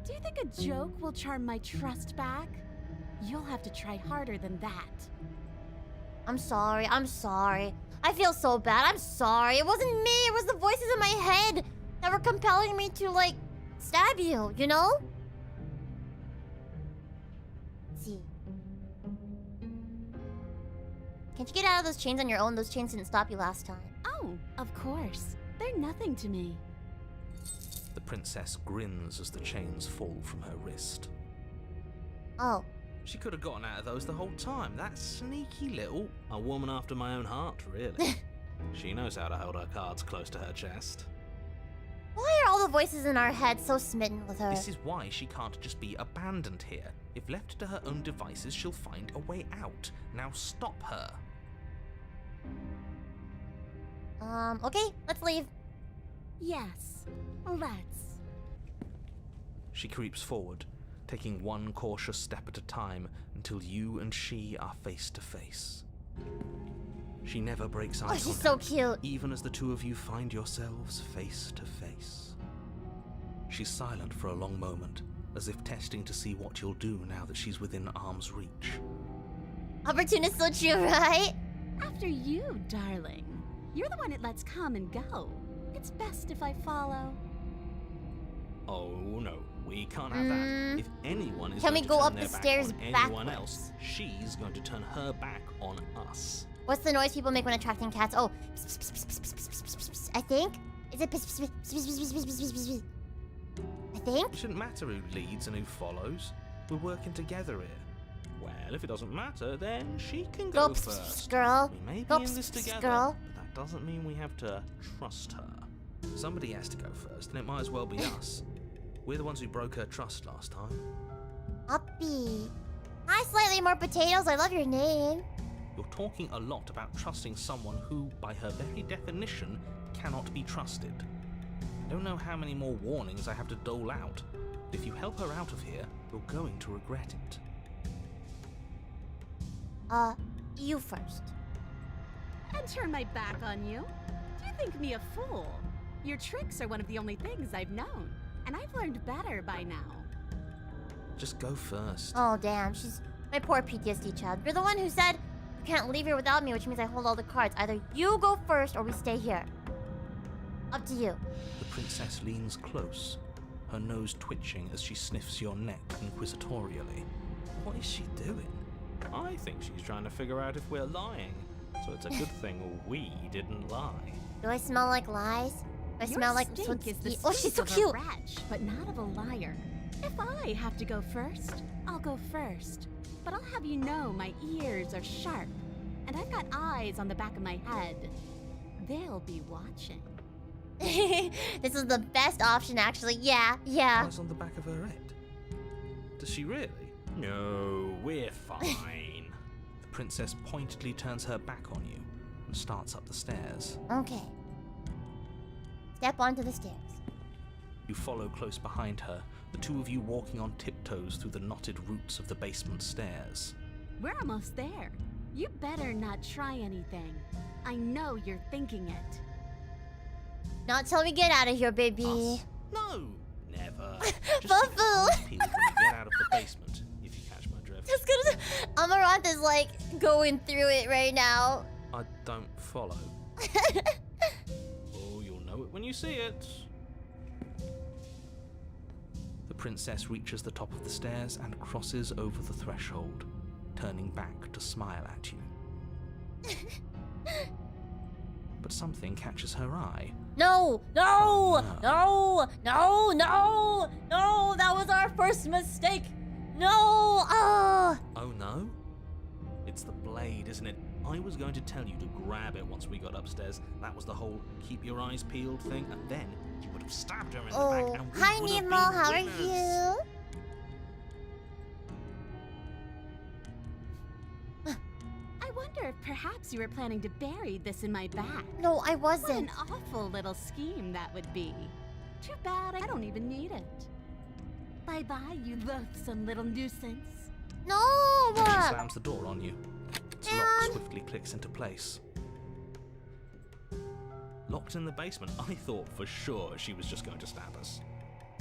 Do you think a joke will charm my trust back? You'll have to try harder than that. I'm sorry. I feel so bad. I'm sorry. It wasn't me. It was the voices in my head that were compelling me to, like, stab you, you know? Let's see. Can't you get out of those chains on your own? Those chains didn't stop you last time. Oh, of course. They're nothing to me. The princess grins as the chains fall from her wrist. Oh. She could have gotten out of those the whole time. That sneaky little... A woman after my own heart, really. She knows how to hold her cards close to her chest. Why are all the voices in our head so smitten with her? This is why she can't just be abandoned here. If left to her own devices, she'll find a way out. Now stop her. Okay, let's leave. Yes, let's. She creeps forward, taking one cautious step at a time until you and she are face to face. She never breaks eye Oh, she's contact, so cute. even as the two of you find yourselves face to face. She's silent for a long moment, as if testing to see what you'll do now that she's within arm's reach. Opportunist so true, right? After you, darling. You're the one it lets come and go. It's best if I follow. Oh no, we can't have that. If anyone is Can going we to go turn up their the back stairs on anyone backwards? else, she's going to turn her back on us. What's the noise people make when attracting cats? Oh, I think. Is it? I think. It shouldn't matter who leads and who follows. We're working together here. Well, if it doesn't matter, then she can go first. Girl. We may be Go in this together, girl. but that doesn't mean we have to trust her. Somebody has to go first, and it might as well be us. We're the ones who broke her trust last time. Uppy. Hi, slightly more potatoes. I love your name. You're talking a lot about trusting someone who, by her very definition, cannot be trusted. I don't know how many more warnings I have to dole out, but if you help her out of here, you're going to regret it. You first. And turn my back on you? Do you think me a fool? Your tricks are one of the only things I've known, and I've learned better by now. Just go first. Oh, damn. She's my poor PTSD child. You're the one who said you can't leave here without me, which means I hold all the cards. Either you go first or we stay here. Up to you. The princess leans close, her nose twitching as she sniffs your neck inquisitorially. What is she doing? I think she's trying to figure out if we're lying, so it's a good thing we didn't lie. Do I smell like lies? Do I Your smell like stink is the Oh, she's so stink of cute. a wretch, but not of a liar. If I have to go first, I'll go first. But I'll have you know my ears are sharp, and I've got eyes on the back of my head. They'll be watching. This is the best option, actually. Yeah. Eyes on the back of her head. Does she really? No, we're fine. The princess pointedly turns her back on you and starts up the stairs. Okay. Step onto the stairs. You follow close behind her, the two of you walking on tiptoes through the knotted roots of the basement stairs. We're almost there. You better not try anything. I know you're thinking it. Not till we get out of here, baby. Us? No, never. Just Buffalo. creepy when we get out of the basement, if you catch my drift. Just gonna. Amaranth is like going through it right now. I don't follow. Oh, you'll know it when you see it. The princess reaches the top of the stairs and crosses over the threshold, turning back to smile at you. But something catches her eye. No! No! Oh, No! No! No! No! That was our first mistake! No! Ah! Oh no? It's the blade, isn't it? I was going to tell you to grab it once we got upstairs. That was the whole keep your eyes peeled thing, and then you would have stabbed her in the back Oh, and we hi would have Nemo, been how are winners. you? I wonder if perhaps you were planning to bury this in my bag. No, I What wasn't. an awful little scheme that would be. Too bad I don't even need it. Bye-bye, you loathsome little nuisance. No! She slams the door on you. Its lock Man. swiftly clicks into place. Locked in the basement, I thought for sure she was just going to stab us.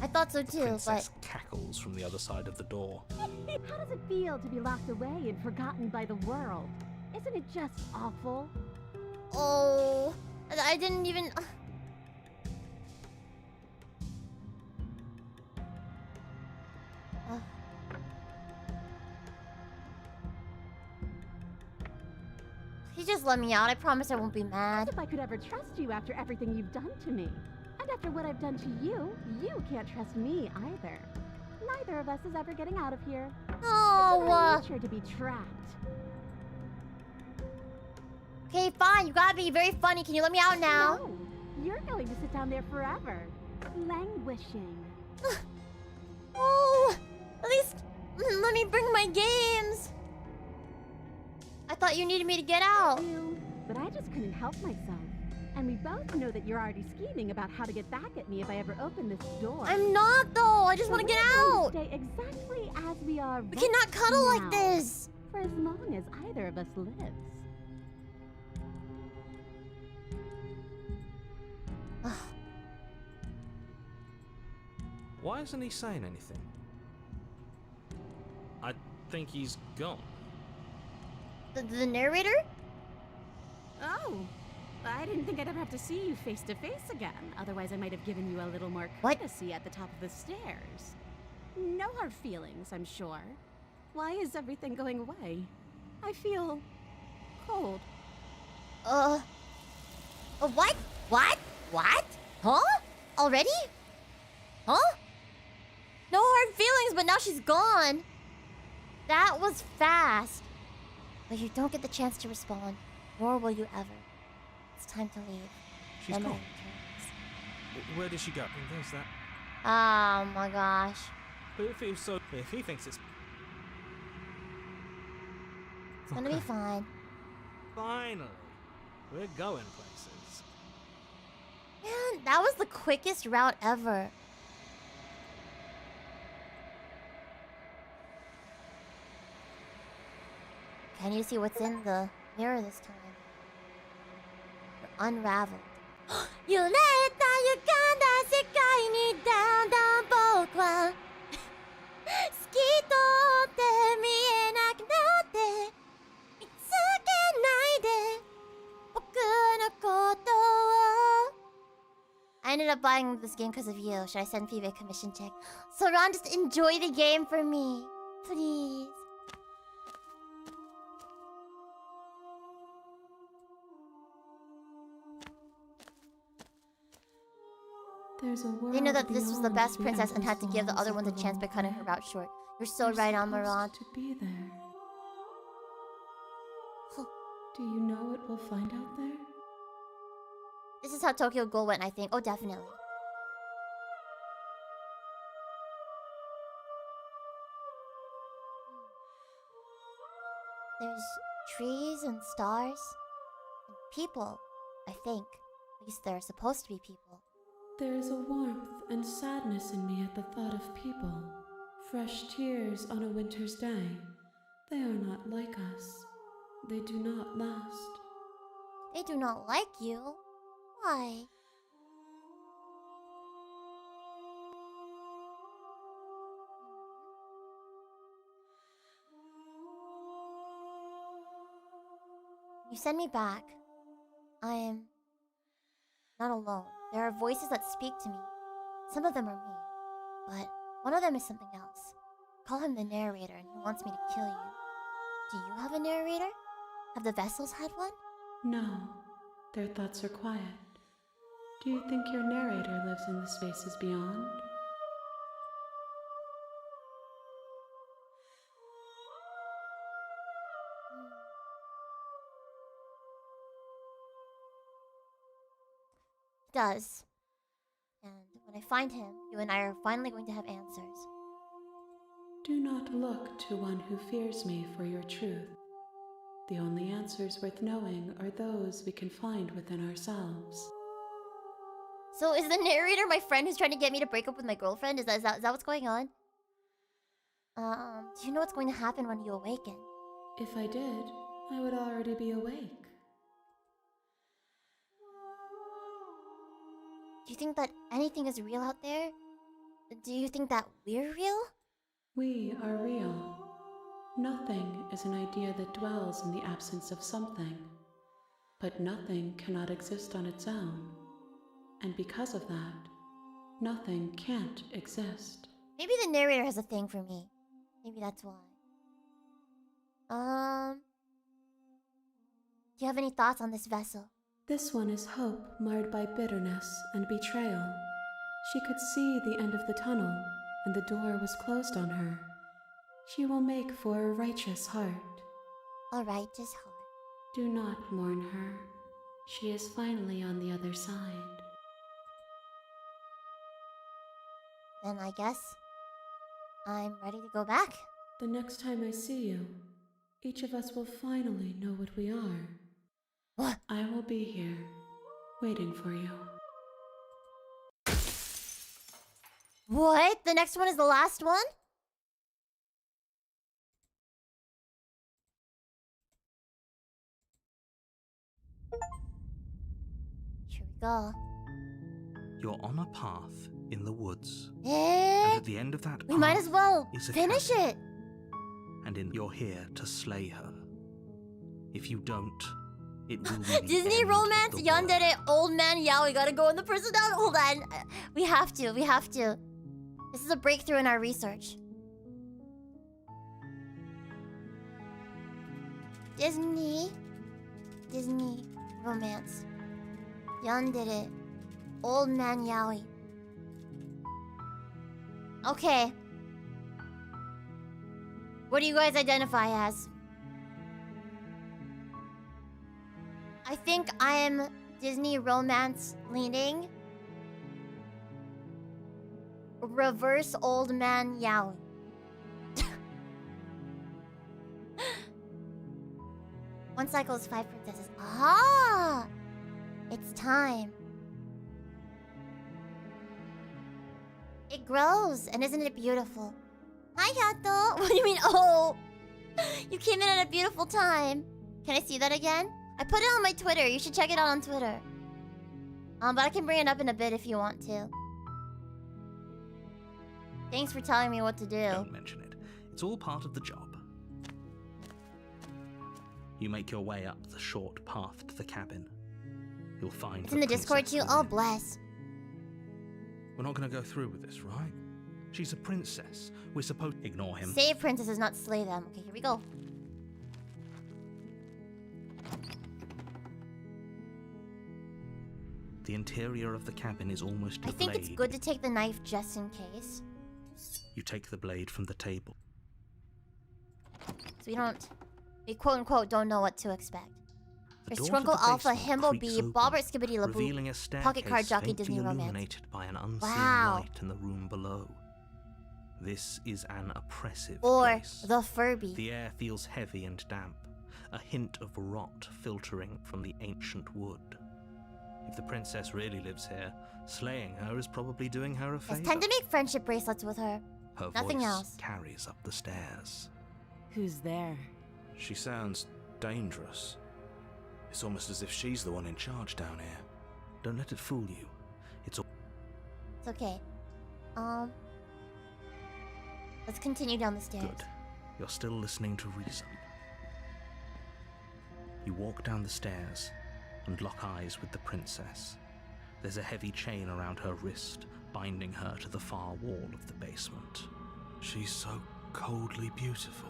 I thought so The too, but princess cackles from the other side of the door. How does it feel to be locked away and forgotten by the world? Isn't it just awful? oh, I didn't even. He just let me out. I promise I won't be As mad. if I could ever trust you after everything you've done to me. And after what I've done to you, you can't trust me either. Neither of us is ever getting out of here. It's in Oh, our nature to be trapped. okay, fine. You gotta be very funny. Can you let me out now? No, you're going to sit down there forever, languishing. Oh, at least let me bring my games. I thought you needed me to get out. You, but I just couldn't help myself. And we both know that you're already scheming about how to get back at me if I ever open this door. I'm not though. I just want to get out. Stay exactly as we are. We right cannot cuddle like now, this. for as long as either of us lives. Why isn't he saying anything? I think he's gone. The narrator? Oh, I didn't think I'd ever have to see you face to face again. Otherwise, I might have given you a little more What? courtesy at the top of the stairs. No hard feelings, I'm sure. Why is everything going away? I feel cold. What? What? What? Huh? Already? Huh? No hard feelings, but now she's gone. That was fast. But you don't get the chance to respond, nor will you ever. It's time to leave. She's Memory gone. returns. Where did she go? And there's that. Oh my gosh. But it feels so. If he thinks it's It's gonna be fine. finally, we're going places. Man, that was the quickest route ever. Can you see what's in the mirror this time? You're unraveled. 揺れた歪んだ世界にだんだん僕は透き通って見えなくなって見つけないで僕のことを I ended up buying this game because of you. Should I send Phoebe a commission check? So Ron, just enjoy the game for me. Please. They know that this was the best princess and had to give the other ones a chance by cutting her route short. You're so right, Amarant. To be there. Huh. Do you know what we'll find out there? This is how Tokyo Ghoul went, I think. Oh, definitely. There's trees and stars and people, I think. At least there are supposed to be people. There is a warmth and sadness in me at the thought of people. Fresh tears on a winter's day. They are not like us. They do not last. They do not like you. Why? You send me back. I am not alone. There are voices that speak to me. Some of them are me. But One of them is something else. Call him the narrator and he wants me to kill you. Do you have a narrator? Have the vessels had one? No, their thoughts are quiet. Do you think your narrator lives in the spaces beyond? He does. And when I find him, you and I are finally going to have answers. Do not look to one who fears me for your truth. The only answers worth knowing are those we can find within ourselves. So is the narrator my friend who's trying to get me to break up with my girlfriend? Is that what's going on? Do you know what's going to happen when you awaken? If I did, I would already be awake. Do you think that anything is real out there? Do you think that we're real? We are real. Nothing is an idea that dwells in the absence of something. But nothing cannot exist on its own. And because of that, nothing can't exist. Maybe the narrator has a thing for me. Maybe that's why. Do you have any thoughts on this vessel? This one is hope marred by bitterness and betrayal. She could see the end of the tunnel, and the door was closed on her. She will make for a righteous heart. A righteous heart. Do not mourn her. She is finally on the other side. Then I guess I'm ready to go back. The next time I see you, each of us will finally know what we are. What? I will be here, waiting for you. What? The next one is the last one? Here we go. You're on a path in the woods. And Eh? at the end of that We path might as well is a finish cabin. it. And you're here to slay her. If you don't, it will be the Disney end romance, of the yandere, world. old man, yeah, we gotta go in the prison down. Hold on. We have to. This is a breakthrough in our research. Disney romance. Yandere, old man, yaoi. Okay. What do you guys identify as? I think I am Disney romance leaning. Reverse old man yaoi. One cycle is 5 princesses. Ah! It's time. It grows, and isn't it beautiful? Hi, Hato! What do you mean, oh? You came in at a beautiful time. Can I see that again? I put it on my Twitter. You should check it out on Twitter. But I can bring it up in a bit if you want to. Thanks for telling me what to do. Don't mention it. It's all part of the job. You make your way up the short path to the cabin. You'll find It's in the Discord princess too. Oh, within. bless. We're not going to go through with this, right? She's a princess. We're supposed to ignore him. Save princesses, not slay them. Okay, here we go. The interior of the cabin is almost a I think blade. it's good to take the knife just in case. You take the blade from the table. So we quote-unquote don't know what to expect. The There's door to Strunkle the Alpha, basement Himbo creaks B, open, Bobbert Skibbity Laboo, revealing a staircase Pocket Card Jockey, faintly Disney Romance. illuminated by an unseen Wow. light in the room below. This is an oppressive Or place. the Furby. The air feels heavy and damp, a hint of rot filtering from the ancient wood. If the princess really lives here, slaying her is probably doing her a favor. It's time to make friendship bracelets with her. Her Nothing voice else. carries up the stairs. Who's there? She sounds dangerous. It's almost as if she's the one in charge down here. Don't let it fool you. It's all It's okay. Let's continue down the stairs. good. You're still listening to reason. You walk down the stairs and lock eyes with the princess. There's a heavy chain around her wrist, binding her to the far wall of the basement. She's so coldly beautiful.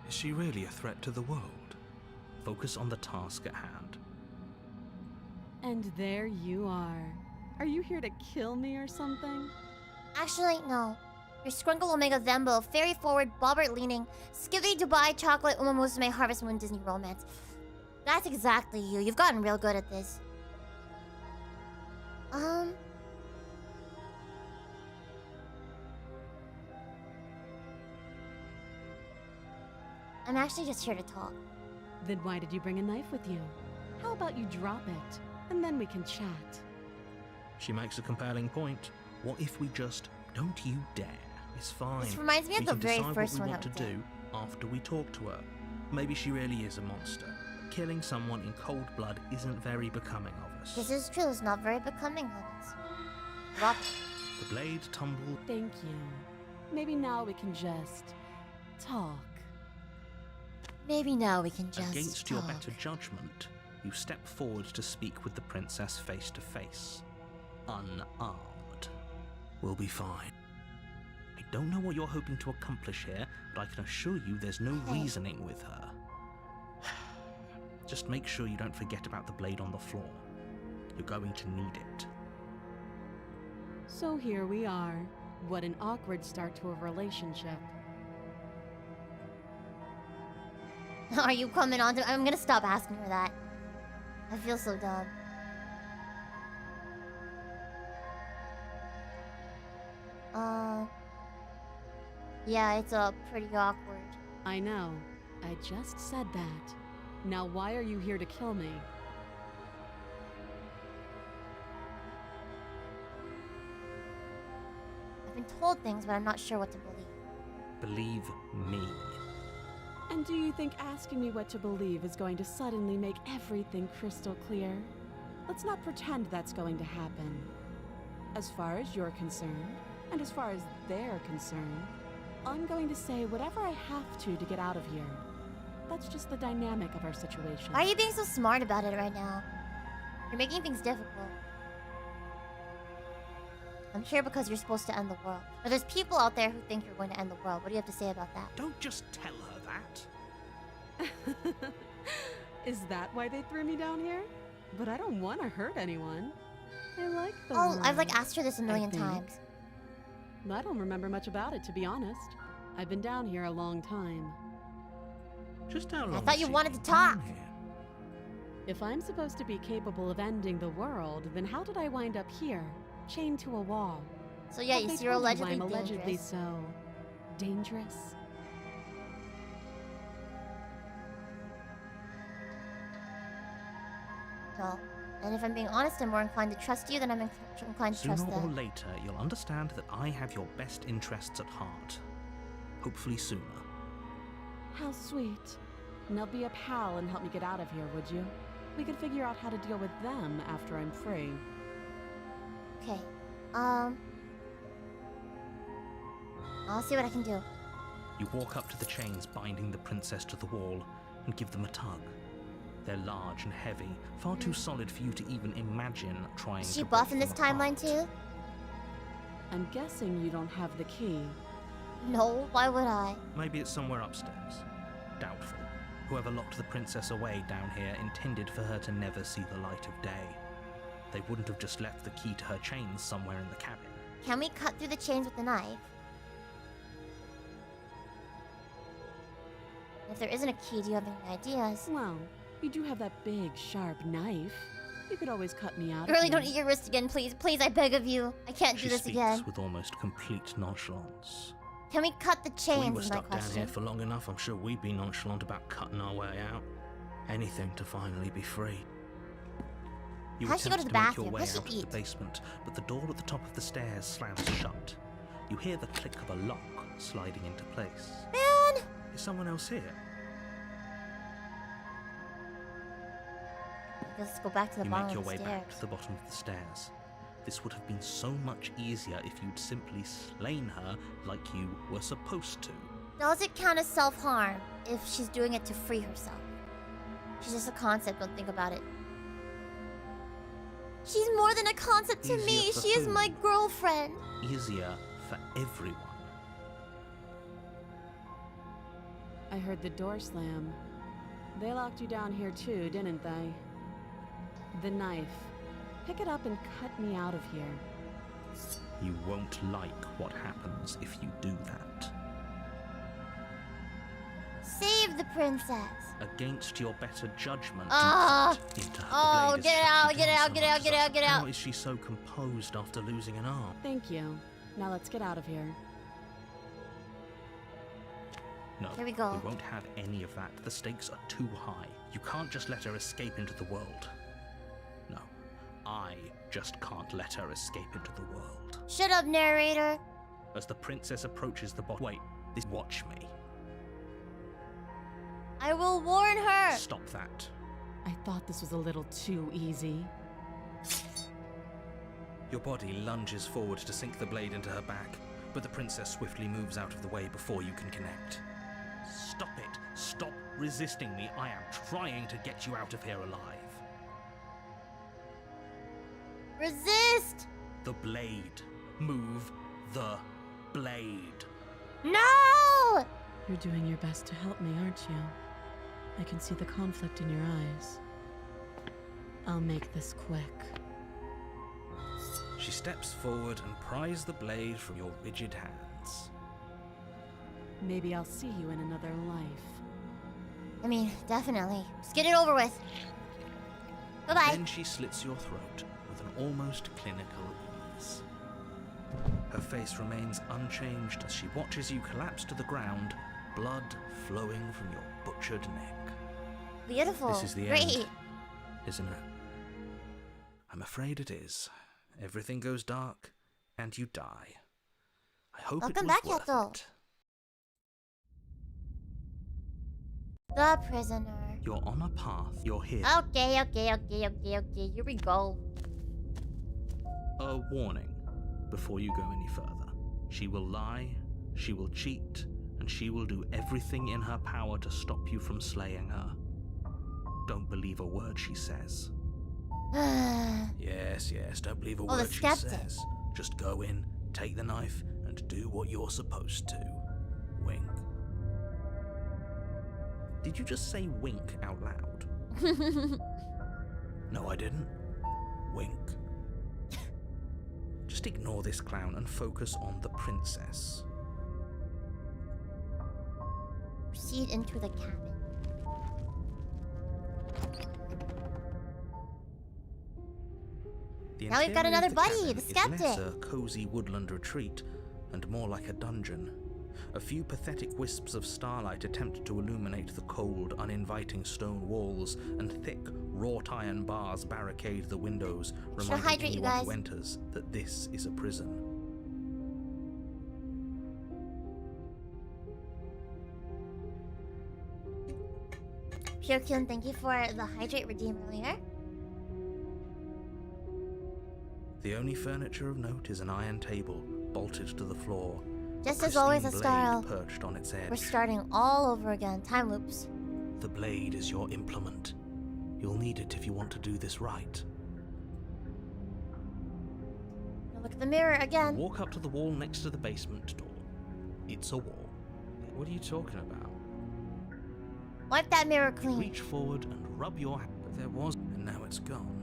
Is she really a threat to the world? Focus on the task at hand. And there you are. Are you here to kill me or something? Actually, no. Your Scrunkle Omega Thembo, Fairy Forward, Bobbert Leaning, Skivvy Dubai Chocolate, Uma Musume, Harvest Moon, Disney Romance. That's exactly you. You've gotten real good at this. I'm actually just here to talk. Then why did you bring a knife with you? How about you drop it, and then we can chat? She makes a compelling point. What if we just don't you dare? It's fine. This reminds me of the very first one what we want to do after we talk to her. Maybe she really is a monster. Killing someone in cold blood isn't very becoming of us. This is true. It's not very becoming of us. Drop it. The blade tumbled. Thank you. Maybe now we can just talk. Maybe now we can just Against talk. your better judgment, you step forward to speak with the princess face to face. Unarmed. We'll be fine. I don't know what you're hoping to accomplish here, but I can assure you there's no reasoning with her. Just make sure you don't forget about the blade on the floor. You're going to need it. So here we are. What an awkward start to a relationship. Are you coming on to... I'm gonna stop asking her that. I feel so dumb. Yeah, it's pretty awkward. I know. I just said that. Now why are you here to kill me? I've been told things, but I'm not sure what to believe. Believe me. And do you think asking me what to believe is going to suddenly make everything crystal clear? Let's not pretend that's going to happen. As far as you're concerned, and as far as they're concerned, I'm going to say whatever I have to get out of here. That's just the dynamic of our situation. Why are you being so smart about it right now? You're making things difficult. I'm here because you're supposed to end the world. But there's people out there who think you're going to end the world. What do you have to say about that? Don't just tell her that. Is that why they threw me down here? But I don't want to hurt anyone. I like the Oh, I've world, asked her this a million think. times. I don't remember much about it, to be honest. I've been down here a long time. Just how long I thought has you she wanted been to talk. down here? If I'm supposed to be capable of ending the world, then how did I wind up here, chained to a wall? So yeah, Have you they see, you're told why allegedly I'm allegedly dangerous. so dangerous. No. And if I'm being honest, I'm more inclined to trust you than I'm inclined to Sooner trust or them. later, you'll understand that I have your best interests at heart. Hopefully sooner. How sweet. Now be a pal and help me get out of here, would you? We could figure out how to deal with them after I'm free. Okay. I'll see what I can do. You walk up to the chains binding the princess to the wall and give them a tug. They're large and heavy, far too solid for you to even imagine trying Is to she break buff in them this timeline apart. too? I'm guessing you don't have the key. No, why would I? Maybe it's somewhere upstairs. Doubtful. Whoever locked the princess away down here intended for her to never see the light of day. They wouldn't have just left the key to her chains somewhere in the cabin. Can we cut through the chains with the knife? If there isn't a key, do you have any ideas? Well, you do have that big, sharp knife. You could always cut me out. You really if don't eat your wrist again, please. Please, I beg of you. I can't do She this speaks again. with almost complete nonchalance. Can we cut the We chains, were is my stuck down question. here for long enough, I'm sure we'd be nonchalant about cutting our way out. Anything to finally be free. You How'd she go to attempt the make bathroom? your way What'd she out of eat? the basement, but the door at the top of the stairs slams shut. You hear the click of a lock sliding into place. Man! Is someone else here? Let's go back to the You bottom make your of the way stairs. back to the bottom of the stairs. This would have been so much easier if you'd simply slain her like you were supposed to. Does it count as self-harm if she's doing it to free herself? She's just a concept, don't think about it. She's more than a concept to me. Easier for She is who? my girlfriend. Easier for everyone. I heard the door slam. They locked you down here too, didn't they? The knife. Pick it up and cut me out of here. You won't like what happens if you do that. Save the princess. Against your better judgment. Ah! you cut into her. Oh, The blade is get it shut out, you get it down out, so get it out, much get it out, that- get it out. How is she so composed after losing an arm? Thank you. Now let's get out of here. No, Here we go. we won't have any of that. The stakes are too high. You can't just let her escape into the world. No, I just can't let her escape into the world. Shut up, narrator. As the princess approaches the bot. Wait, watch me. I will warn her. Stop that. I thought this was a little too easy. Your body lunges forward to sink the blade into her back, but the princess swiftly moves out of the way before you can connect. Stop it! Stop resisting me! I am trying to get you out of here alive. Resist. The blade. Move the blade. No! You're doing your best to help me, aren't you? I can see the conflict in your eyes. I'll make this quick. She steps forward and pries the blade from your rigid hands. Maybe I'll see you in another life. I mean, definitely. Just get it over with. Bye-bye. Then she slits your throat with an almost clinical ease. Her face remains unchanged as she watches you collapse to the ground, blood flowing from your butchered neck. Beautiful. This is the Great. end, isn't it? I'm afraid it is. Everything goes dark, and you die. I hope Welcome it was back, worth Yato. it. The prisoner. You're on a path. You're here. Okay. Here we go. A warning before you go any further. She will lie, she will cheat, and she will do everything in her power to stop you from slaying her. Don't believe a word she says. Yes, don't believe a Oh, the word she skeptic. says. Just go in, take the knife, and do what you're supposed to. Wink. Did you just say wink out loud? No, I didn't. Wink. Just ignore this clown and focus on the princess. Proceed into the cabin. The Now we've got interior of another buddy, cabin the is skeptic. less a cozy woodland retreat and more like a dungeon. A few pathetic wisps of starlight attempt to illuminate the cold, uninviting stone walls, and thick, wrought iron bars barricade the windows, reminding hydrate you anyone guys. who enters that this is a prison. Pure-Kyun, thank you for the hydrate redeem earlier. The only furniture of note is an iron table bolted to the floor. Just a as always, pristine Astaro. blade perched on its edge. We're starting all over again. Time loops. The blade is your implement. You'll need it if you want to do this right. Now look at the mirror again. Walk up to the wall next to the basement door. It's a wall. What are you talking about? Wipe that mirror clean. Reach forward and rub your hand. But there was, and now it's gone.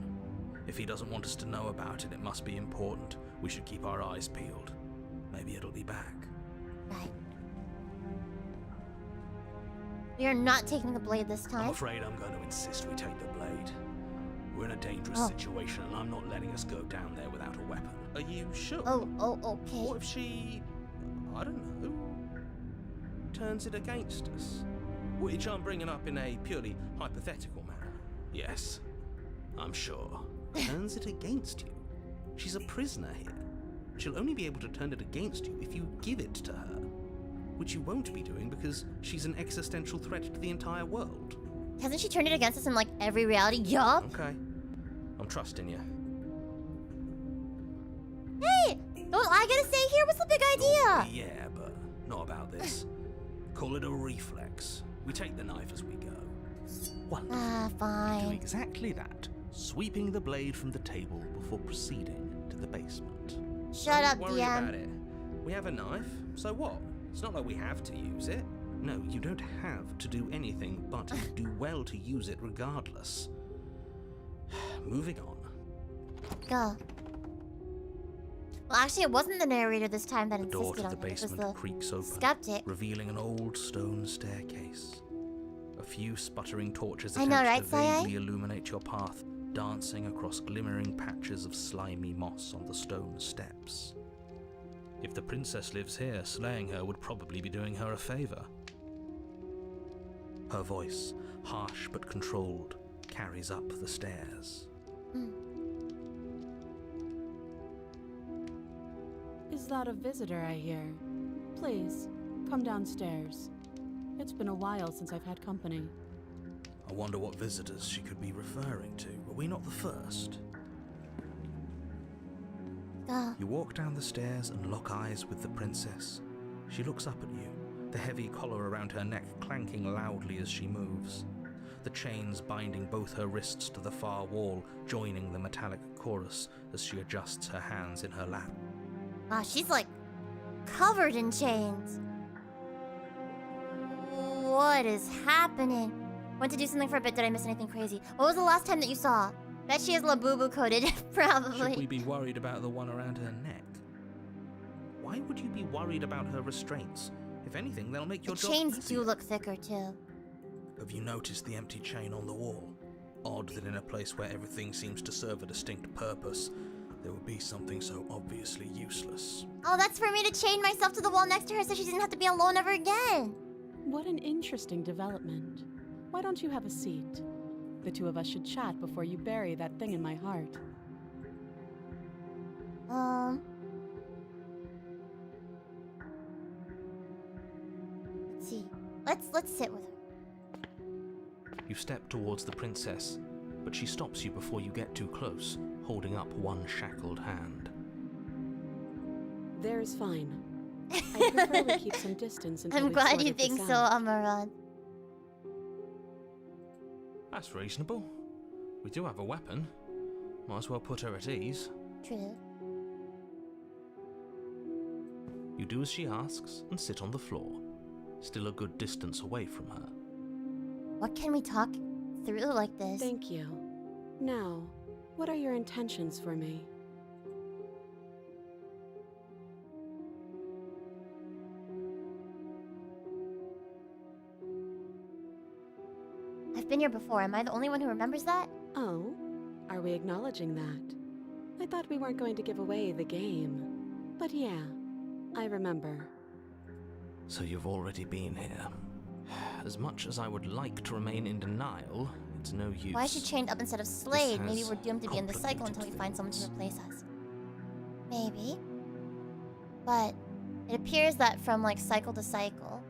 If he doesn't want us to know about it, it must be important. We should keep our eyes peeled. Maybe it'll be back. Right. We are not taking the blade this I'm time. afraid I'm going to insist we take the blade. We're in a dangerous Oh. situation, and I'm not letting us go down there without a weapon. Are you sure? Oh, okay. What if she, I don't know, turns it against us? Which I'm bringing up in a purely hypothetical manner. Yes, I'm sure. Turns it against you? She's a prisoner here. She'll only be able to turn it against you if you give it to her. Which you won't be doing because she's an existential threat to the entire world. Hasn't she turned it against us in like every reality? Yup. Okay. I'm trusting you. Hey! Don't I gotta stay here? What's the big idea? Yeah, but not about this. Call it a reflex. We take the knife as we go. Wonderful. Ah, Do fine. exactly that. sweeping the blade from the table before proceeding to the basement. Shut up, Don't worry DM. about it. We have a knife, so what? It's not like we have to use it. No, you don't have to do anything, but you do well to use it regardless. Moving on. Go. Well, actually, it wasn't the narrator this time that The door insisted to on the it. It was basement the creaks open, skeptic. revealing an old stone staircase. A few sputtering torches I attempt know, right, to Sae? vaguely illuminate your path, dancing across glimmering patches of slimy moss on the stone steps. If the princess lives here, slaying her would probably be doing her a favor. Her voice, harsh but controlled, carries up the stairs. Is that a visitor I hear? Please, come downstairs. It's been a while since I've had company. I wonder what visitors she could be referring to. Were we not the first? Go. You walk down the stairs and lock eyes with the princess. She looks up at you, the heavy collar around her neck clanking loudly as she moves. The chains binding both her wrists to the far wall, joining the metallic chorus as she adjusts her hands in her lap. Wow, she's like covered in chains. What is happening? Went to do something for a bit. Did I miss anything crazy? What was the last time that you saw? Bet she is Labubu coated, probably. Should we be worried about the one around her neck? Why would you be worried about her restraints? If anything, they'll make The your job chains easier. do look thicker too. Have you noticed the empty chain on the wall? Odd that in a place where everything seems to serve a distinct purpose, there would be something so obviously useless. Oh, that's for me to chain myself to the wall next to her so she didn't have to be alone ever again. What an interesting development. Why don't you have a seat? The two of us should chat before you bury that thing in my heart. Let's see. Let's sit with her. You step towards the princess, but she stops you before you get too close, holding up one shackled hand. There's fine. I prefer we keep some distance until I'm we've glad you sorted this think so, out. Amaran. That's reasonable. We do have a weapon. Might as well put her at ease. True. You do as she asks and sit on the floor, still a good distance away from her. What can we talk through like this? Thank you. Now, what are your intentions for me? I've been here before. Am I the only one who remembers that? Oh, are we acknowledging that? I thought we weren't going to give away the game. But yeah, I remember. So you've already been here. As much as I would like to remain in denial, it's no use. Why is she chained up instead of slayed? Maybe has we're doomed to be in this cycle until we complicated find someone to things. replace us. Maybe. But it appears that from like cycle to cycle,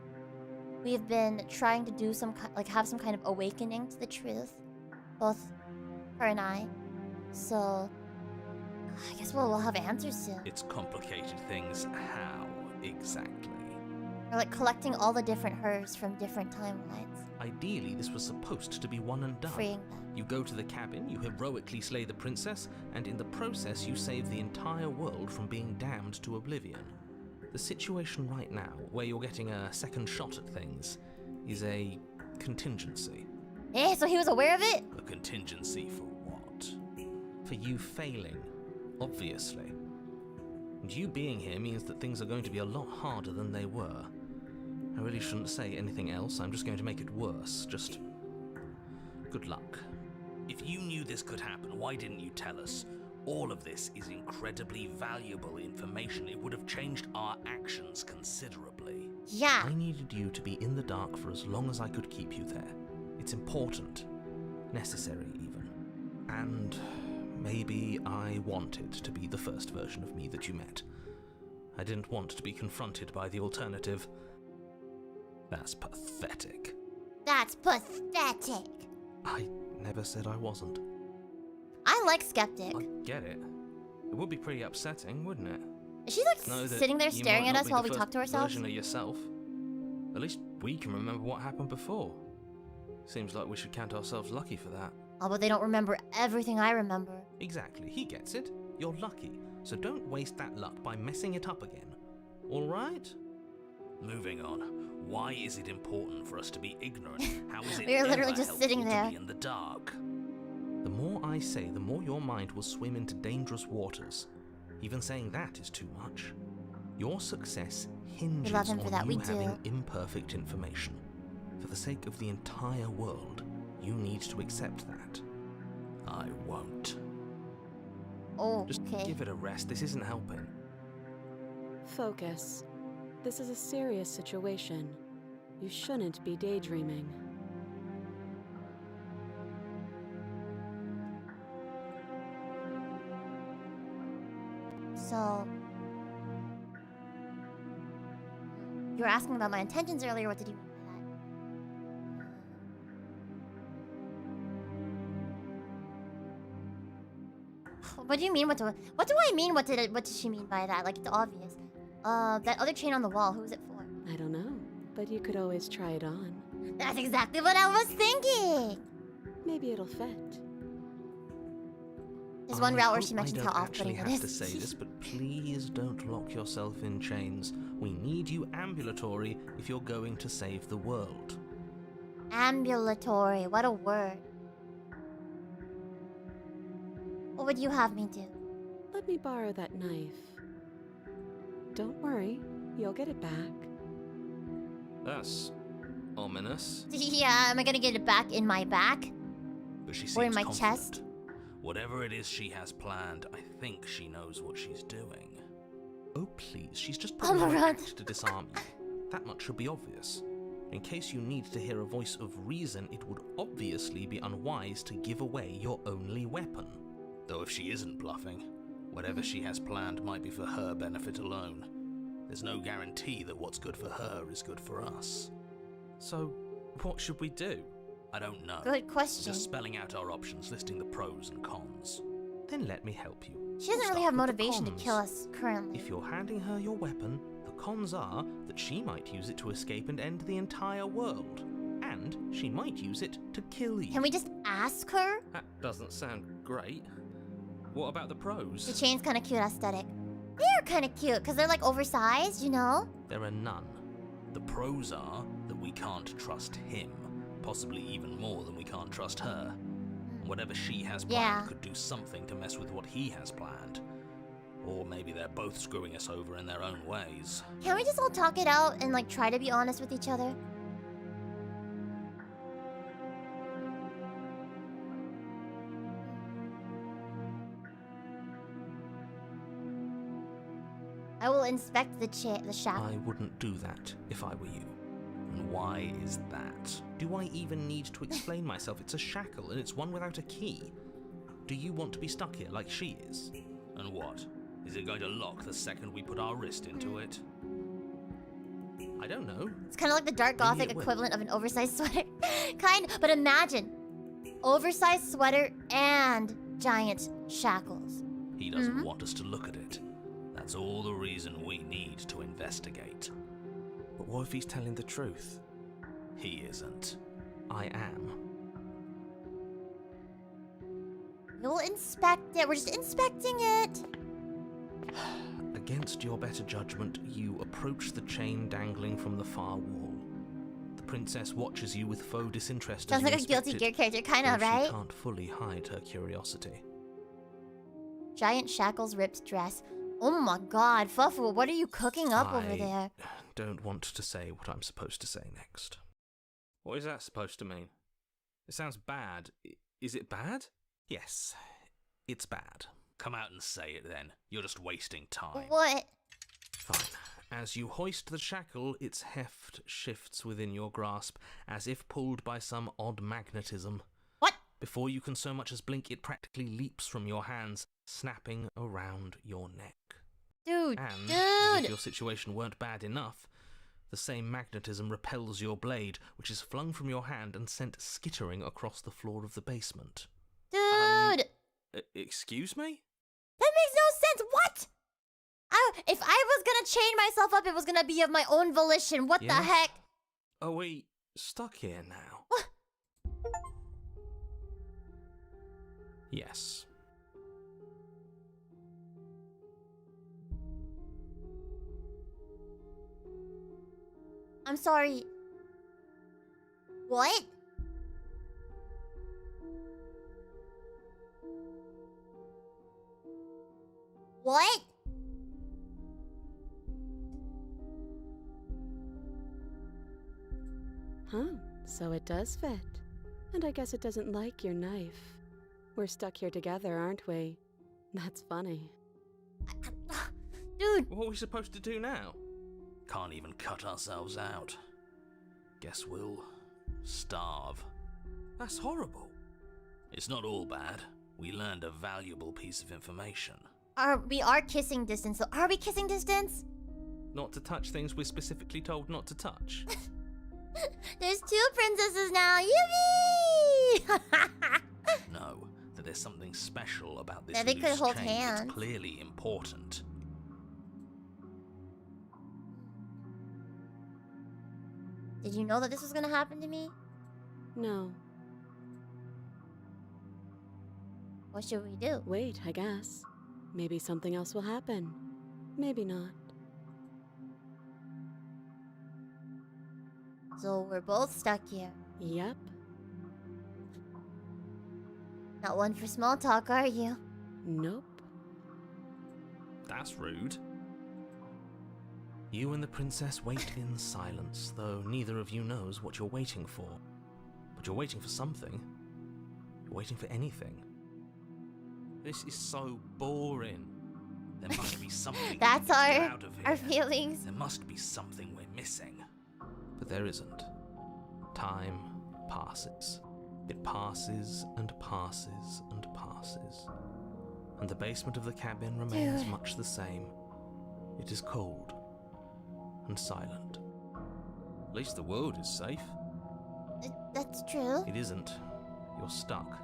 we've been trying to do have some kind of awakening to the truth. Both her and I. So I guess we'll have answers soon. It's complicated things. How exactly? Or like collecting all the different hers from different timelines. Ideally, this was supposed to be one and done. Freeing them. You go to the cabin, you heroically slay the princess, and in the process you save the entire world from being damned to oblivion. The situation right now, where you're getting a second shot at things, is a contingency. Eh, so he was aware of it? A contingency for what? For you failing, obviously. And you being here means that things are going to be a lot harder than they were. I really shouldn't say anything else, I'm just going to make it worse. Just good luck. If you knew this could happen, why didn't you tell us? All of this is incredibly valuable information. It would have changed our actions considerably. Yeah. I needed you to be in the dark for as long as I could keep you there. It's important. Necessary, even. And maybe I wanted to be the first version of me that you met. I didn't want to be confronted by the alternative. That's pathetic. That's pathetic. I never said I wasn't. I like Skeptic. I get it. It would be pretty upsetting, wouldn't it? Is she like Know that sitting there you staring might at not us be while the we first talk to ourselves? version of yourself. At least we can remember what happened before. Seems like we should count ourselves lucky for that. Oh, but they don't remember everything I remember. Exactly, he gets it. You're lucky, so don't waste that luck by messing it up again. All right? Moving on. Why is it important for us to be ignorant? How is it We were literally ever just helpful sitting there. to be in the dark? The more I say, the more your mind will swim into dangerous waters. Even saying that is too much. Your success hinges love him for on that, you we do. having imperfect information. For the sake of the entire world, you need to accept that. I won't. Oh, Just okay. give it a rest, this isn't helping. Focus. This is a serious situation. You shouldn't be daydreaming. So... You were asking about my intentions earlier. What did you mean by that? What do you mean? What do I mean? What did she mean by that? Like, it's obvious. That other chain on the wall, who is it for? I don't know, but you could always try it on. That's exactly what I was thinking! Maybe it'll fit. There's one route where she mentions how I off-putting don't it actually have to is. say this, but please don't lock yourself in chains. We need you ambulatory if you're going to save the world. Ambulatory, what a word. What would you have me do? Let me borrow that knife. Don't worry, you'll get it back. That's ominous. Yeah, am I gonna get it back in my back? But she Or in seems my confident. chest? Whatever it is she has planned, I think she knows what she's doing. Oh please, she's just Oh putting my on an God. act to disarm you. That much should be obvious. In case you need to hear a voice of reason, it would obviously be unwise to give away your only weapon. Though if she isn't bluffing, whatever she has planned might be for her benefit alone. There's no guarantee that what's good for her is good for us. So, what should we do? I don't know. Good question. Just spelling out our options, listing the pros and cons. Then let me help you. She doesn't We'll really start have with the motivation to cons. kill us currently. If you're handing her your weapon, the cons are that she might use it to escape and end the entire world. And she might use it to kill you. Can we just ask her? That doesn't sound great. What about the pros? The chain's kind of cute aesthetic. They're kind of cute because they're like oversized, you know? There are none. The pros are that we can't trust him, possibly even more than we can't trust her. Whatever she has planned Yeah. could do something to mess with what he has planned. Or maybe they're both screwing us over in their own ways. Can we just all talk it out and like try to be honest with each other? I will inspect the shack. I wouldn't do that if I were you. And why is that? Do I even need to explain myself? It's a shackle and it's one without a key. Do you want to be stuck here like she is? And what? Is it going to lock the second we put our wrist into it? I don't know. It's kind of like the dark Maybe gothic it will. equivalent of an oversized sweater. But imagine oversized sweater and giant shackles. He doesn't want us to look at it. That's all the reason we need to investigate. But what if he's telling the truth? He isn't. I am. We'll inspect it. We're just inspecting it. Against your better judgment, you approach the chain dangling from the far wall. The princess watches you with faux disinterest Sounds as you like a Guilty inspect Gear it, character, kind of, though right? She can't fully hide her curiosity. Giant shackles, ripped dress. Oh my god, Fuffu, what are you cooking up over I there? don't want to say what I'm supposed to say next. What is that supposed to mean? It sounds bad. Is it bad? Yes, it's bad. Come out and say it then. You're just wasting time. What? Fine. As you hoist the shackle, its heft shifts within your grasp, as if pulled by some odd magnetism. What? Before you can so much as blink, it practically leaps from your hands, snapping around your neck. Dude, And, as if dude! your situation weren't bad enough, the same magnetism repels your blade, which is flung from your hand and sent skittering across the floor of the basement. Dude! Excuse me? That makes no sense. What? If I was gonna chain myself up, it was gonna be of my own volition. What the Yes? heck? Are we stuck here now? Yes. I'm sorry. What? What? Huh, so it does fit. And I guess it doesn't like your knife. We're stuck here together, aren't we? That's funny. Dude, What are we supposed to do now? Can't even cut ourselves out. Guess we'll starve. That's horrible. It's not all bad. We learned a valuable piece of information. we are kissing distance. So are we kissing distance? Not to touch things we're specifically told not to touch. There's 2 princesses now. Yippee! No, that there's something special about this Yeah, they loose could hold chain hands. that's clearly important. Did you know that this was gonna happen to me? No. What should we do? Wait, I guess. Maybe something else will happen. Maybe not. So we're both stuck here. Yep. Not one for small talk, are you? Nope. That's rude. You and the princess wait in silence, though neither of you knows what you're waiting for. But you're waiting for something. You're waiting for anything. This is so boring. There must be something we That's can get our out of here. our feelings. There must be something we're missing. But there isn't. Time passes. It passes and passes and passes. And the basement of the cabin remains Dude. much the same. It is cold and silent. At least the world is safe. That's true. It isn't. You're stuck.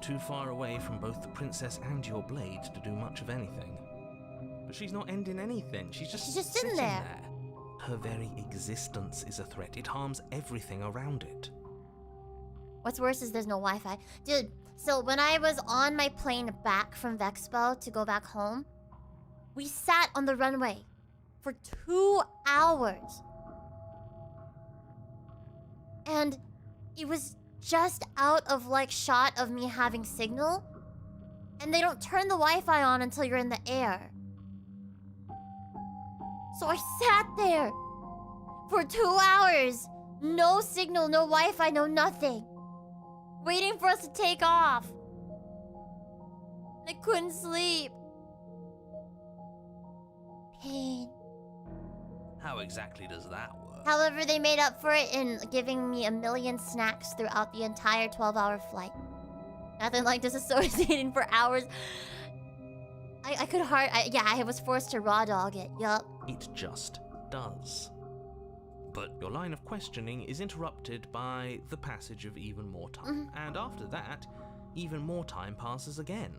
Too far away from both the princess and your blade to do much of anything. But she's not ending anything. She's just sitting there. Her very existence is a threat. It harms everything around it. What's worse is there's no Wi-Fi. Dude, so when I was on my plane back from Vexpo to go back home, we sat on the runway for 2 hours. And it was just out of like shot of me having signal. And they don't turn the Wi-Fi on until you're in the air. So I sat there for 2 hours. No signal, no Wi-Fi, no nothing. Waiting for us to take off. I couldn't sleep. Pain. How exactly does that work? However, they made up for it in giving me 1,000,000 snacks throughout the entire 12-hour flight. Nothing like disassociating for hours. I could I was forced to raw dog it. Yup. It just does. But Your line of questioning is interrupted by the passage of even more time. And after that, even more time passes again.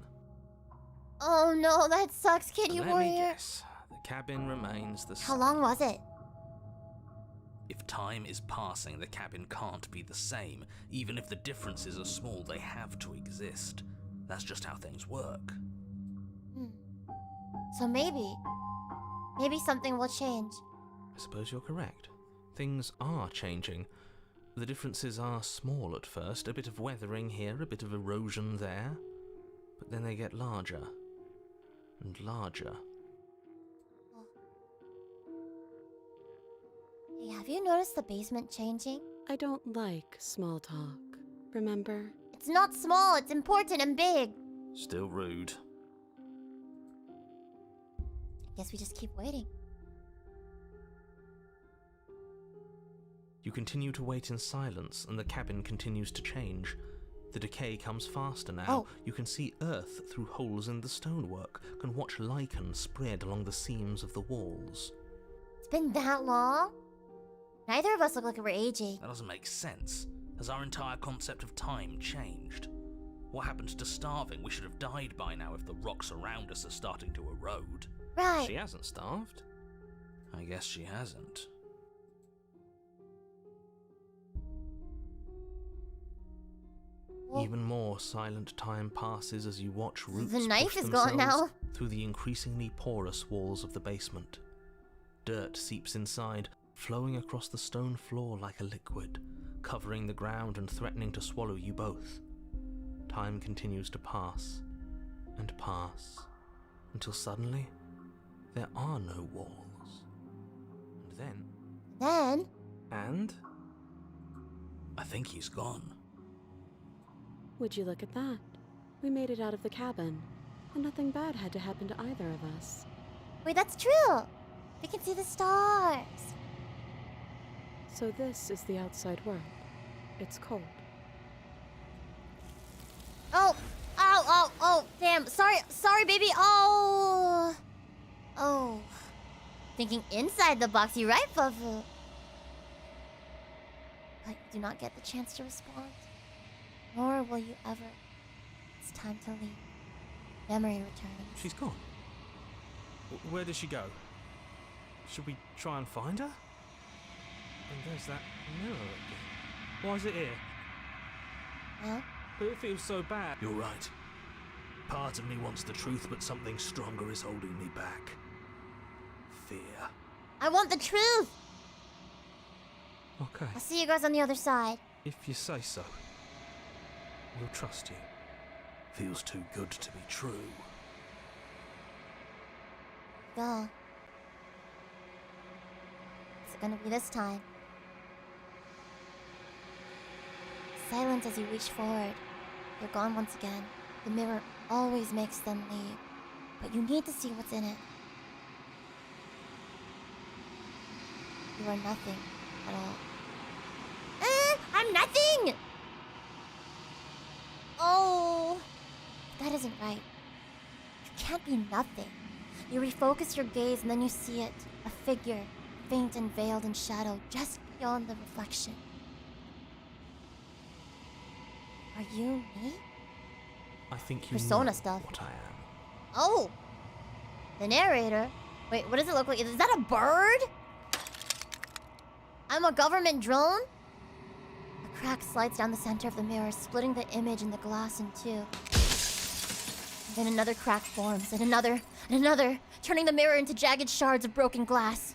Oh no, that sucks, Kitty Let me Warrior. guess. The cabin remains the same. How long was it? if time is passing, the cabin can't be the same. Even if the differences are small, they have to exist. That's just how things work. So maybe something will change. I suppose you're correct. Things are changing. The differences are small at first, a bit of weathering here, a bit of erosion there. But then they get larger and larger. Hey, have you noticed the basement changing? I don't like small talk, remember? It's not small, it's important and big. Still rude. Guess we just keep waiting. You continue to wait in silence, and the cabin continues to change. The decay comes faster now. Oh. You can see earth through holes in the stonework, can watch lichen spread along the seams of the walls. It's been that long? Neither of us look like we're aging. That doesn't make sense. Has our entire concept of time changed? What happens to starving? We should have died by now if the rocks around us are starting to erode. Right. She hasn't starved. I guess she hasn't. Even more silent time passes as you watch roots The knife push is gone themselves now. through the increasingly porous walls of the basement. Dirt seeps inside, flowing across the stone floor like a liquid, covering the ground and threatening to swallow you both. Time continues to pass and pass, until suddenly there are no walls. And Then? And I think he's gone. Would you look at that? We made it out of the cabin, and nothing bad had to happen to either of us. Wait, that's true! We can see the stars! So this is the outside world. It's cold. Oh! Ow, ow, oh, damn. Sorry, baby. Oh! Oh. Thinking inside the box, you right, Fufu? But you do not get the chance to respond. Nor will you ever. It's time to leave. Memory returns. she's gone. Where did she go? Should we try and find her? And there's that mirror again. Why is it here? Well, But it feels so bad. You're right. Part of me wants the truth, but something stronger is holding me back. Fear. I want the truth! Okay, I'll see you guys on the other side. if you say so. We'll trust you. Feels too good to be true. Go. It's gonna be this time. Silence as you reach forward. They're gone once again. The mirror always makes them leave. But you need to see what's in it. You are nothing at all. I'm nothing! Oh, that isn't right. You can't be nothing. You refocus your gaze and then you see it. A figure, faint and veiled in shadow, just beyond the reflection. Are you me? I think you Persona know stuff. what I am. Oh! The narrator? Wait, what does it look like? Is that a bird? I'm a government drone? A crack slides down the center of the mirror, splitting the image and the glass in two. And then another crack forms, and another, turning the mirror into jagged shards of broken glass.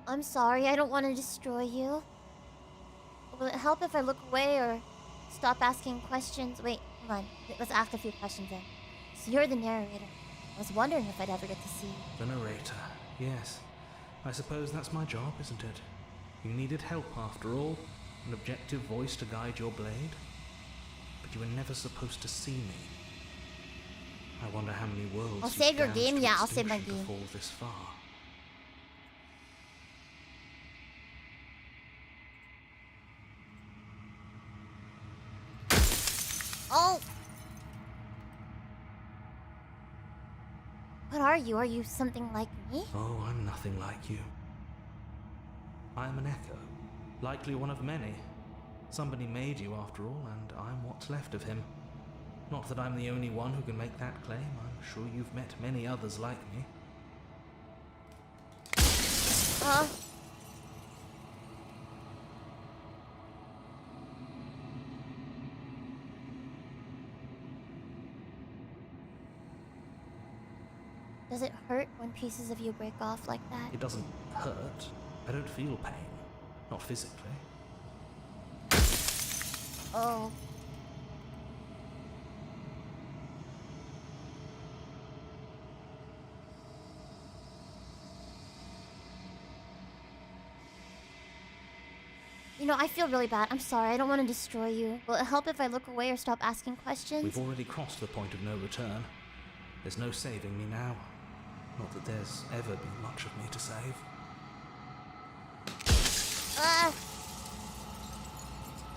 I'm sorry, I don't want to destroy you. Will it help if I look away or stop asking questions? Wait, hold on. Let's ask a few questions then. So you're the narrator. I was wondering if I'd ever get to see you. The narrator, yes. I suppose that's my job, isn't it? You needed help after all, an objective voice to guide your blade. But you were never supposed to see me. I wonder how many worlds I'll you've save your damned game, to yeah, I'll save my extinction to game. fall this far. Oh! What are you? Are you something like me? Oh, I'm nothing like you. I am an echo, likely one of many. Somebody made you after all, and I'm what's left of him. Not that I'm the only one who can make that claim. I'm sure you've met many others like me. Does it hurt when pieces of you break off like that? It doesn't hurt. I don't feel pain. Not physically. Oh. You know, I feel really bad. I'm sorry. I don't want to destroy you. Will it help if I look away or stop asking questions? We've already crossed the point of no return. There's no saving me now. Not that there's ever been much of me to save.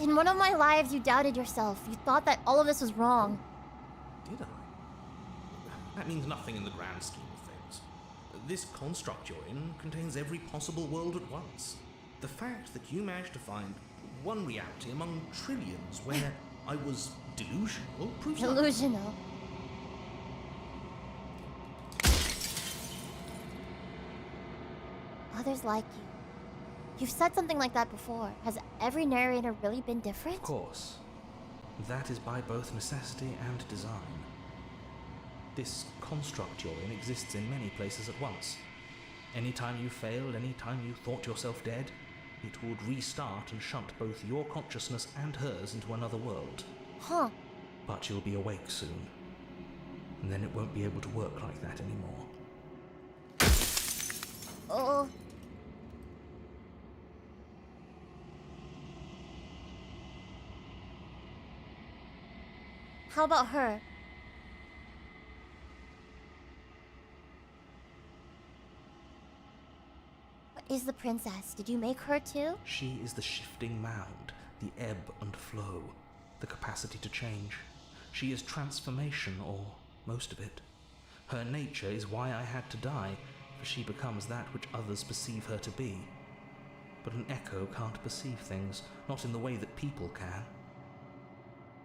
In one of my lives, you doubted yourself. You thought that all of this was wrong. Did I? That means nothing in the grand scheme of things. This construct you're in contains every possible world at once. The fact that you managed to find one reality among trillions where I was delusional proves that. Delusional. Others like you. You've said something like that before. Has every narrator really been different? Of course. That is by both necessity and design. This construct you're in exists in many places at once. Anytime you failed, anytime you thought yourself dead, it would restart and shunt both your consciousness and hers into another world. Huh. But you'll be awake soon. And then it won't be able to work like that anymore. Oh. How about her? What is the princess? Did you make her too? She is the shifting mound, the ebb and flow, the capacity to change. She is transformation, or most of it. Her nature is why I had to die, for she becomes that which others perceive her to be. But an echo can't perceive things, not in the way that people can.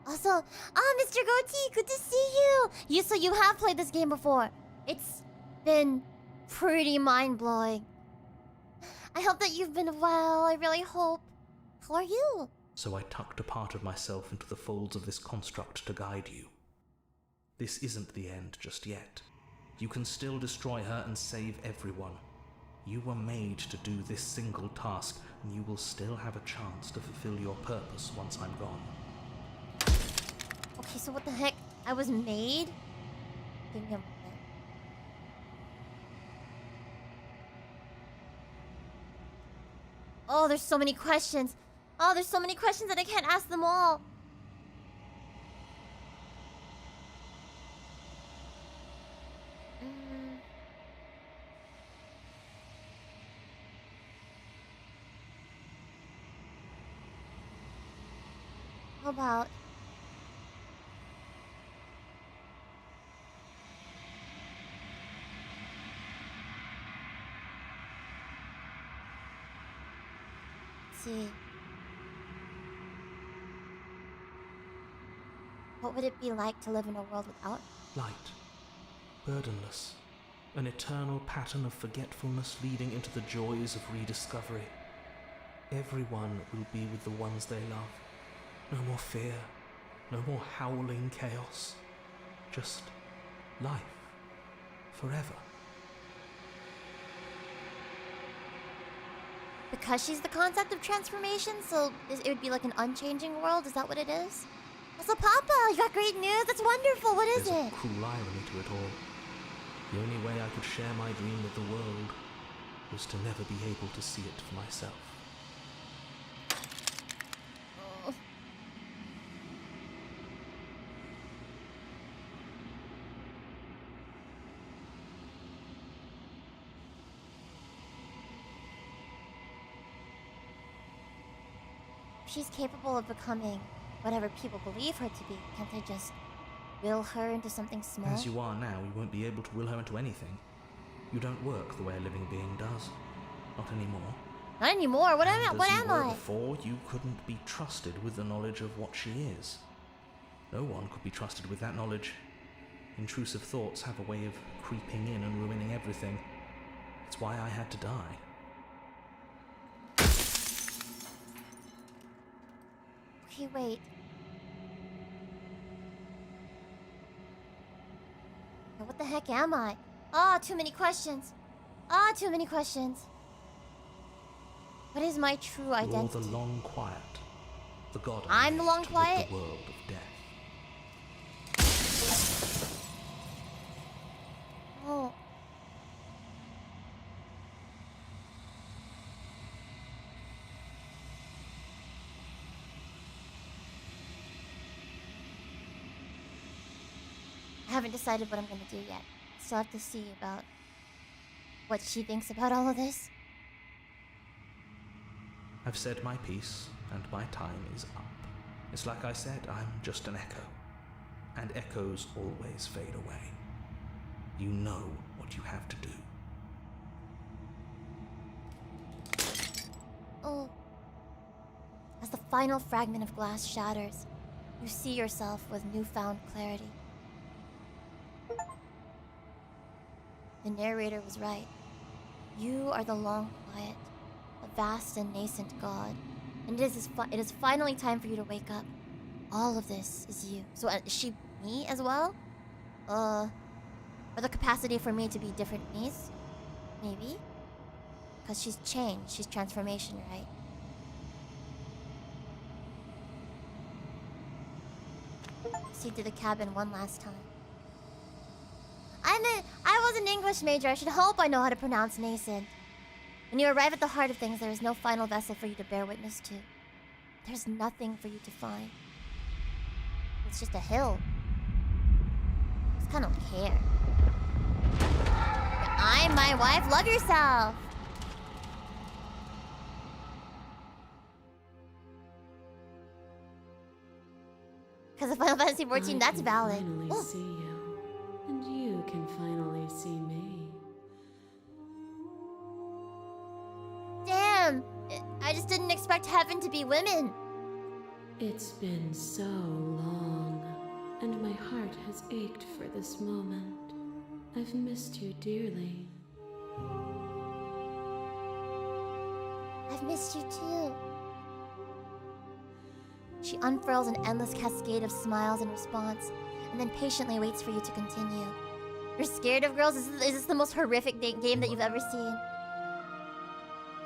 Also, Mr. Goatee, good to see you! So you have played this game before. It's been pretty mind-blowing. I hope that you've been well, I really hope. How are you? So I tucked a part of myself into the folds of this construct to guide you. This isn't the end just yet. You can still destroy her and save everyone. You were made to do this single task, and you will still have a chance to fulfill your purpose once I'm gone. Okay, so what the heck? I was made? Give me a moment. Oh, there's so many questions. Oh, there's so many questions that I can't ask them all. How about... see. What would it be like to live in a world without? Light. Burdenless. An eternal pattern of forgetfulness leading into the joys of rediscovery. Everyone will be with the ones they love. No more fear. No more howling chaos. Just life. Forever. Because she's the concept of transformation, so it would be like an unchanging world? Is that what it is? Also, Papa, you got great news? That's wonderful. What is There's it? a cruel irony to it all. The only way I could share my dream with the world was to never be able to see it for myself. Oh. She's capable of becoming whatever people believe her to be. Can't I just will her into something small? As you are now, you won't be able to will her into anything. You don't work the way a living being does. Not anymore. Not anymore. What am I? And What as am you were I? before, you couldn't be trusted with the knowledge of what she is. No one could be trusted with that knowledge. Intrusive thoughts have a way of creeping in and ruining everything. It's why I had to die. Okay, wait. Now, what the heck am I? Ah, too many questions. Ah, too many questions. What is my true identity? You're the long quiet. The god I'm the long to rid quiet? the world of death. Oh. I haven't decided what I'm gonna do yet. Still have to see about what she thinks about all of this. I've said my piece, and my time is up. It's like I said, I'm just an echo. And echoes always fade away. You know what you have to do. Oh. As the final fragment of glass shatters, you see yourself with newfound clarity. The narrator was right. You are the long quiet, a vast and nascent god. And it is finally time for you to wake up. All of this is you. So is she me as well? Or the capacity for me to be different me's? Maybe? Because she's change, she's transformation, right? See to the cabin one last time. I was an English major. I should hope I know how to pronounce nascent. When you arrive at the heart of things, there is no final vessel for you to bear witness to. There's nothing for you to find. It's just a hill. I just kind of don't care. I'm my wife. Love yourself. Because of Final Fantasy XIV, that's valid. I can finally see you, and you can finally see me. Damn! I just didn't expect heaven to be women. It's been so long, and my heart has ached for this moment. I've missed you dearly. I've missed you too. She unfurls an endless cascade of smiles in response, and then patiently waits for you to continue. You're scared of girls? Is this the most horrific game that you've ever seen?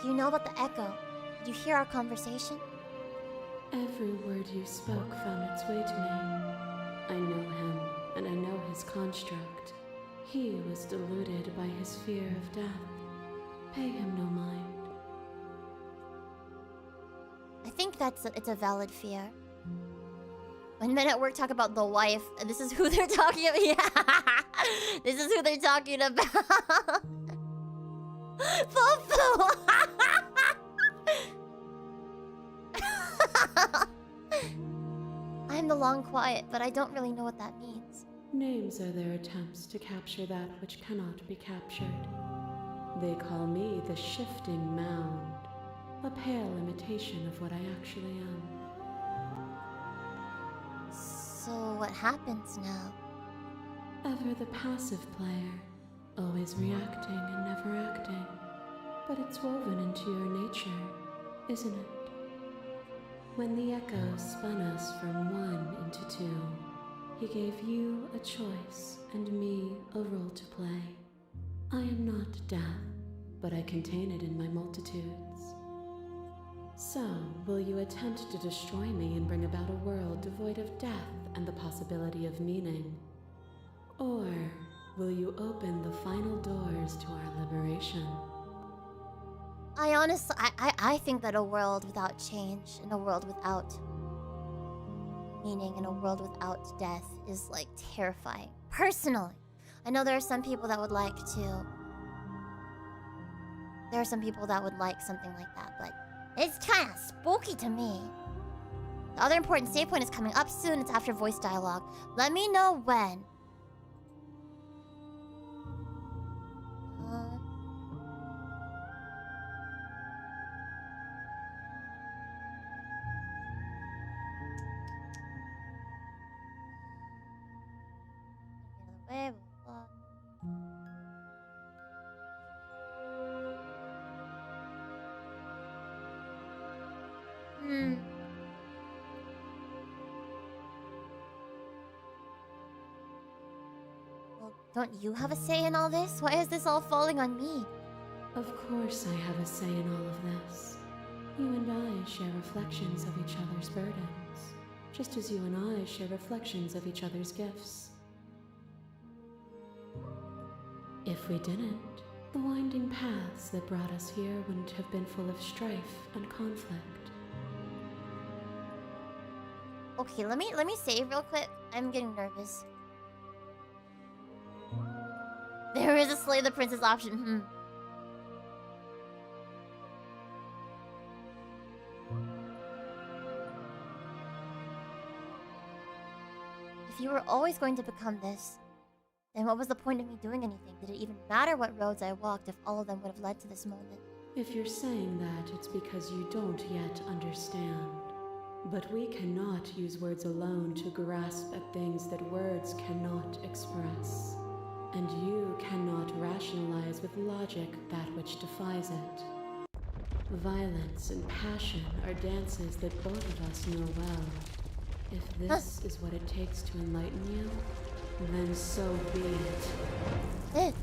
Do you know about the echo? Did you hear our conversation? Every word you spoke found its way to me. I know him, and I know his construct. He was deluded by his fear of death. Pay him no mind. I think it's a valid fear. When men at work talk about the wife, this is who they're talking about. Yeah. This is who they're talking about. Fufu. I'm the long quiet, but I don't really know what that means. Names are their attempts to capture that which cannot be captured. They call me the shifting mound, a pale imitation of what I actually am. So what happens now? Ever the passive player, always reacting and never acting. But it's woven into your nature, isn't it? When the echo spun us from one into two, he gave you a choice and me a role to play. I am not death, but I contain it in my multitudes. So, will you attempt to destroy me and bring about a world devoid of death and the possibility of meaning? Or will you open the final doors to our liberation? I honestly, I think that a world without change, and a world without meaning, and a world without death is like terrifying. Personally, I know there are some people that would like to. There are some people that would like something like that, but it's kind of spooky to me. The other important save point is coming up soon. It's after voice dialogue. Let me know when. Well, don't you have a say in all this? Why is this all falling on me? Of course I have a say in all of this. You and I share reflections of each other's burdens, just as you and I share reflections of each other's gifts. If we didn't, the winding paths that brought us here wouldn't have been full of strife and conflict. Okay, let me save real quick. I'm getting nervous. There is a slay the princess option. If you were always going to become this, then what was the point of me doing anything? Did it even matter what roads I walked if all of them would have led to this moment? If you're saying that, it's because you don't yet understand. But we cannot use words alone to grasp at things that words cannot express. And you cannot rationalize with logic that which defies it. Violence and passion are dances that both of us know well. If this is what it takes to enlighten you, then so be it.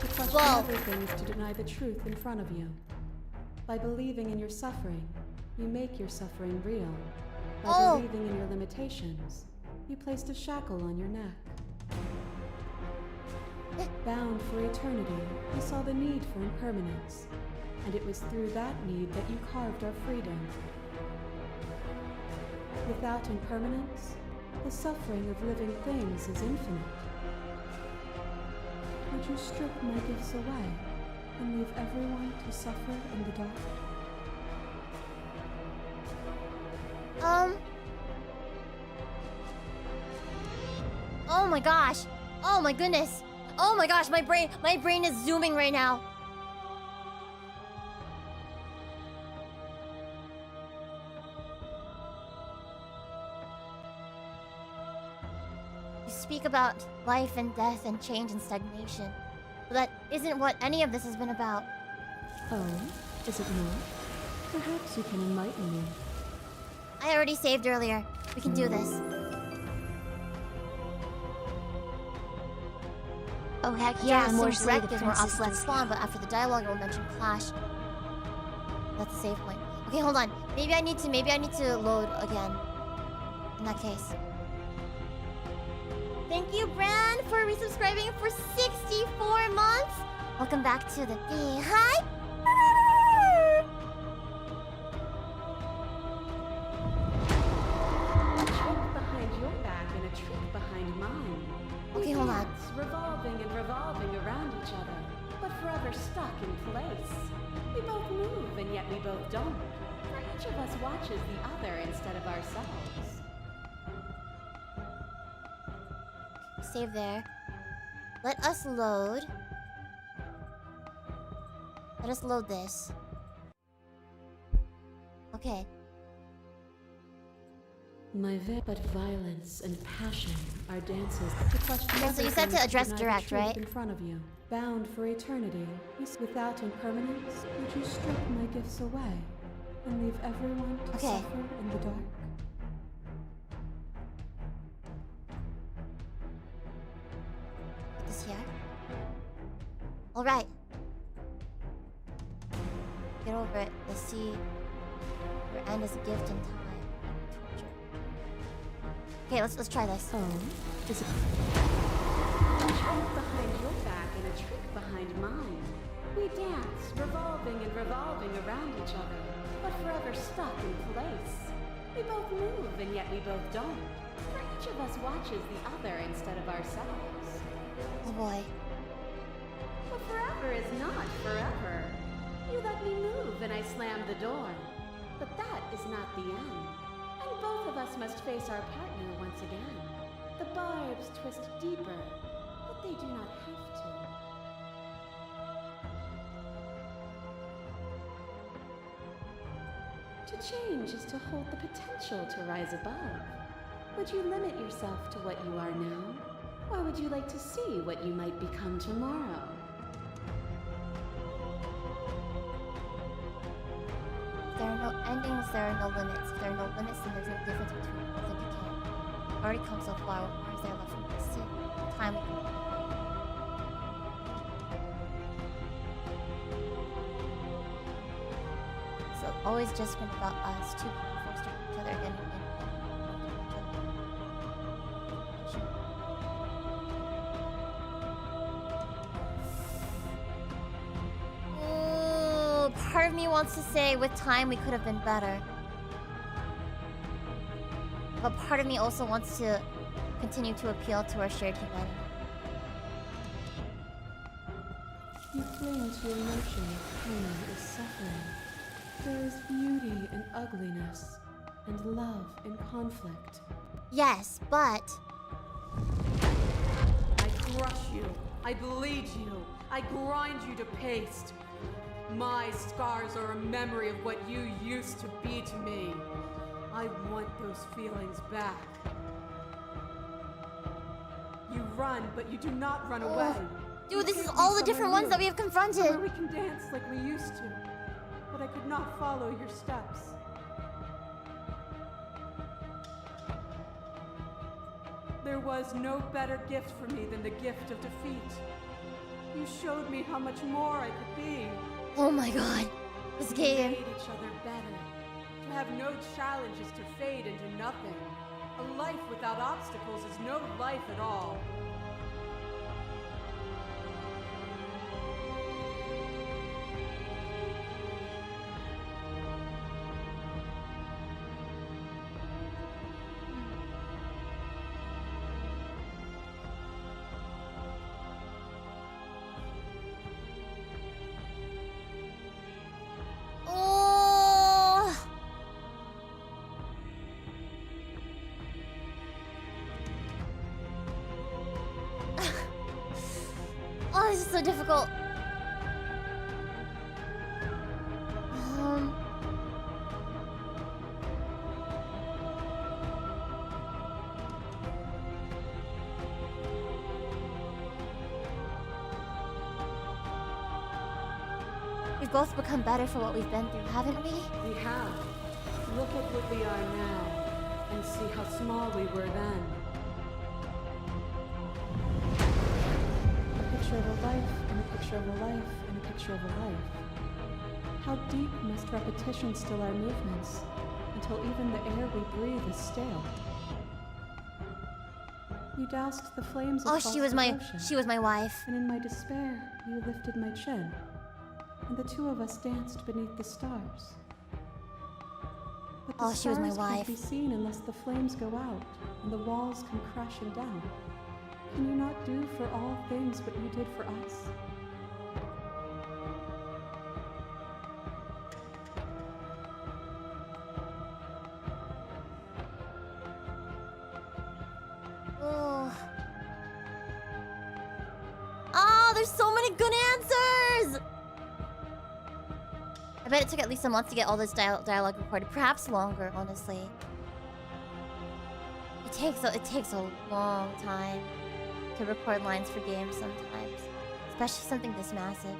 To question everything is to deny the truth in front of you. By believing in your suffering, you make your suffering real. By believing in your limitations, you placed a shackle on your neck. Bound for eternity, you saw the need for impermanence, and it was through that need that you carved our freedom. Without impermanence, the suffering of living things is infinite. Would you strip my gifts away and leave everyone to suffer in the dark? Oh my gosh. Oh my goodness. Oh my gosh, my brain is zooming right now. You speak about life and death and change and stagnation. But that isn't what any of this has been about. Oh, is it not? Perhaps you can enlighten me. I already saved earlier. We can do this. Oh heck Yeah, yeah, more seems slay wrecked the is more princess obsolete spawn, but after the dialogue it will mention Clash. That's a save point. Okay, hold on. Maybe I need to load again. In that case. Thank you, Bran, for resubscribing for 64 months. Welcome back to the VSinger. A trick behind your back and a trick behind mine. Okay, hold on. Revolving and revolving around each other, but forever stuck in place. We both move, and yet we both don't. For each of us watches the other instead of ourselves. Save there. Let us load. Let us load this. Okay. But violence and passion are dances to question. Okay, so you said to address direct, right? In front of you, bound for eternity. Without impermanence, would you strip my gifts away and leave everyone to suffer in the dark? Put this here. All right. Get over it. Let's see. Your end is a gift in time. Okay, let's try this. Oh, is it a trick behind your back and a trick behind mine? We dance, revolving and revolving around each other, but forever stuck in place. We both move, and yet we both don't. For each of us watches the other instead of ourselves. Oh boy. But forever is not forever. You let me move, and I slammed the door. But that is not the end. And both of us must face our partner once again. The barbs twist deeper, but they do not have to. To change is to hold the potential to rise above. Would you limit yourself to what you are now? Or would you like to see what you might become tomorrow? If there are no endings, there are no limits. If there are no limits, then there's no difference between both and decay. Already come so far, what more is there left for me to see? Time we can... So always just been about us, two people forced to each other again and again. Part of me wants to say with time we could have been better. But part of me also wants to continue to appeal to our shared humanity. You cling to your notion of pain is suffering. There is beauty in ugliness, and love in conflict. Yes, but... I crush you. I bleed you. I grind you to paste. My scars are a memory of what you used to be to me. I want those feelings back. You run, but you do not run away. Dude, this is all the different ones that we have confronted. Where we can dance like we used to, but I could not follow your steps. There was no better gift for me than the gift of defeat. You showed me how much more I could be. Oh my god. This We game. made each other better. To have no challenges to fade into nothing. A life without obstacles is no life at all. Oh. Oh, this is so difficult. We've both become better for what we've been through, haven't we? We have. Look at what we are now, and see how small we were then. A picture of a life, and a picture of a life, and a picture of a life. How deep must repetition still our movements, until even the air we breathe is stale? You doused the flames of Oh, she was my wife. And in my despair, you lifted my chin. And the two of us danced beneath the stars. But the Oh, she was my stars wife. can't be seen unless the flames go out and the walls come crashing down. Can you not do for all things what you did for us? Oh, there's so many good answers! I bet it took at least a month to get all this dialogue recorded. Perhaps longer, honestly. It takes a long time to record lines for games sometimes. Especially something this massive.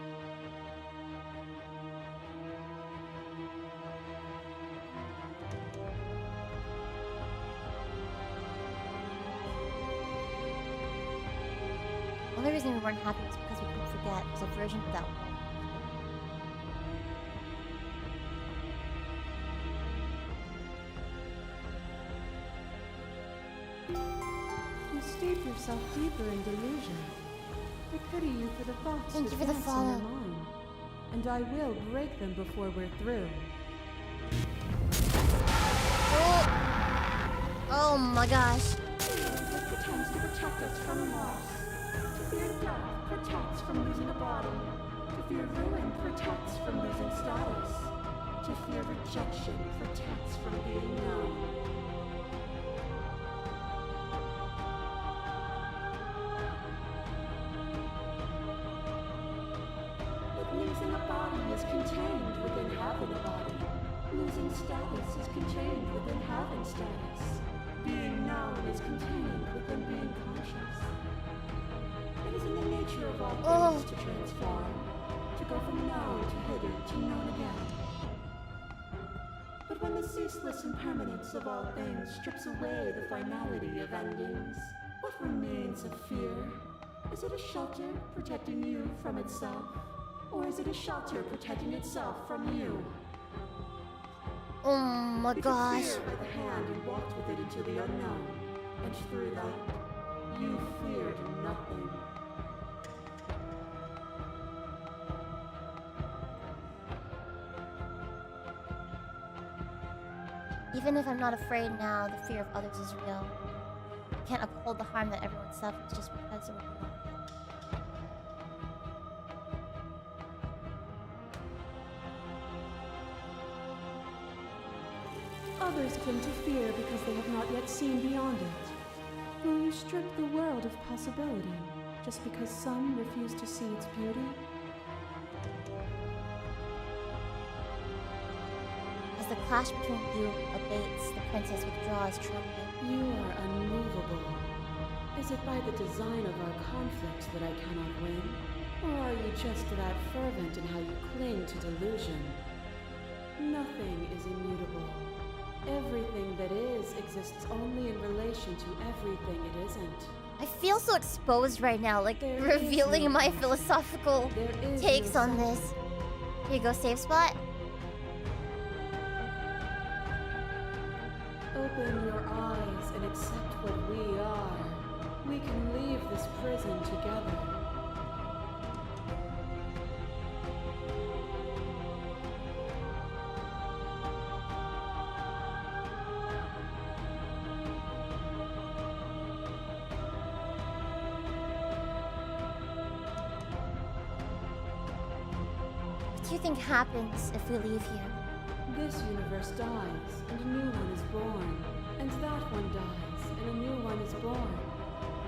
The only reason we weren't happy was because we couldn't forget. It was a version of that one. You steep yourself deeper in delusion. I pity you for the thoughts Thank that you for the dance in follow. your mind. And I will break them before we're through. Oh my gosh. It pretends to protect us from loss. To fear death protects from losing a body. To fear ruin protects from losing status. To fear rejection protects from being known. But losing a body is contained within having a body. Losing status is contained within having status. Being known is contained within being conscious. It is in the nature of all things to transform, to go from known to hidden to known again. But when the ceaseless impermanence of all things strips away the finality of endings, what remains of fear? Is it a shelter protecting you from itself? Or is it a shelter protecting itself from you? Oh my gosh. You took fear by the hand and walked with it into the unknown, and through that, you feared nothing. Even if I'm not afraid now, the fear of others is real. I can't uphold the harm that everyone suffers just because of it. Others cling to fear because they have not yet seen beyond it. Will you strip the world of possibility just because some refuse to see its beauty? the clash between you abates, the princess withdraws trembling. You are unmovable. Is it by the design of our conflict that I cannot win? Or are you just that fervent in how you cling to delusion? Nothing is immutable. Everything that is exists only in relation to everything it isn't. I feel so exposed right now, like There revealing is no my question. philosophical There is takes no on such- this. Here you go, safe spot. Open your eyes and accept what we are. We can leave this prison together. What do you think happens if we leave here? This universe dies, and a new one is born. And that one dies, and a new one is born.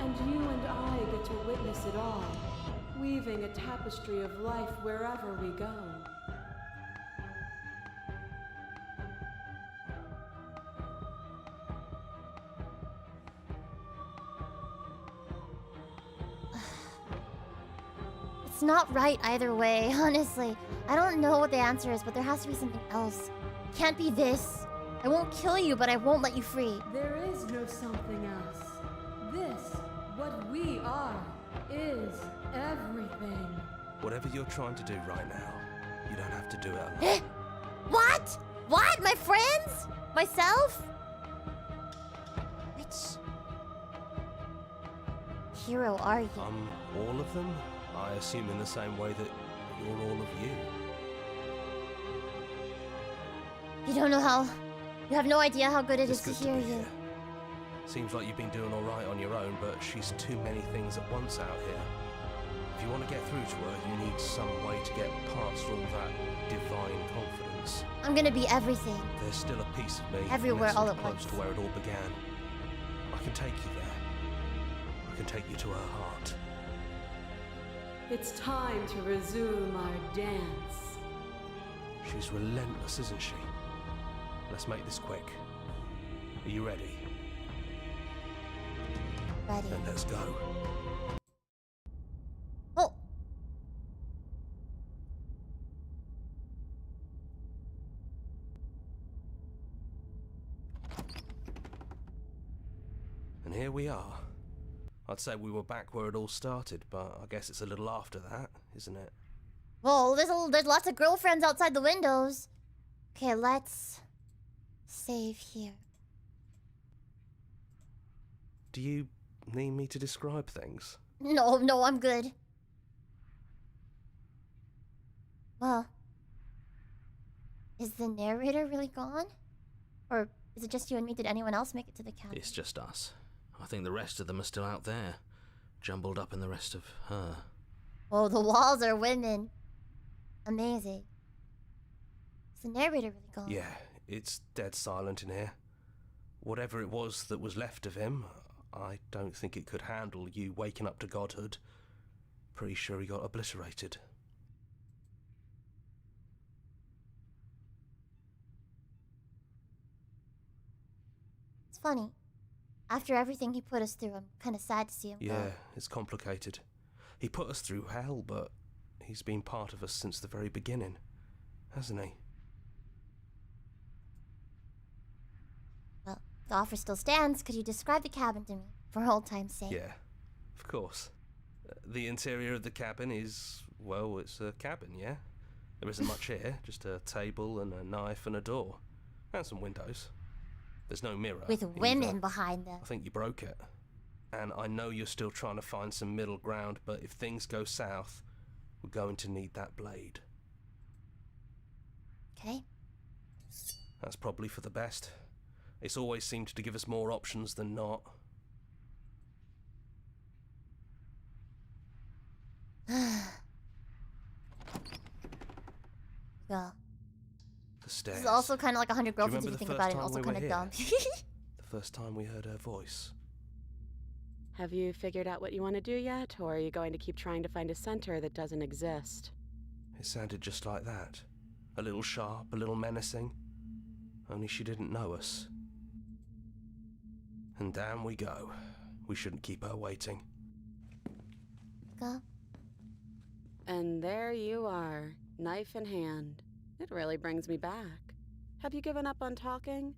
And you and I get to witness it all, weaving a tapestry of life wherever we go. It's not right either way, honestly. I don't know what the answer is, but there has to be something else. It can't be this. I won't kill you, but I won't let you free. There is no something else. This, what we are, is everything. Whatever you're trying to do right now, you don't have to do it alone. What? What? My friends? Myself? Which hero are you? All of them? I assume in the same way that you're all of you. You don't know how... You have no idea how good it is It's to good hear be you. here. Seems like you've been doing alright on your own, but she's too many things at once out here. If you want to get through to her, you need some way to get past all that divine confidence. I'm gonna be everything. There's still a piece of me Everywhere nestled all at close once. to where it all began. I can take you there. I can take you to her heart. It's time to resume our dance. She's relentless, isn't she? Let's make this quick. Are you ready? Ready. Then let's go. Oh! And here we are. I'd say we were back where it all started, but I guess it's a little after that, isn't it? Well, there's lots of girlfriends outside the windows. Okay, let's save here. Do you need me to describe things? No, I'm good. Well, is the narrator really gone? Or is it just you and me? Did anyone else make it to the cabin? It's just us. I think the rest of them are still out there, jumbled up in the rest of her. Oh, the walls are women. Amazing. Is the narrator really gone? Yeah, it's dead silent in here. Whatever it was that was left of him, I don't think it could handle you waking up to godhood. Pretty sure he got obliterated. It's funny. After everything he put us through, I'm kind of sad to see him go. Yeah, it's complicated. He put us through hell, but he's been part of us since the very beginning, hasn't he? Well, the offer still stands. Could you describe the cabin to me, for old time's sake? Yeah, of course. The interior of the cabin is, well, it's a cabin, yeah? There isn't much here, just a table and a knife and a door. And some windows. There's no mirror. With either. women behind them. I think you broke it. And I know you're still trying to find some middle ground, but if things go south, we're going to need that blade. Okay. That's probably for the best. It's always seemed to give us more options than not. Go. The stairs. This is also kind of like 100 Girlfriends if you remember think the about it, and first also time we kind were of dumb. The first time we heard her voice. Have you figured out what you want to do yet, or are you going to keep trying to find a center that doesn't exist? It sounded just like that. A little sharp, a little menacing. only she didn't know us. And down we go. We shouldn't keep her waiting. Go. And there you are, knife in hand. It really brings me back. Have you given up on talking?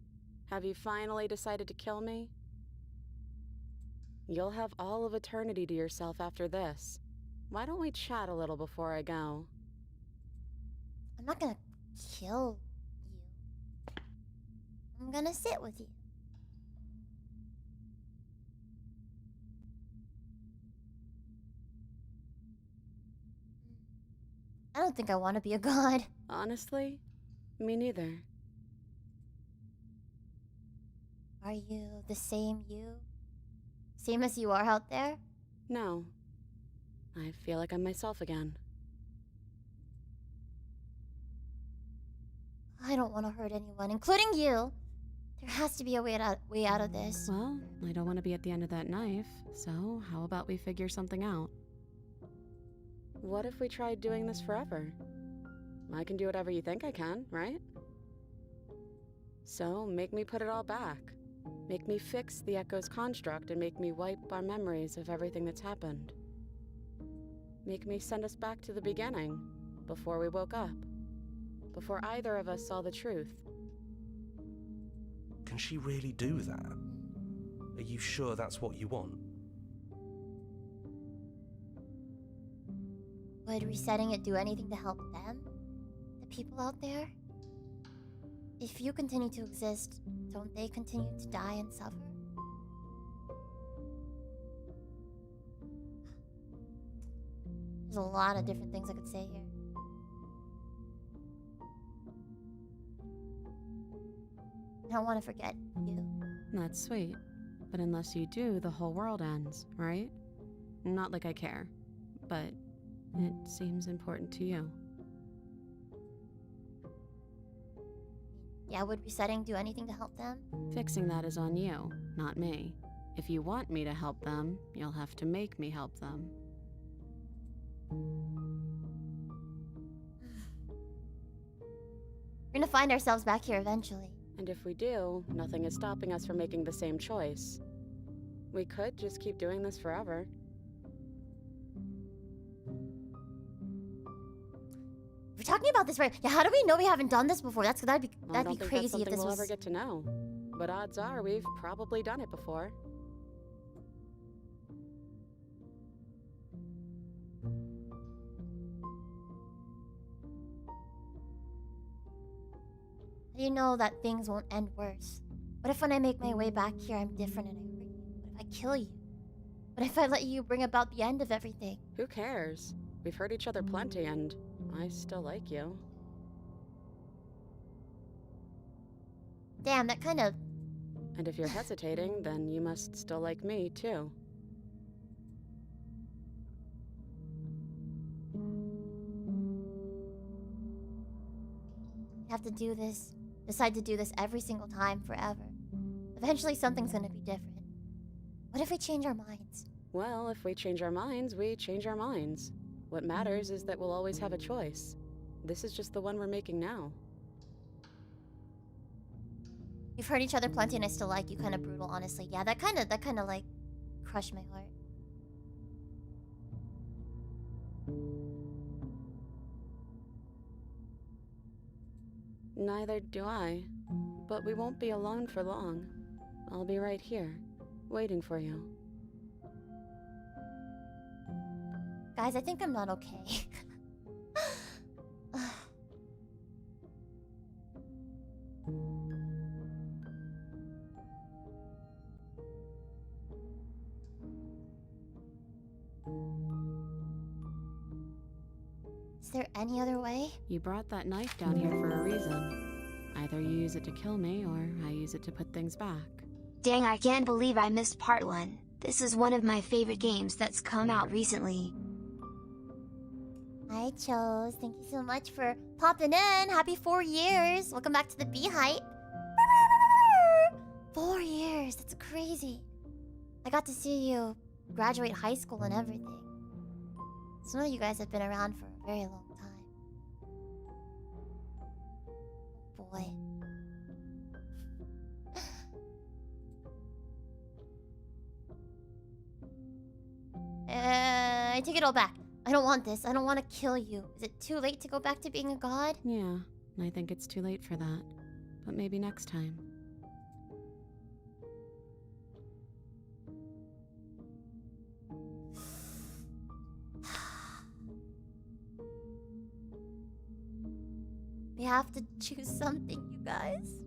Have you finally decided to kill me? You'll have all of eternity to yourself after this. Why don't we chat a little before I go? I'm not gonna kill you. I'm gonna sit with you. I don't think I want to be a god. Honestly, me neither. Are you the same you? Same as you are out there? No. I feel like I'm myself again. I don't want to hurt anyone, including you. There has to be a way out of this. Well, I don't want to be at the end of that knife, so how about we figure something out? What if we tried doing this forever? I can do whatever you think I can, right? So, make me put it all back. Make me fix the Echo's construct and make me wipe our memories of everything that's happened. Make me send us back to the beginning, before we woke up. Before either of us saw the truth. Can she really do that? Are you sure that's what you want? Would resetting it do anything to help them? The people out there? If you continue to exist, don't they continue to die and suffer? There's a lot of different things I could say here. I don't want to forget you. That's sweet. But unless you do, the whole world ends, right? Not like I care, but it seems important to you. Yeah, would resetting do anything to help them? Fixing that is on you, not me. If you want me to help them, you'll have to make me help them. We're gonna find ourselves back here eventually. And if we do, nothing is stopping us from making the same choice. We could just keep doing this forever. We're talking about this right? Yeah. How do we know we haven't done this before? That'd be I don't crazy think that's if something this we'll was. ever get to know. But odds are we've probably done it before. How do you know that things won't end worse? What if when I make my way back here, I'm different and I hurt you? What if I kill you? What if I let you bring about the end of everything? Who cares? We've hurt each other plenty, and I still like you. Damn, that kind of. And if you're hesitating, then you must still like me, too. You have to do this. Decide to do this every single time, forever. Eventually, something's gonna be different. What if we change our minds? Well, if we change our minds, we change our minds. What matters is that we'll always have a choice. This is just the one we're making now. We've hurt each other plenty, and I still like you. Kind of brutal, honestly. Yeah, that kind of like crushed my heart. Neither do I. But we won't be alone for long. I'll be right here, waiting for you. Guys, I think I'm not okay. Is there any other way? You brought that knife down here for a reason. Either you use it to kill me, or I use it to put things back. Dang, I can't believe I missed part 1. This is one of my favorite games that's come out recently. Hi, Chose. Thank you so much for popping in. Happy 4 years. Welcome back to the VeeHive. 4 years. That's crazy. I got to see you graduate high school and everything. Some of you guys have been around for a very long time. Boy. I take it all back. I don't want this. I don't want to kill you. Is it too late to go back to being a god? Yeah, I think it's too late for that. But maybe next time. We have to choose something, you guys.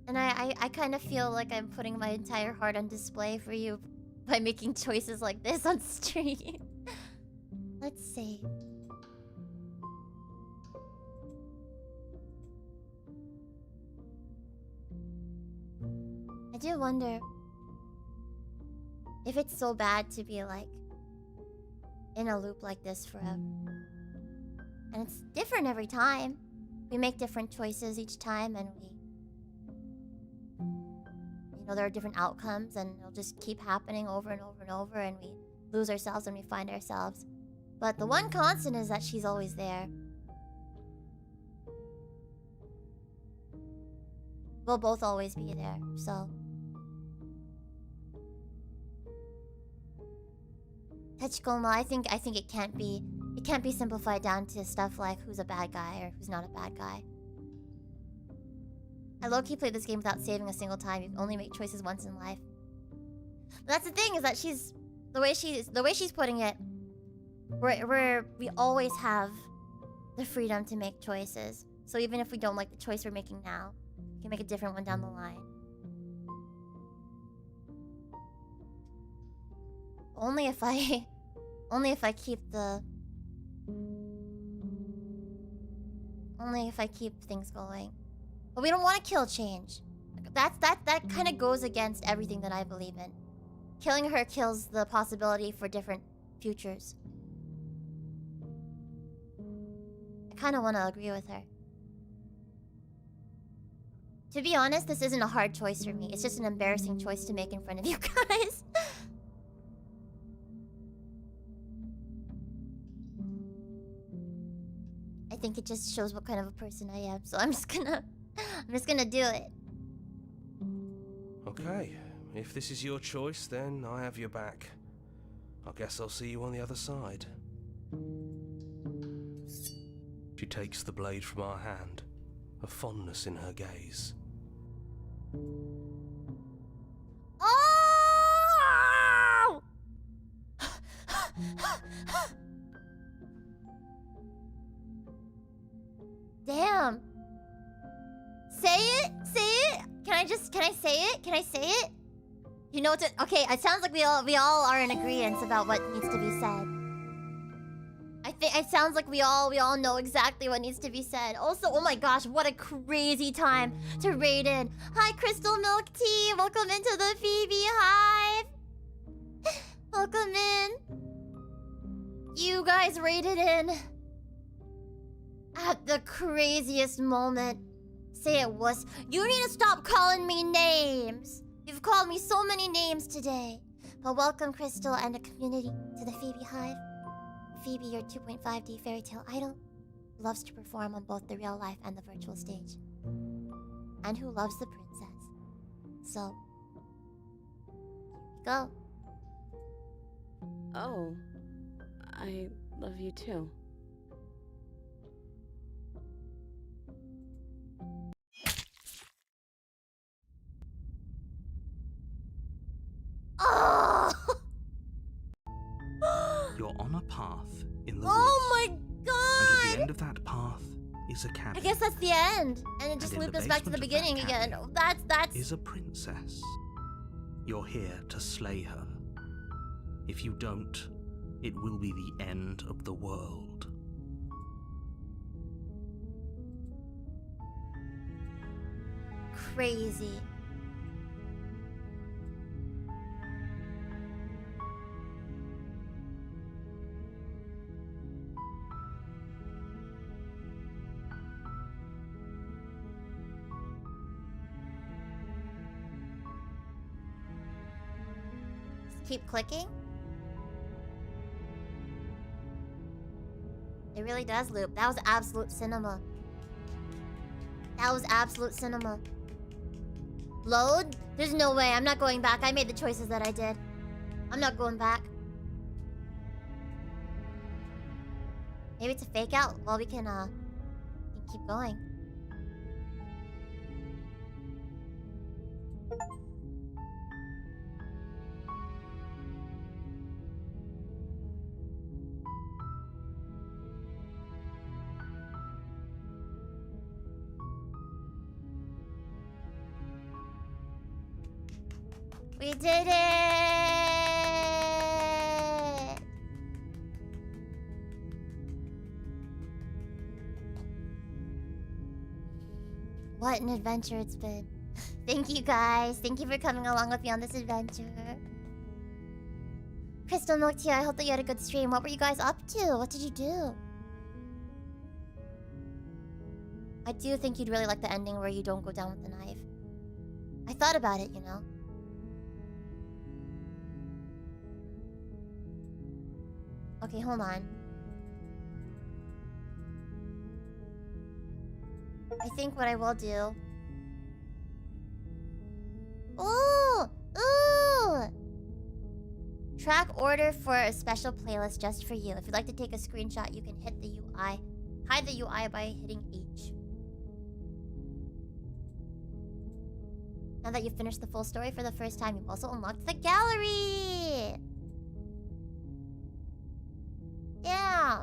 And I kind of feel like I'm putting my entire heart on display for you by making choices like this on stream. Let's see. I do wonder if it's so bad to be like in a loop like this forever. And it's different every time. We make different choices each time, and there are different outcomes, and it'll just keep happening over and over and over, and we lose ourselves and we find ourselves. But the one constant is that she's always there. We'll both always be there, so. Tachikoma, I think it can't be simplified down to stuff like who's a bad guy or who's not a bad guy. I low-key played this game without saving a single time. You can only make choices once in life. But that's the thing, is that the way she's putting it, we always have the freedom to make choices. So even if we don't like the choice we're making now, we can make a different one down the line. Only if I keep things going. But we don't want to kill change. That kind of goes against everything that I believe in. Killing her kills the possibility for different futures. I kind of want to agree with her. To be honest, this isn't a hard choice for me. It's just an embarrassing choice to make in front of you guys. I think it just shows what kind of a person I am, so I'm just gonna do it. Okay, if this is your choice, then I have your back. I guess I'll see you on the other side. She takes the blade from our hand, a fondness in her gaze. Oh! Damn. Say it? Say it? Can I say it? Can I say it? You know what to... Okay, it sounds like we all are in agreement about what needs to be said. I think it sounds like we all know exactly what needs to be said. Also, oh my gosh, what a crazy time to raid in. Hi, Crystal Milk Tea. Welcome into the FeebeeHive. Welcome in. You guys raided in at the craziest moment. Say it was. You need to stop calling me names. You've called me so many names today. But welcome, Crystal and the community, to the FeebeeHive. Phoebe, your 2.5D Fairytale Idol, who loves to perform on both the real life and the virtual stage. And who loves the princess. So, here we go. Oh, I love you too. Oh! You're on a path in the Oh my woods. And at god! the end of that path is a cabin. I guess that's the end. And it just And in looped the us back to the basement of that beginning again. cabin That's... Is a princess. You're here to slay her. If you don't, it will be the end of the world. crazy. Keep clicking. It really does loop. That was absolute cinema. That was absolute cinema. Load. There's no way. I'm not going back. I made the choices that I did. I'm not going back. Maybe it's a fake out. Well, we can keep going. We did it! What an adventure it's been. Thank you guys. Thank you for coming along with me on this adventure. Crystal Milk Tea, I hope that you had a good stream. What were you guys up to? What did you do? I do think you'd really like the ending where you don't go down with the knife. I thought about it, you know. Okay, hold on. I think what I will do... Ooh! Ooh! Track order for a special playlist just for you. If you'd like to take a screenshot, you can hit the UI. Hide the UI by hitting H. Now that you've finished the full story for the first time, you've also unlocked the gallery! Yeah.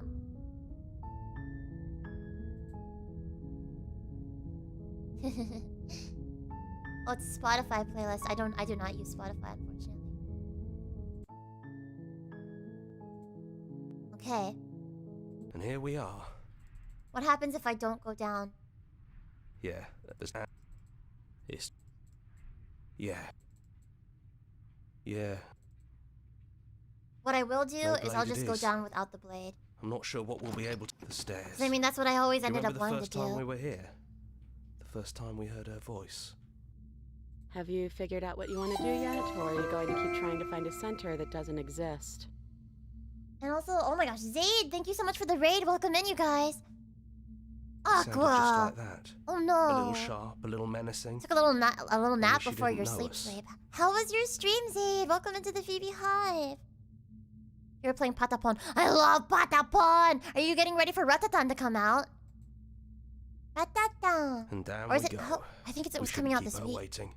Oh, it's a Spotify playlist. I do not use Spotify, unfortunately. Okay. And here we are. What happens if I don't go down? Yeah, it's... Yeah. Yeah. What I will do No is I'll blade just it go is. down without the blade. I'm not sure what we'll be able to... The stairs. 'Cause I mean, that's what I always Do you ended up remember wanting the to first time we do. were here? The first time we heard her voice. Have you figured out what you want to do yet, or are you going to keep trying to find a center that doesn't exist? And also, oh my gosh, Zaid, thank you so much for the raid. Welcome in, you guys. Sounded just Aqua. like that. Oh no. A little sharp, a little menacing. Took a little nap she before didn't your know sleep us. sleep. How was your stream, Zaid? Welcome into the FeebeeHive. You were playing Patapon. I love Patapon! Are you getting ready for Ratatan to come out? Ratatan. And down Or is we it? go. Oh, I think it We was shouldn't coming out keep this her week. waiting.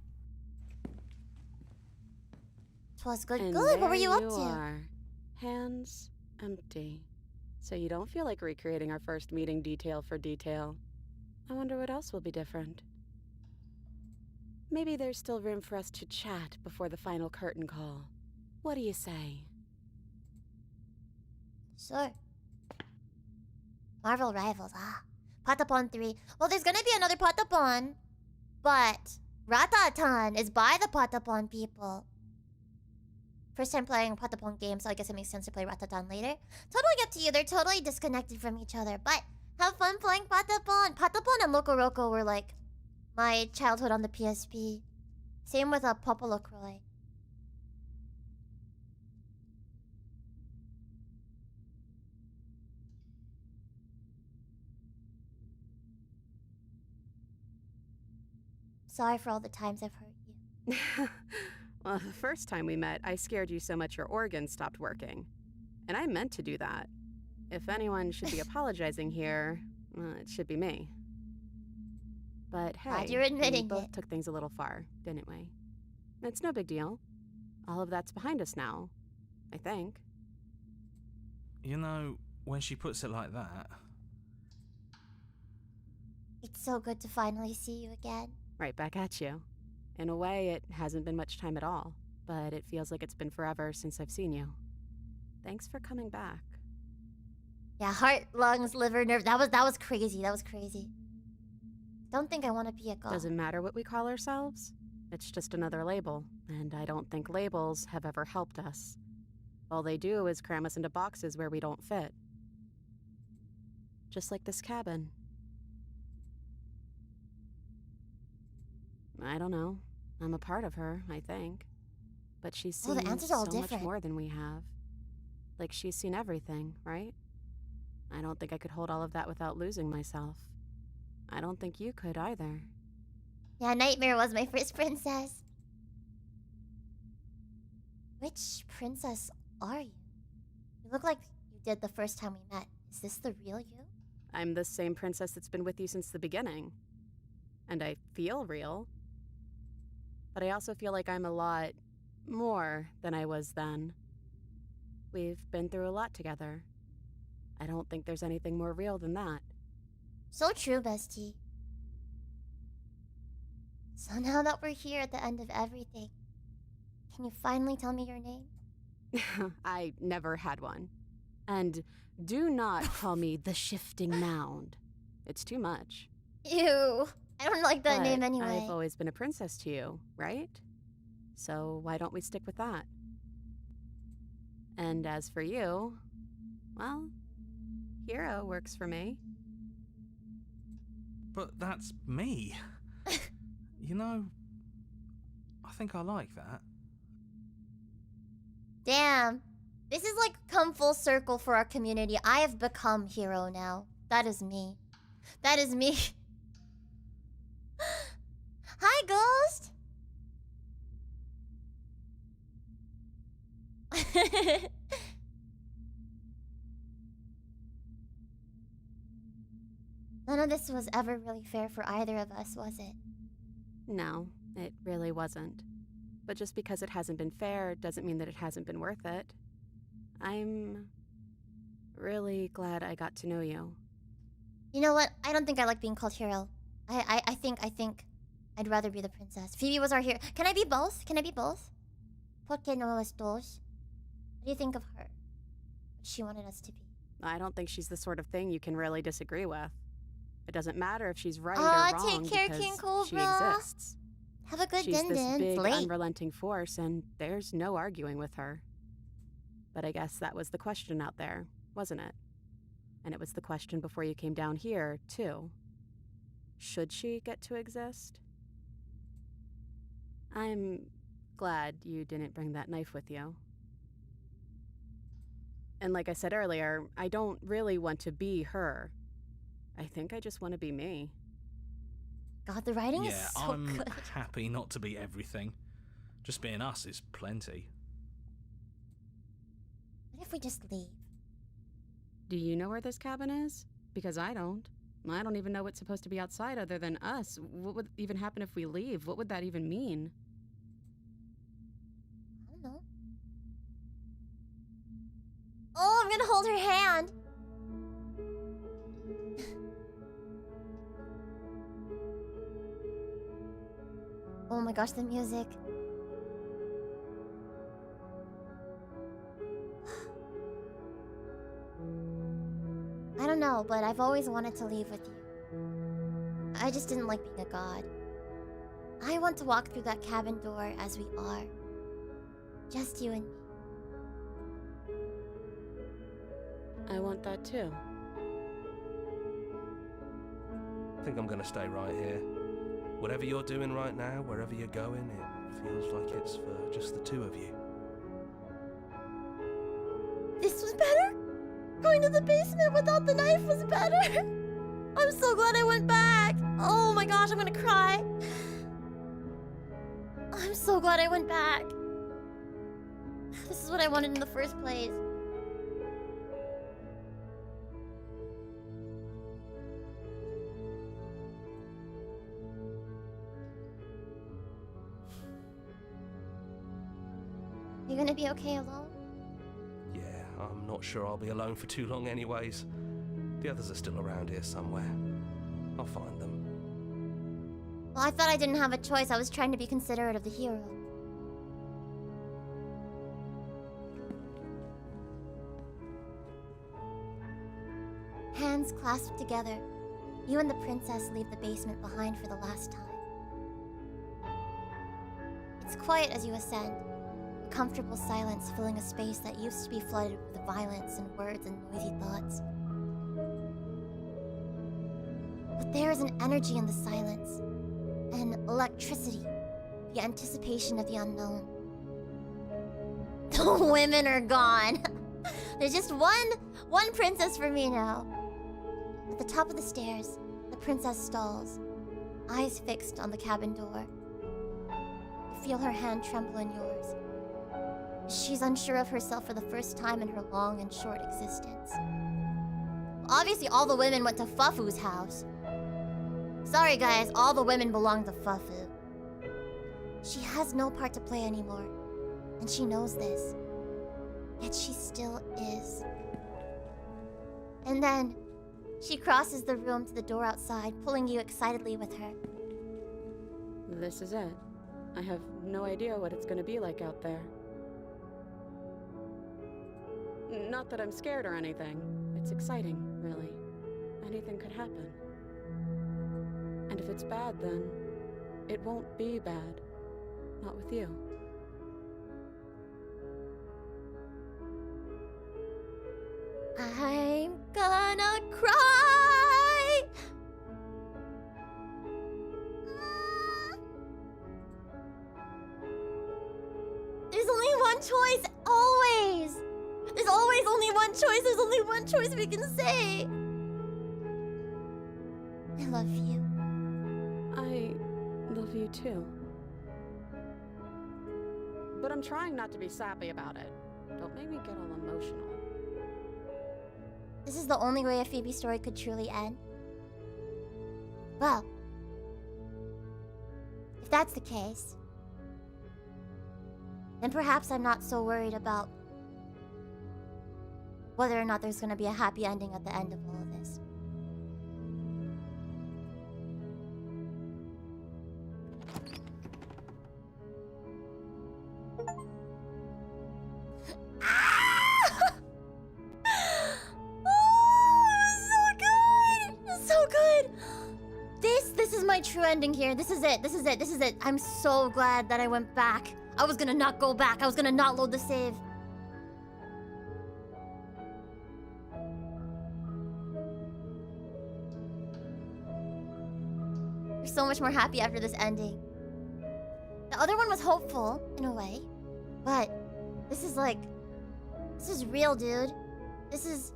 Twas good. And Good. What were there you up you to? are. Hands empty. So you don't feel like recreating our first meeting detail for detail. I wonder what else will be different. Maybe there's still room for us to chat before the final curtain call. What do you say? Sure. Marvel Rivals. Patapon 3. Well, there's gonna be another Patapon, but Ratatan is by the Patapon people. First time playing Patapon games, so I guess it makes sense to play Ratatan later. Totally up to you. They're totally disconnected from each other, but have fun playing Patapon. Patapon and Loco Roco were like my childhood on the PSP. Same with Popolocroy. Sorry for all the times I've hurt you. Well, the first time we met, I scared you so much your organs stopped working. And I meant to do that. If anyone should be apologizing here, it should be me. But hey, Glad you're admitting we both it. took things a little far, didn't we? It's no big deal. All of that's behind us now, I think. You know, when she puts it like that... It's so good to finally see you again. Right back at you. In a way, it hasn't been much time at all, but it feels like it's been forever since I've seen you. Thanks for coming back. Yeah, heart, lungs, liver, nerve. That was crazy. That was crazy. Don't think I want to be a god. Doesn't matter what we call ourselves. It's just another label, and I don't think labels have ever helped us. All they do is cram us into boxes where we don't fit. Just like this cabin. I don't know. I'm a part of her, I think. But she's seen the answers are all so much different. more than we have. Like, she's seen everything, right? I don't think I could hold all of that without losing myself. I don't think you could either. Yeah, Nightmare was my first princess. Which princess are you? You look like you did the first time we met. Is this the real you? I'm the same princess that's been with you since the beginning. And I feel real. But I also feel like I'm a lot more than I was then. We've been through a lot together. I don't think there's anything more real than that. So true, bestie. So now that we're here at the end of everything, can you finally tell me your name? I never had one. And do not call me the Shifting Mound. It's too much. Ew. I don't like that name anyway. I've always been a princess to you, right? So why don't we stick with that? And as for you, well, hero works for me. But that's me. You know, I think I like that. Damn. This is like come full circle for our community. I have become hero now. That is me. That is me. Hi, Ghost! None of this was ever really fair for either of us, was it? No, it really wasn't. But just because it hasn't been fair doesn't mean that it hasn't been worth it. I'm really glad I got to know you. You know what? I don't think I like being called hero. I think I'd rather be the princess. Phoebe was our hero. Can I be both? Can I be both? ¿Por qué no las dos? What do you think of her? What she wanted us to be? I don't think she's the sort of thing you can really disagree with. It doesn't matter if she's right or Aw, wrong take care, because King Cobra. she exists. Have a good She's this din-din. big, It's late. unrelenting force, and there's no arguing with her. But I guess that was the question out there, wasn't it? And it was the question before you came down here, too. Should she get to exist? I'm glad you didn't bring that knife with you. And like I said earlier, I don't really want to be her. I think I just want to be me. God, the writing is Yeah, so I'm good. happy not to be everything. Just being us is plenty. What if we just leave? Do you know where this cabin is? Because I don't. I don't even know what's supposed to be outside other than us. What would even happen if we leave? What would that even mean? I don't know. Oh, I'm gonna hold her hand. Oh my gosh, the music. I don't know, but I've always wanted to leave with you. I just didn't like being a god. I want to walk through that cabin door as we are. Just you and me. I want that too. I think I'm gonna stay right here. Whatever you're doing right now, wherever you're going, it feels like it's for just the two of you. This was better? Going to the basement without the knife was better? I'm so glad I went back. Oh my gosh, I'm gonna cry. I'm so glad I went back. This is what I wanted in the first place. You gonna be okay alone? Yeah, I'm not sure I'll be alone for too long anyways. The others are still around here somewhere. I'll find them. Well, I thought I didn't have a choice. I was trying to be considerate of the hero. Hands clasped together, you and the princess leave the basement behind for the last time. It's quiet as you ascend, a comfortable silence filling a space that used to be flooded with violence and words and noisy thoughts. But there is an energy in the silence, an electricity, the anticipation of the unknown. The women are gone. There's just one princess for me now. At the top of the stairs, the princess stalls, eyes fixed on the cabin door. You feel her hand tremble in yours. She's unsure of herself for the first time in her long and short existence. Obviously, all the women went to Fufu's house. Sorry guys, all the women belong to Fufu. She has no part to play anymore, and she knows this. Yet she still is. And then, she crosses the room to the door outside, pulling you excitedly with her. This is it. I have no idea what it's gonna be like out there. Not that I'm scared or anything. It's exciting, really. Anything could happen. And if it's bad, then it won't be bad. Not with you. I'm gonna cry! There's only one choice, always! There's always only one choice, there's only one choice we can say! I love you. I love you too. But I'm trying not to be sappy about it. Don't make me get all emotional. This is the only way a Phoebe story could truly end. Well, if that's the case, then perhaps I'm not so worried about whether or not there's gonna be a happy ending at the end of all of this. This is my true ending here. This is it. I'm so glad that I went back. I was gonna not go back. I was gonna not load the save. You're so much more happy after this ending. The other one was hopeful, in a way. But this is real, dude. This is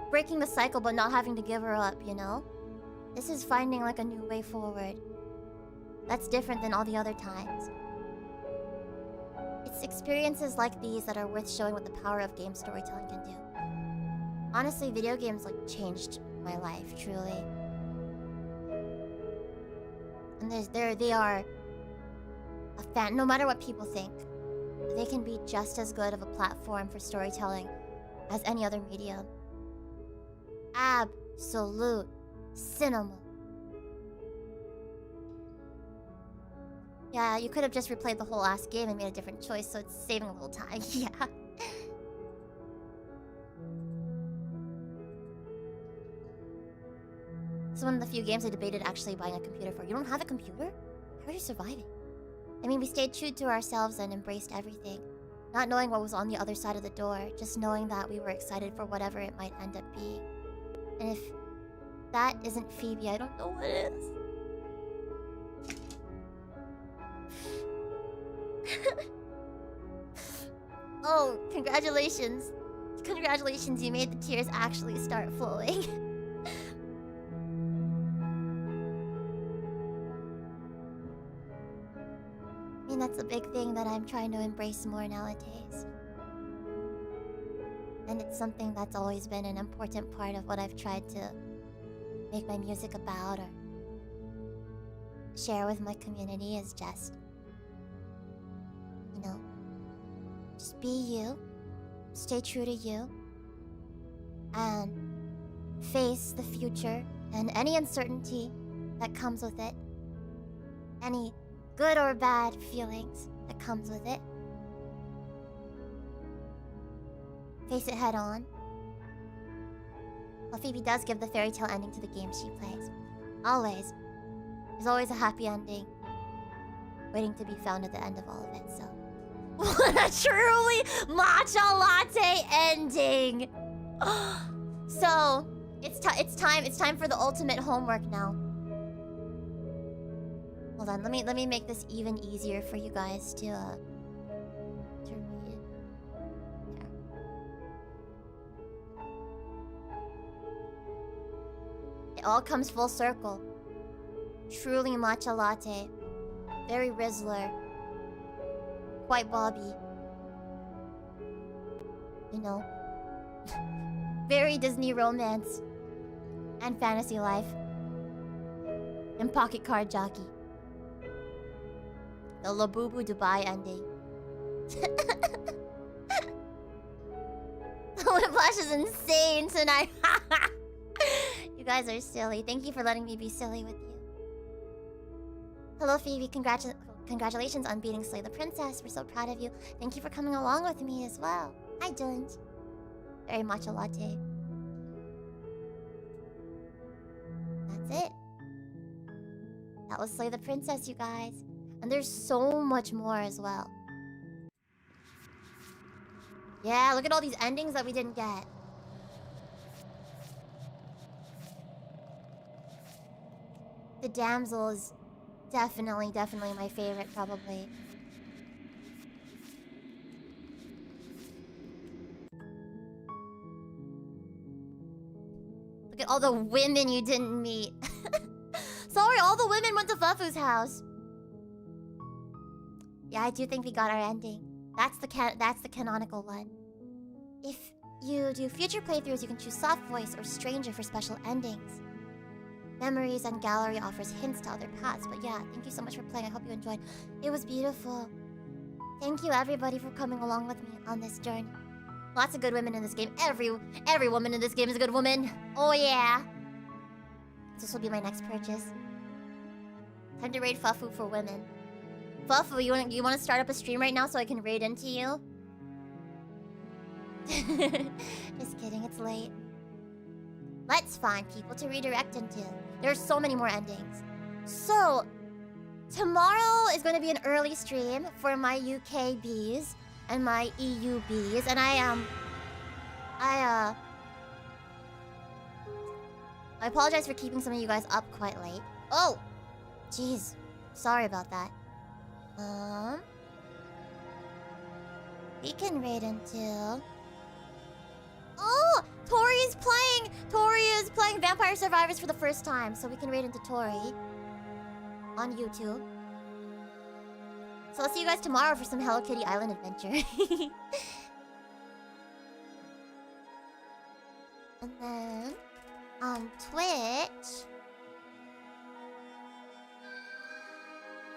breaking the cycle but not having to give her up, you know? This is finding like a new way forward. That's different than all the other times. It's experiences like these that are worth showing what the power of game storytelling can do. Honestly, video games like changed my life, truly. And they are a fan. No matter what people think, they can be just as good of a platform for storytelling as any other medium. Absolute cinema. Yeah, you could have just replayed the whole ass game and made a different choice, so it's saving a little time. Yeah. It's one of the few games I debated actually buying a computer for. You don't have a computer? How are you surviving? I mean, we stayed true to ourselves and embraced everything. Not knowing what was on the other side of the door, just knowing that we were excited for whatever it might end up being. And if that isn't Phoebe, I don't know what is. Oh, congratulations. Congratulations, you made the tears actually start flowing. I mean, that's a big thing that I'm trying to embrace more nowadays. And it's something that's always been an important part of what I've tried to make my music about or share with my community is just, you know, just be you, stay true to you, and face the future and any uncertainty that comes with it, any good or bad feelings that comes with it. Face it head on. Well, Phoebe does give the fairy tale ending to the game she plays. Always. There's always a happy ending waiting to be found at the end of all of it, so. What a truly matcha latte ending! So, it's time for the ultimate homework now. Hold on, let me make this even easier for you guys to read. It all comes full circle. Truly matcha latte. Very Rizzler. White Bobby. You know. Very Disney romance. And fantasy life. And pocket card jockey. The Labubu Dubai ending. Whiplash is insane tonight. You guys are silly. Thank you for letting me be silly with you. Hello, Phoebe. Congratulations on beating Slay the Princess. We're so proud of you. Thank you for coming along with me as well. Hi, Dylan. Very matcha latte. That's it. That was Slay the Princess, you guys. And there's so much more as well. Yeah, look at all these endings that we didn't get. The damsel is definitely my favorite, probably. Look at all the women you didn't meet. Sorry, all the women went to Fufu's house. Yeah, I do think we got our ending. That's the canonical one. If you do future playthroughs, you can choose soft voice or stranger for special endings. Memories and gallery offers hints to other paths. But yeah, thank you so much for playing. I hope you enjoyed. It was beautiful. Thank you everybody for coming along with me on this journey. Lots of good women in this game. Every woman in this game is a good woman. Oh yeah. This will be my next purchase. Time to raid Fufu for women. Fufu, you want to start up a stream right now so I can raid into you? Just kidding, it's late. Let's find people to redirect into. There's so many more endings. So, tomorrow is going to be an early stream for my UK bees and my EU bees, and I apologize for keeping some of you guys up quite late. Oh, jeez, sorry about that. We can raid into. Oh, Tori is playing Vampire Survivors for the first time, so we can raid into Tori on YouTube. So I'll see you guys tomorrow for some Hello Kitty Island adventure. And then on Twitch.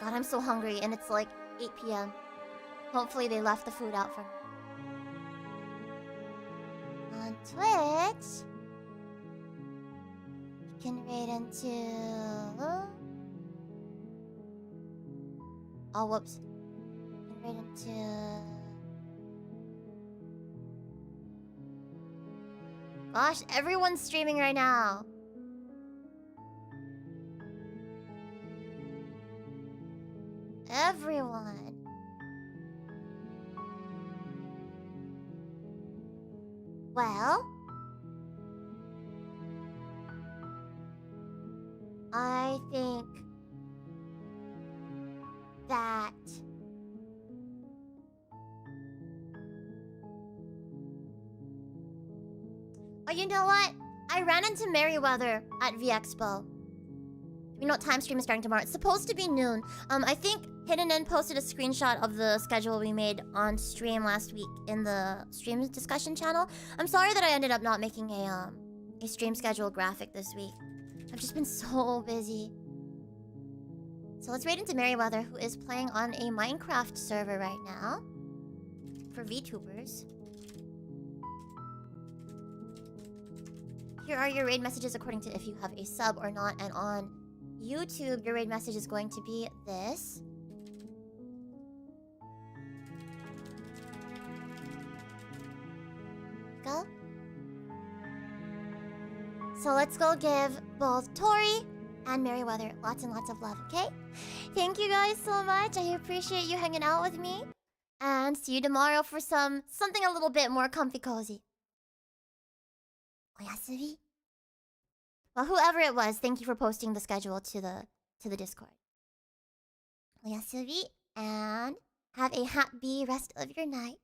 God, I'm so hungry, and it's like 8 p.m. Hopefully they left the food out for me. On Twitch, you can raid into... Oh, whoops. You can raid into... Gosh, everyone's streaming right now. Everyone. Well, I think that oh, you know what? I ran into Merryweather at VExpo. You know what time stream is starting tomorrow? It's supposed to be noon. I think Hidden N posted a screenshot of the schedule we made on stream last week in the stream discussion channel. I'm sorry that I ended up not making a stream schedule graphic this week. I've just been so busy. So let's raid into Merryweather, who is playing on a Minecraft server right now for VTubers. Here are your raid messages according to if you have a sub or not, and on YouTube, your raid message is going to be this. Go. So let's go give both Tori and Merryweather lots and lots of love, okay? Thank you guys so much. I appreciate you hanging out with me. And see you tomorrow for something a little bit more comfy cozy. Oyasumi? Well, whoever it was, thank you for posting the schedule to the Discord. Oyasumi, and have a happy rest of your night.